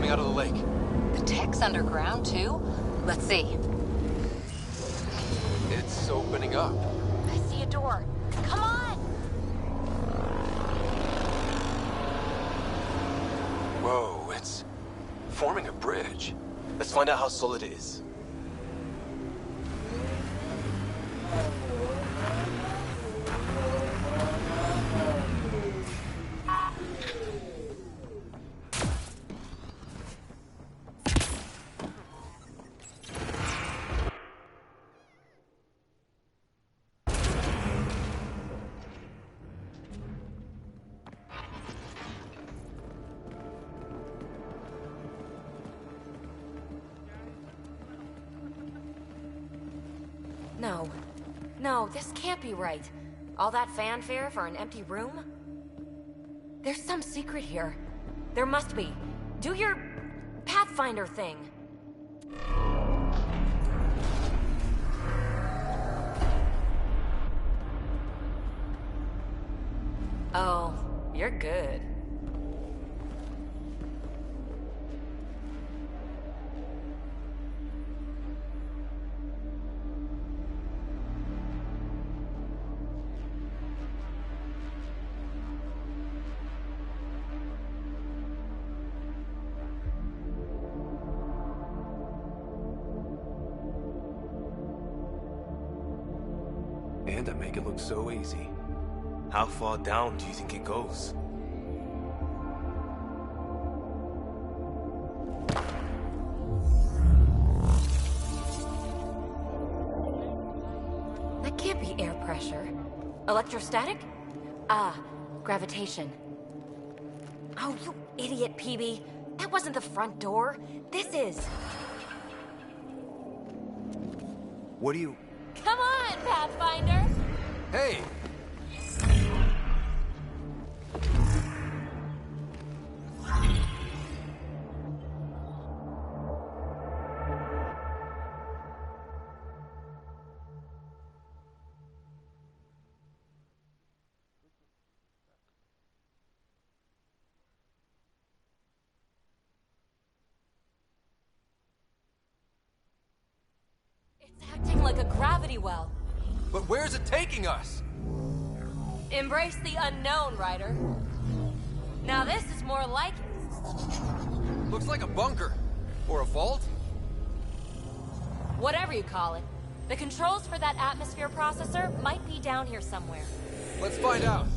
Out of the lake. The tech's underground, too? Let's see. It's opening up. I see a door. Come on! Whoa, it's forming a bridge. Let's find out how solid it is. No. No, this can't be right. All that fanfare for an empty room? There's some secret here. There must be. Do your Pathfinder thing. Oh, you're good. propaganda make it look so easy. How far down do you think it goes? That can't be air pressure. Electrostatic? Gravitation. Oh, you idiot, PB. That wasn't the front door. This is. What do you... Come on, Pathfinder! Hey! Acting like a gravity well. But where's it taking us? Embrace the unknown, Ryder. Now this is more like it. Looks like a bunker. Or a vault? Whatever you call it. The controls for that atmosphere processor might be down here somewhere. Let's find out.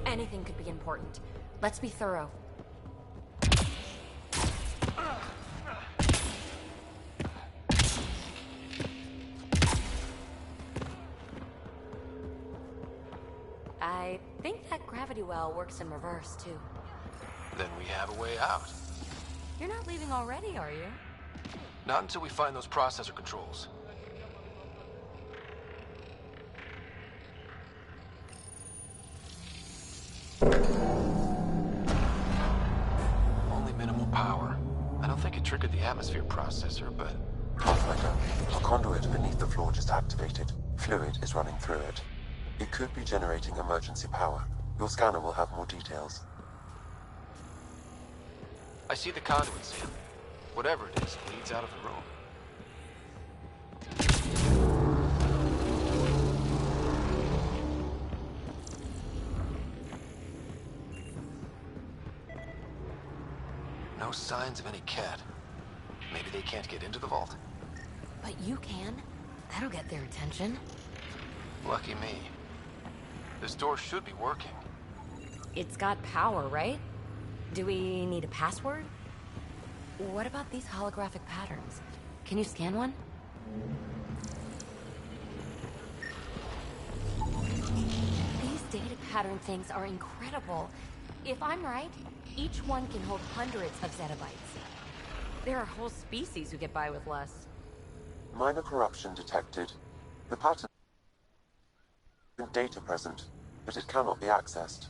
Anything could be important. Let's be thorough. I think that gravity well works in reverse, too. Then we have a way out. You're not leaving already, are you? Not until we find those processor controls. Only minimal power. I don't think it triggered the atmosphere processor, but... Pathfinder, a conduit beneath the floor just activated. Fluid is running through it. It could be generating emergency power. Your scanner will have more details. I see the conduit, Sam. Whatever it is, it leads out of the room. No signs of any cat. Maybe they can't get into the vault. But you can. That'll get their attention. Lucky me. This door should be working. It's got power, right? Do we need a password? What about these holographic patterns? Can you scan one? These data pattern things are incredible. If I'm right, each one can hold hundreds of zettabytes. There are whole species who get by with less. Minor corruption detected. The pattern data present, but it cannot be accessed.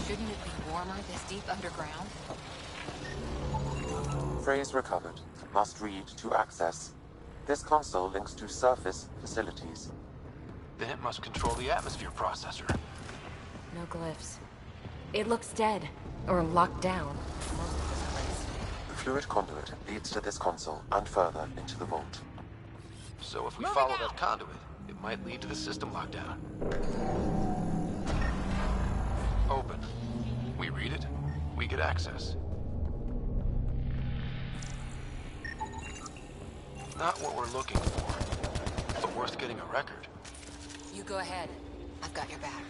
Shouldn't it be warmer this deep underground? Phrase recovered. Must read to access. This console links to surface facilities. Then it must control the atmosphere processor. No glyphs. It looks dead, or locked down. Most of this place. The fluid conduit leads to this console and further into the vault. So if we follow that conduit, it might lead to the system lockdown. Open. We read it, we get access. Not what we're looking for, but worth getting a record. You go ahead. I've got your back.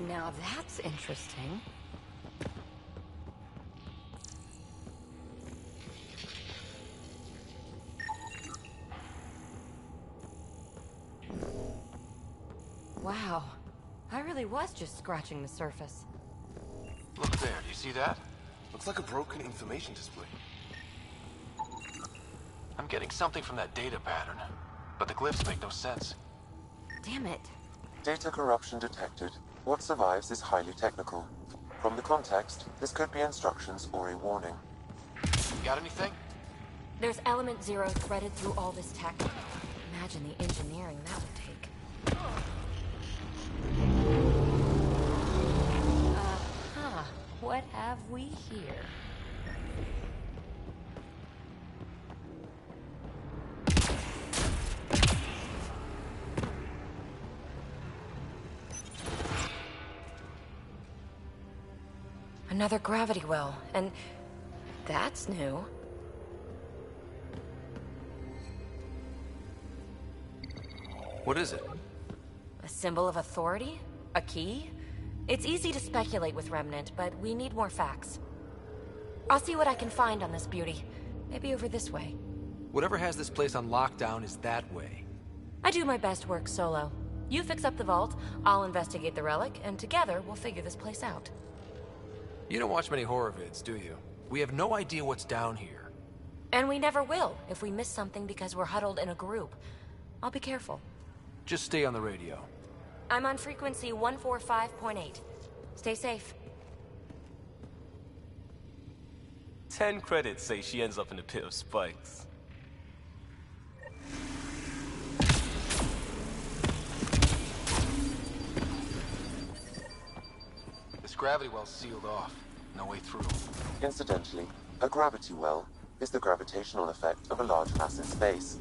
Now that's interesting. Wow. I really was just scratching the surface. Look there, do you see that? Looks like a broken information display. I'm getting something from that data pattern, but the glyphs make no sense. Damn it. Data corruption detected. What survives is highly technical. From the context, this could be instructions or a warning. Got anything? There's element 0 threaded through all this tech. Imagine the engineering that would take. what have we here? Another gravity well, and that's new. What is it? A symbol of authority? A key? It's easy to speculate with Remnant, but we need more facts. I'll see what I can find on this beauty. Maybe over this way. Whatever has this place on lockdown is that way. I do my best work solo. You fix up the vault, I'll investigate the relic, and together we'll figure this place out. You don't watch many horror vids, do you? We have no idea what's down here. And we never will if we miss something because we're huddled in a group. I'll be careful. Just stay on the radio. I'm on frequency 145.8. Stay safe. 10 credits say she ends up in a pit of spikes. This gravity well's sealed off. No way through. Incidentally, a gravity well is the gravitational effect of a large mass in space.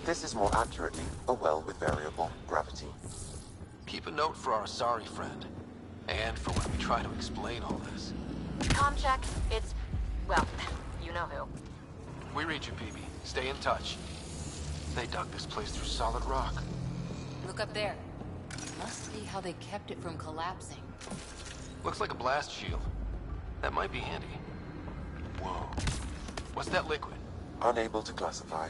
This is more accurately a well with variable gravity. Keep a note for our sorry friend. And for when we try to explain all this. Comm check. It's... well, you know who. We read you, PB. Stay in touch. They dug this place through solid rock. Look up there. Must be how they kept it from collapsing. Looks like a blast shield. That might be handy. Whoa. What's that liquid? Unable to classify.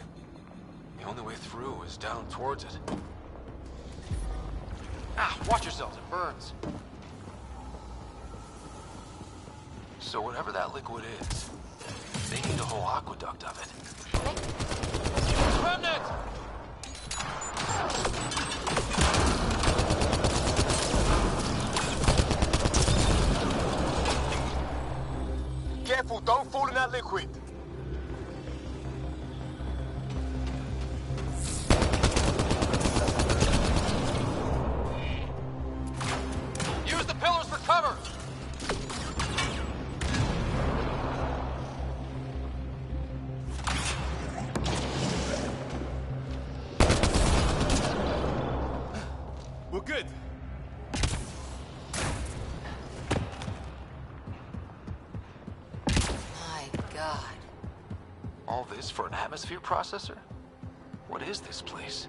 The only way through is down towards it. Ah, watch yourselves, it burns. So whatever that liquid is, they need a whole aqueduct of it. Remnant! Careful, don't fall in that liquid. Use the pillars for cover. We're good. My God. All this for an atmosphere processor? What is this place?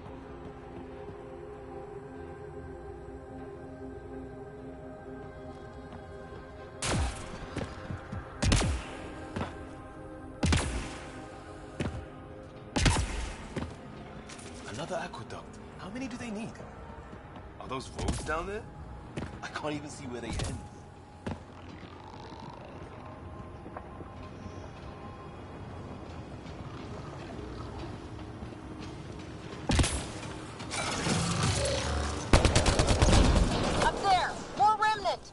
Another aqueduct. How many do they need? Are those roads down there? I can't even see where they end. Up there! More Remnant!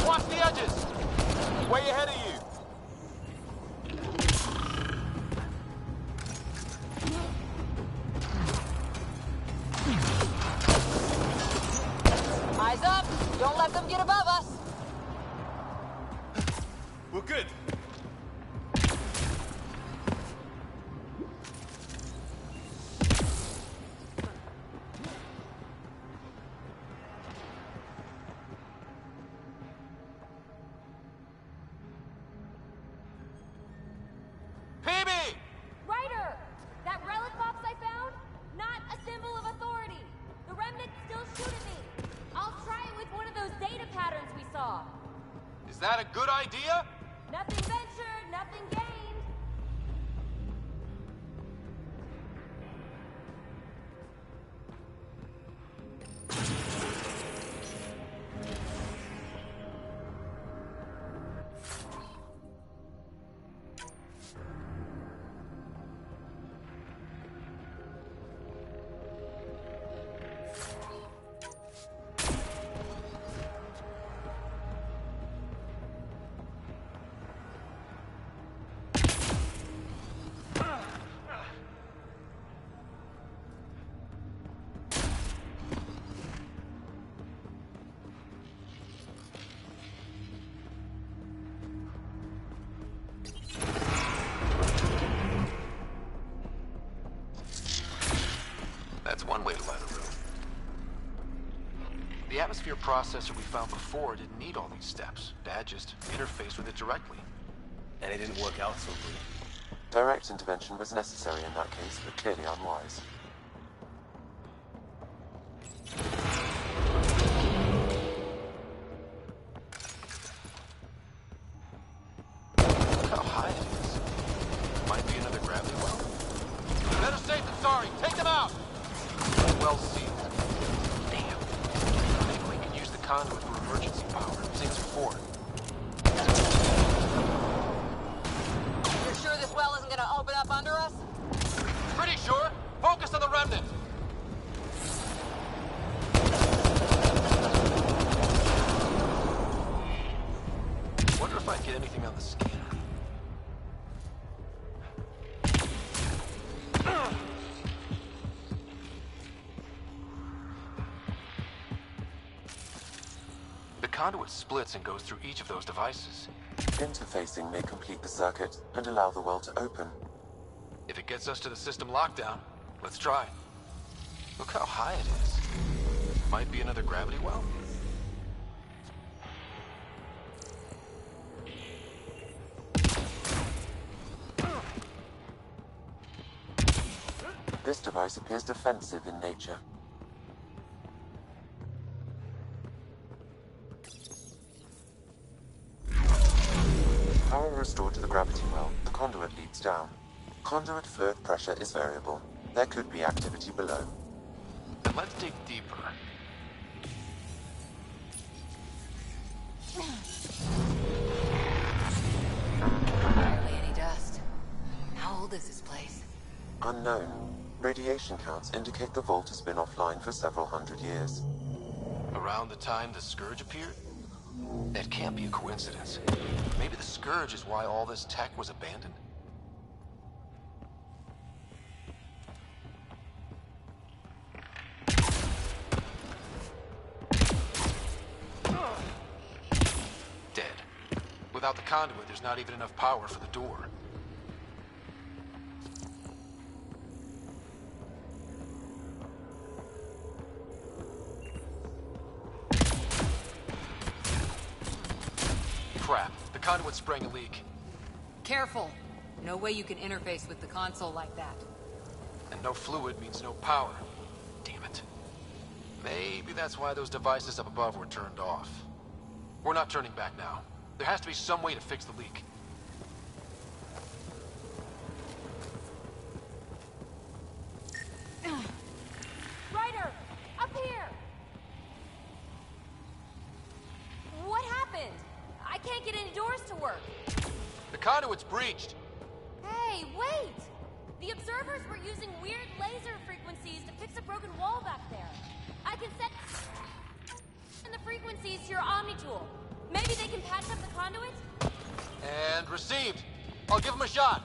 Watch the edges! Way ahead of you! Eyes up! Don't let them get above us! We're good. PB! Ryder! That relic box I found? Not a symbol of authority. The Remnants still shoot at me. I'll try it with one of those data patterns we saw. Is that a good idea? Nothing ventured, nothing gained. The atmosphere processor we found before didn't need all these steps. Dad just interfaced with it directly. And it didn't work out so good. Direct intervention was necessary in that case, but clearly unwise. Look how high it is. Might be another gravity well. Better safe than sorry. Take them out! Well sealed. Damn. Maybe we can use the conduit for emergency power. Same as before. You're sure this well isn't gonna open up under us? Pretty sure. Focus on the remnant. Wonder if I get anything on the scanner. The conduit splits and goes through each of those devices. Interfacing may complete the circuit and allow the well to open. If it gets us to the system lockdown, let's try. Look how high it is. Might be another gravity well. This device appears defensive in nature. Power restored to the gravity well. The conduit leads down. Conduit fluid pressure is variable. There could be activity below. Then let's dig deeper. Barely any dust. How old is this place? Unknown. Radiation counts indicate the vault has been offline for several hundred years. Around the time the Scourge appeared? That can't be a coincidence. Maybe the Scourge is why all this tech was abandoned. Dead. Without the conduit, there's not even enough power for the door. Crap. The conduit's spraying a leak. Careful. No way you can interface with the console like that. And no fluid means no power. Damn it. Maybe that's why those devices up above were turned off. We're not turning back now. There has to be some way to fix the leak. Ryder! Up here! What happened? I can't get any doors to work. The conduit's breached. Hey, wait! The observers were using weird laser frequencies to fix a broken wall back there. I can set the frequencies to your Omni tool. Maybe they can patch up the conduit? And received. I'll give him a shot.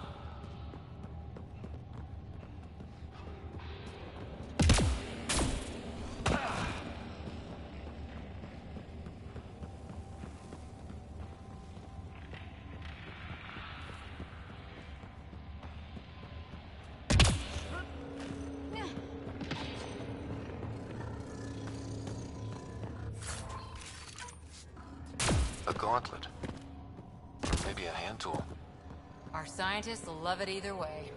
A gauntlet. Or maybe a hand tool. Our scientists will love it either way.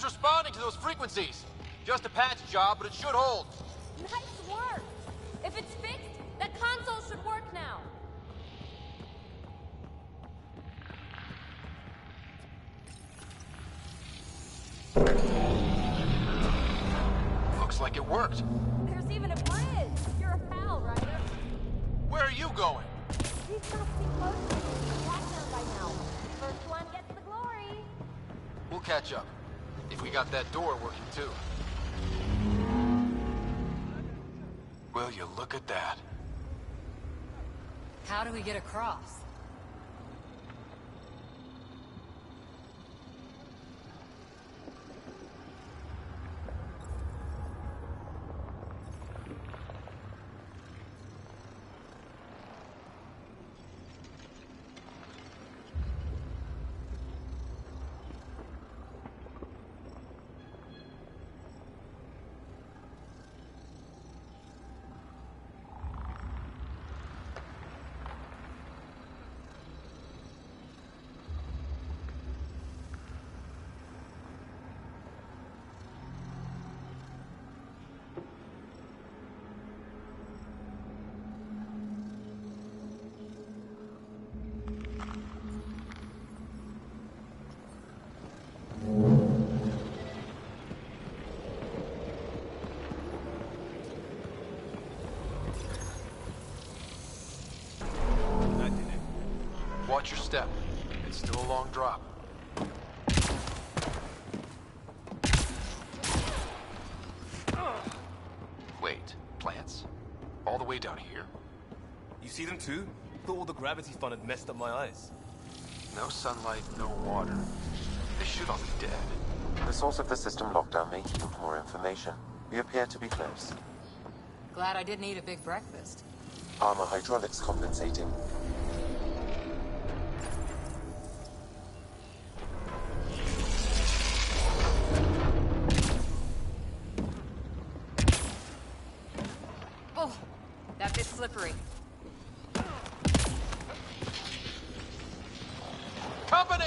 Responding to those frequencies. Just a patch job, but it should hold. Nice work! If it's fixed, that console should work now. Looks like it worked. There's even a bridge. You're a pal, Ryder. Where are you going? These must be close to the lockdown by now. First one gets the glory. We'll catch up. If we got that door working too. you look at that? How do we get across? Watch your step. It's still a long drop. Wait, plants? All the way down here? You see them too? Thought all the gravity fun had messed up my eyes. No sunlight, no water. They should all be dead. The source of the system lockdown may yield more information. We appear to be close. Glad I didn't eat a big breakfast. Armor hydraulics compensating. Oh, that bit's slippery. Company!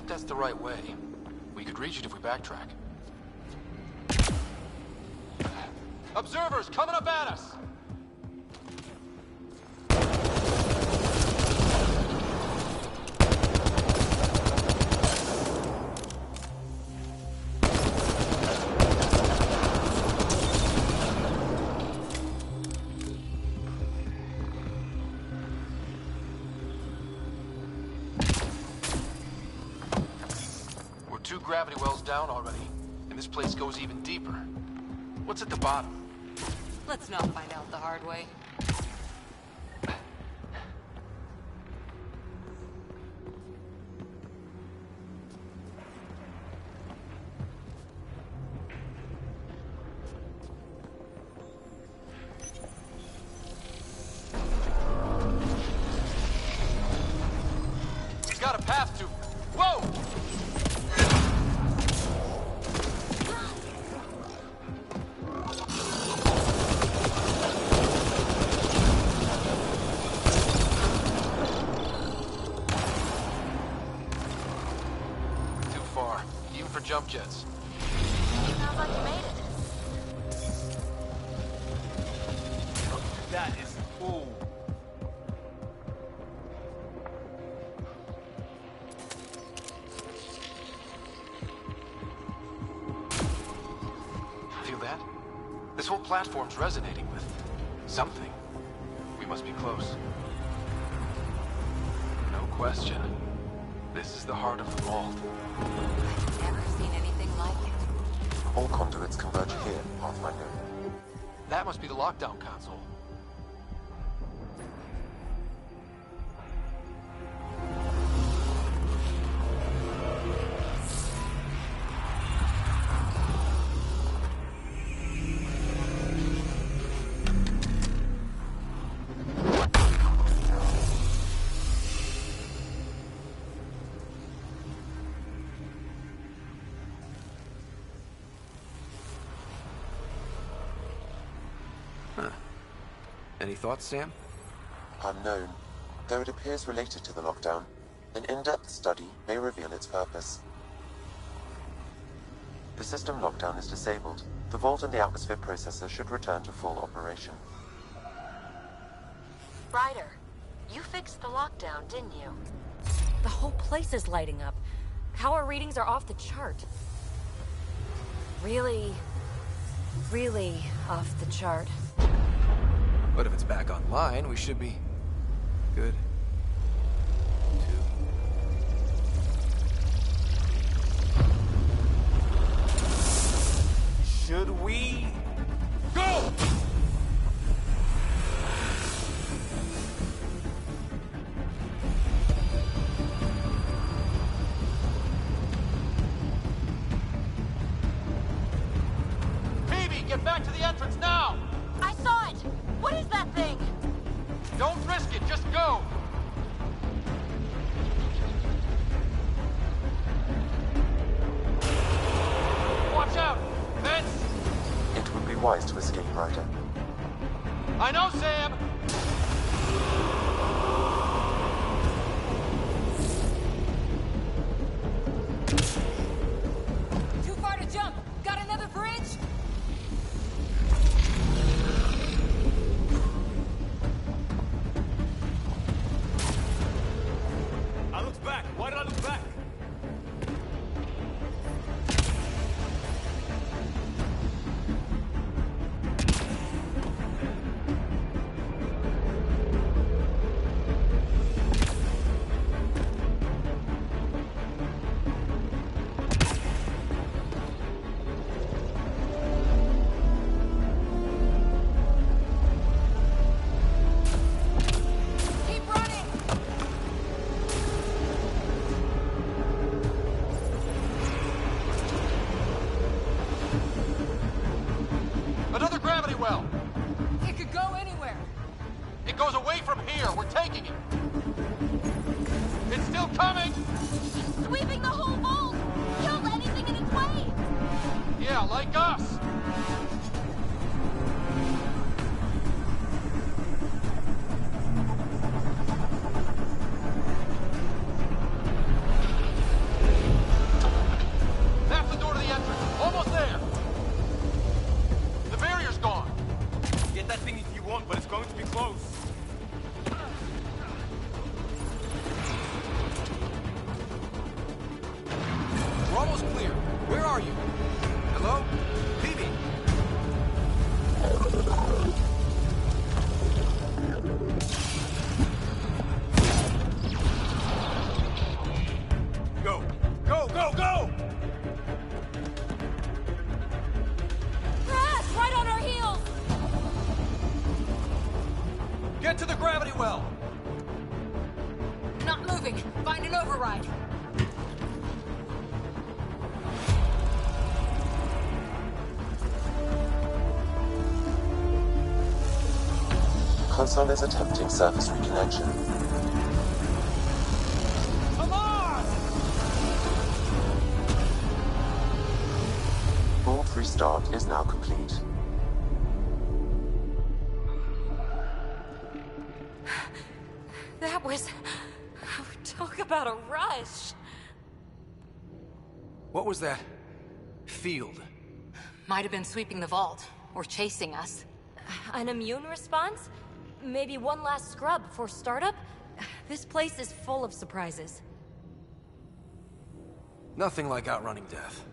That's the right way. We could reach it if we backtrack. Observers coming up at us! Two gravity wells down already, and this place goes even deeper. What's at the bottom? Let's not find out the hard way. He's got a path to... Whoa! Jump jets. Sounds like you made it. That is cool. Feel that? This whole platform's resonating with something. We must be close. No question. This is the heart of the vault. I've never seen anything like it. All conduits converge here, Pathfinder. That must be the lockdown console. Any thoughts, Sam? Unknown. Though it appears related to the lockdown, an in-depth study may reveal its purpose. The system lockdown is disabled. The vault and the atmosphere processor should return to full operation. Ryder, you fixed the lockdown, didn't you? The whole place is lighting up. Power readings are off the chart. Really off the chart. But if it's back online, we should be good. Should we go? Phoebe, get back to the entrance now! I saw it! What is that thing? Don't risk it, just go! Watch out! Vents! It would be wise to escape, Ryder. I know, Sam! Too far to jump. Got another bridge? I looked back. Why did I look back? Keep running! Another gravity well! It could go anywhere. It goes away from here. We're taking it. It's still coming! Sweeping the whole vault! Killed anything in its way! Yeah, like us! That's the door to the entrance. Almost there. The barrier's gone. Get that thing if you want, but it's going to be close. We're almost clear. Where are you? Hello? Phoebe? Go! Go, go, go! Crash! Right on our heels! Get to the gravity well. Not moving. Find an override. Console is attempting surface reconnection. Come on! Vault restart is now complete. That was... Talk about a rush. What was that? Field. Might have been sweeping the vault, or chasing us. An immune response? Maybe one last scrub for startup? This place is full of surprises. Nothing like outrunning death.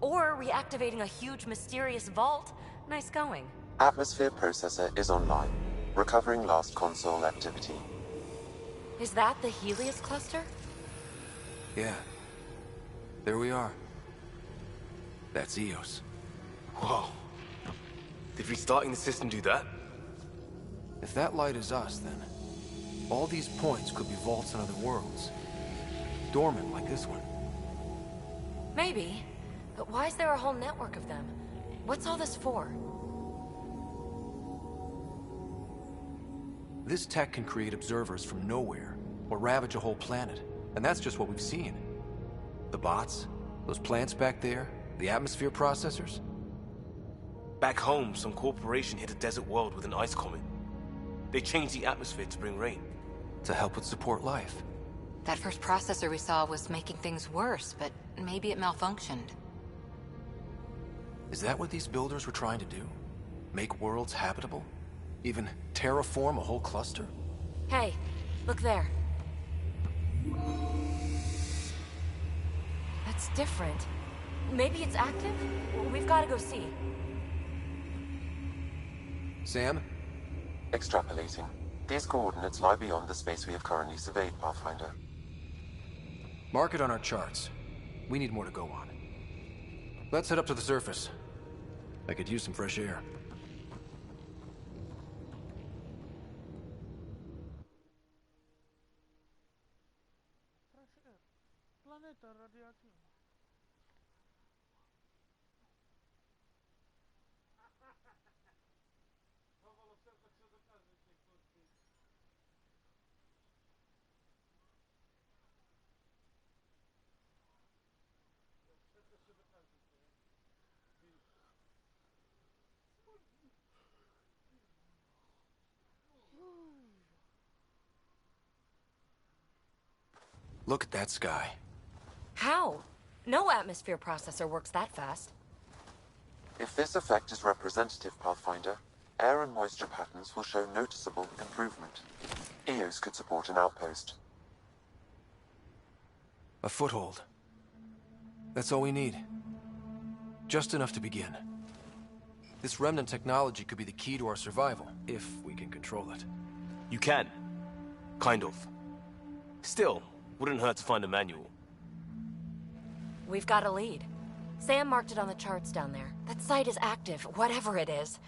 Or reactivating a huge mysterious vault. Nice going. Atmosphere processor is online, recovering last console activity. Is that the Helios cluster? Yeah. There we are. That's EOS. Whoa. Did restarting the system do that? If that light is us, then all these points could be vaults in other worlds. Dormant like this one. Maybe. But why is there a whole network of them? What's all this for? This tech can create observers from nowhere, or ravage a whole planet. And that's just what we've seen. The bots, those plants back there, the atmosphere processors. Back home, some corporation hit a desert world with an ice comet. They changed the atmosphere to bring rain. To help with support life. That first processor we saw was making things worse, but maybe it malfunctioned. Is that what these builders were trying to do? Make worlds habitable? Even terraform a whole cluster? Hey, look there. That's different. Maybe it's active? We've got to go see. Sam? Extrapolating. These coordinates lie beyond the space we have currently surveyed, Pathfinder. Mark it on our charts. We need more to go on. Let's head up to the surface. I could use some fresh air. Planeta radioatywna. Look at that sky. How? No atmosphere processor works that fast. If this effect is representative, Pathfinder, air and moisture patterns will show noticeable improvement. EOS could support an outpost. A foothold. That's all we need. Just enough to begin. This remnant technology could be the key to our survival, if we can control it. You can. Kind of. Still, wouldn't hurt to find a manual. We've got a lead. Sam marked it on the charts down there. That site is active, whatever it is.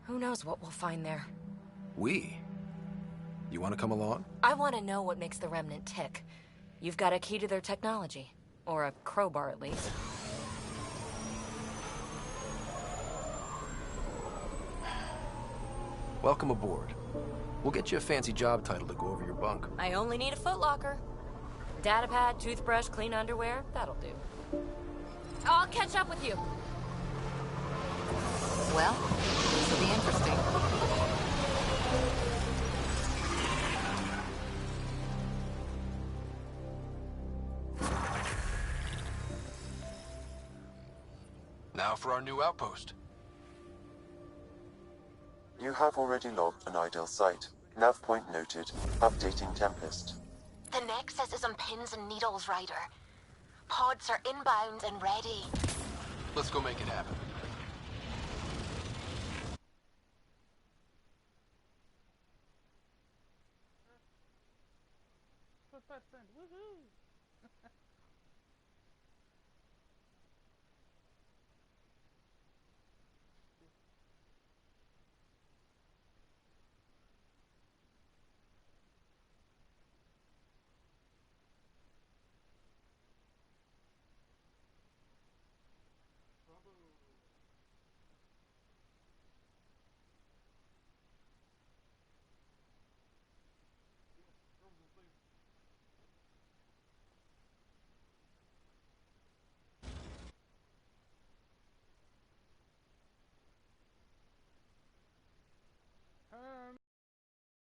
Who knows what we'll find there. We? You want to come along? I want to know what makes the Remnant tick. You've got a key to their technology. Or a crowbar, at least. Welcome aboard. We'll get you a fancy job title to go over your bunk. I only need a footlocker. Datapad, toothbrush, clean underwear, that'll do. I'll catch up with you. Well, this will be interesting. Now for our new outpost. You have already logged an ideal site. Nav point noted. Updating Tempest. The Nexus is on pins and needles, Ryder. Pods are inbound and ready. Let's go make it happen. Woohoo!